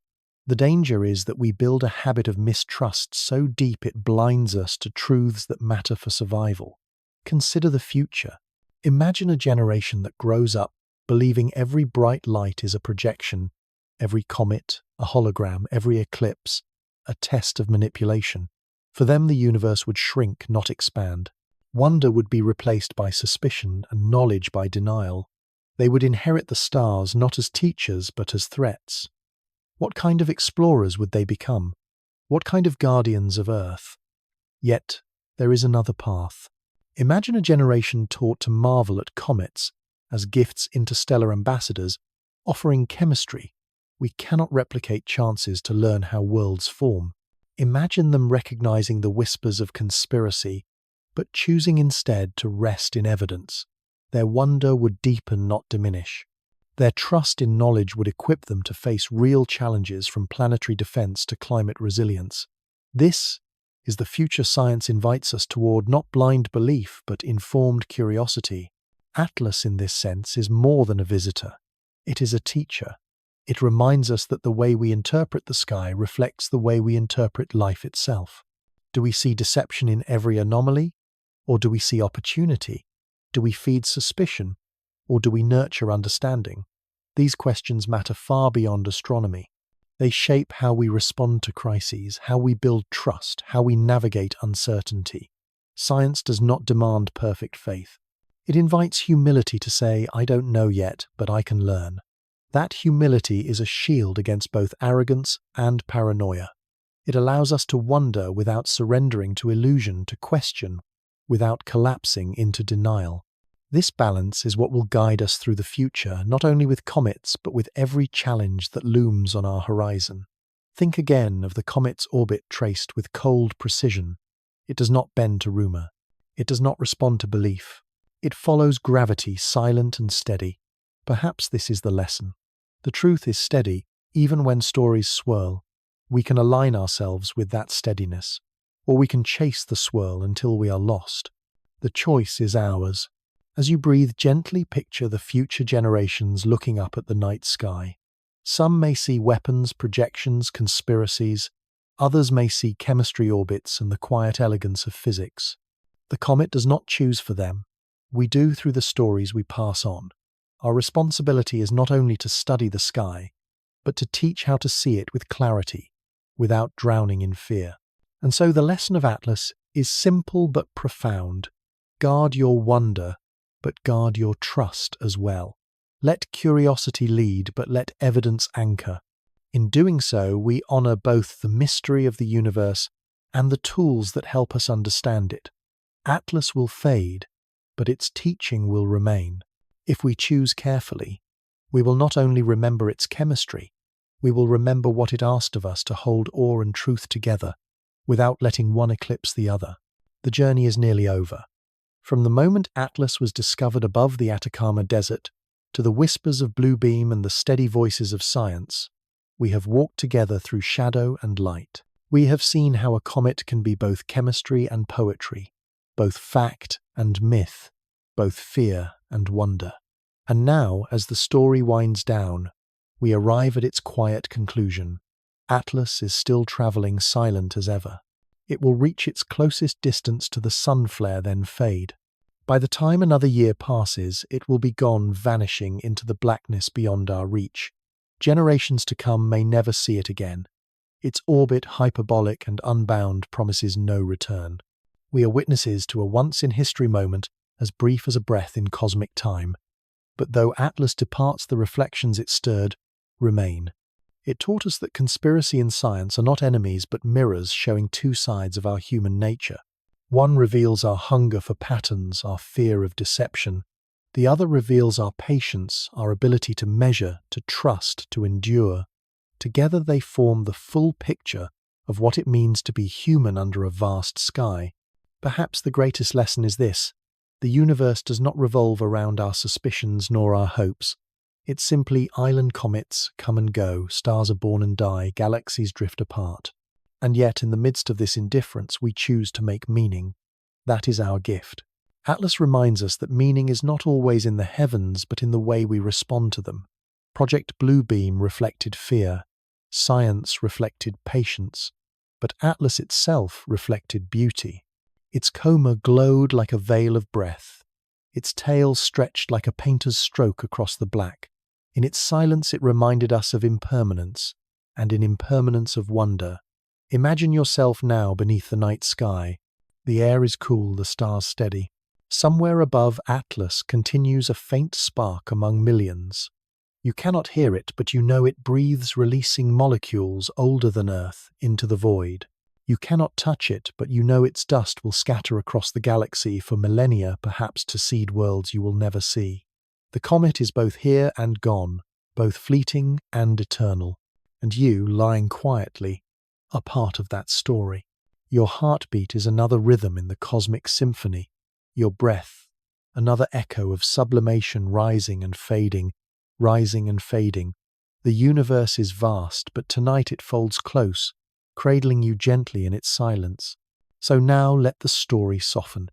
The danger is that we build a habit of mistrust so deep it blinds us to truths that matter for survival. Consider the future. Imagine a generation that grows up believing every bright light is a projection, every comet, a hologram, every eclipse, a test of manipulation. For them, the universe would shrink, not expand. Wonder would be replaced by suspicion and knowledge by denial. They would inherit the stars not as teachers but as threats. What kind of explorers would they become? What kind of guardians of Earth? Yet, there is another path. Imagine a generation taught to marvel at comets as gifts interstellar ambassadors, offering chemistry. We cannot replicate chances to learn how worlds form. Imagine them recognizing the whispers of conspiracy, but choosing instead to rest in evidence. Their wonder would deepen, not diminish. Their trust in knowledge would equip them to face real challenges from planetary defense to climate resilience. This is the future science invites us toward, not blind belief, but informed curiosity. Atlas, in this sense, is more than a visitor. It is a teacher. It reminds us that the way we interpret the sky reflects the way we interpret life itself. Do we see deception in every anomaly? Or do we see opportunity? Do we feed suspicion? Or do we nurture understanding? These questions matter far beyond astronomy. They shape how we respond to crises, how we build trust, how we navigate uncertainty. Science does not demand perfect faith. It invites humility to say, I don't know yet, but I can learn. That humility is a shield against both arrogance and paranoia. It allows us to wonder without surrendering to illusion, to question without collapsing into denial. This balance is what will guide us through the future, not only with comets, but with every challenge that looms on our horizon. Think again of the comet's orbit traced with cold precision. It does not bend to rumor. It does not respond to belief. It follows gravity, silent and steady. Perhaps this is the lesson. The truth is steady, even when stories swirl. We can align ourselves with that steadiness, or we can chase the swirl until we are lost. The choice is ours. As you breathe, gently picture the future generations looking up at the night sky. Some may see weapons, projections, conspiracies. Others may see chemistry orbits and the quiet elegance of physics. The comet does not choose for them. We do through the stories we pass on. Our responsibility is not only to study the sky, but to teach how to see it with clarity, without drowning in fear. And so the lesson of Atlas is simple but profound. Guard your wonder, but guard your trust as well. Let curiosity lead, but let evidence anchor. In doing so, we honor both the mystery of the universe and the tools that help us understand it. Atlas will fade, but its teaching will remain. If we choose carefully, we will not only remember its chemistry, we will remember what it asked of us to hold awe and truth together, without letting one eclipse the other. The journey is nearly over. From the moment Atlas was discovered above the Atacama Desert, to the whispers of Blue Beam and the steady voices of science, we have walked together through shadow and light. We have seen how a comet can be both chemistry and poetry, both fact and myth, both fear and wonder. And now, as the story winds down, we arrive at its quiet conclusion. Atlas is still traveling silent as ever. It will reach its closest distance to the sun flare, then fade. By the time another year passes, it will be gone, vanishing into the blackness beyond our reach. Generations to come may never see it again. Its orbit, hyperbolic and unbound, promises no return. We are witnesses to a once-in-history moment as brief as a breath in cosmic time. But though Atlas departs, the reflections it stirred remain. It taught us that conspiracy and science are not enemies but mirrors showing two sides of our human nature. One reveals our hunger for patterns, our fear of deception. The other reveals our patience, our ability to measure, to trust, to endure. Together they form the full picture of what it means to be human under a vast sky. Perhaps the greatest lesson is this: The universe does not revolve around our suspicions nor our hopes. It's simply island comets come and go, stars are born and die, galaxies drift apart. And yet, in the midst of this indifference, we choose to make meaning. That is our gift. Atlas reminds us that meaning is not always in the heavens, but in the way we respond to them. Project Bluebeam reflected fear. Science reflected patience. But Atlas itself reflected beauty. Its coma glowed like a veil of breath. Its tail stretched like a painter's stroke across the black. In its silence it reminded us of impermanence, and in impermanence of wonder. Imagine yourself now beneath the night sky. The air is cool, the stars steady. Somewhere above Atlas continues a faint spark among millions. You cannot hear it, but you know it breathes, releasing molecules older than Earth into the void. You cannot touch it, but you know its dust will scatter across the galaxy for millennia, perhaps to seed worlds you will never see. The comet is both here and gone, both fleeting and eternal. And you, lying quietly, are part of that story. Your heartbeat is another rhythm in the cosmic symphony. Your breath, another echo of sublimation rising and fading, rising and fading. The universe is vast, but tonight it folds close, cradling you gently in its silence. So now let the story soften.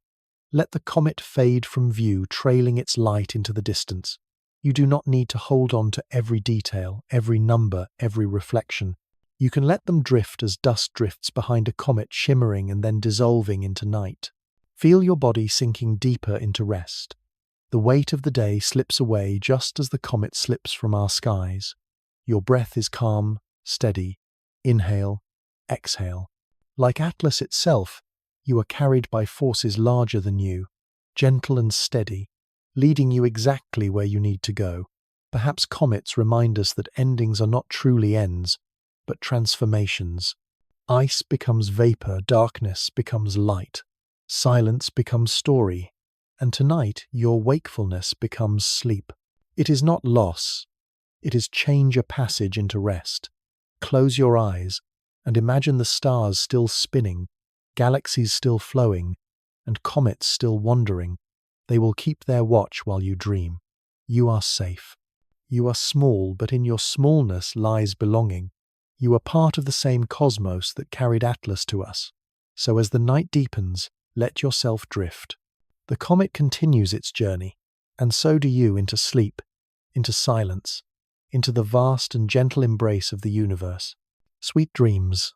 Let the comet fade from view, trailing its light into the distance. You do not need to hold on to every detail, every number, every reflection. You can let them drift as dust drifts behind a comet, shimmering and then dissolving into night. Feel your body sinking deeper into rest. The weight of the day slips away just as the comet slips from our skies. Your breath is calm, steady. Inhale, exhale. Like Atlas itself, you are carried by forces larger than you, gentle and steady, leading you exactly where you need to go. Perhaps comets remind us that endings are not truly ends, but transformations. Ice becomes vapor, darkness becomes light, silence becomes story, and tonight your wakefulness becomes sleep. It is not loss, it is change, a passage into rest. Close your eyes and imagine the stars still spinning, galaxies still flowing, and comets still wandering. They will keep their watch while you dream. You are safe. You are small, but in your smallness lies belonging. You are part of the same cosmos that carried Atlas to us. So as the night deepens, let yourself drift. The comet continues its journey, and so do you, into sleep, into silence, into the vast and gentle embrace of the universe. Sweet dreams.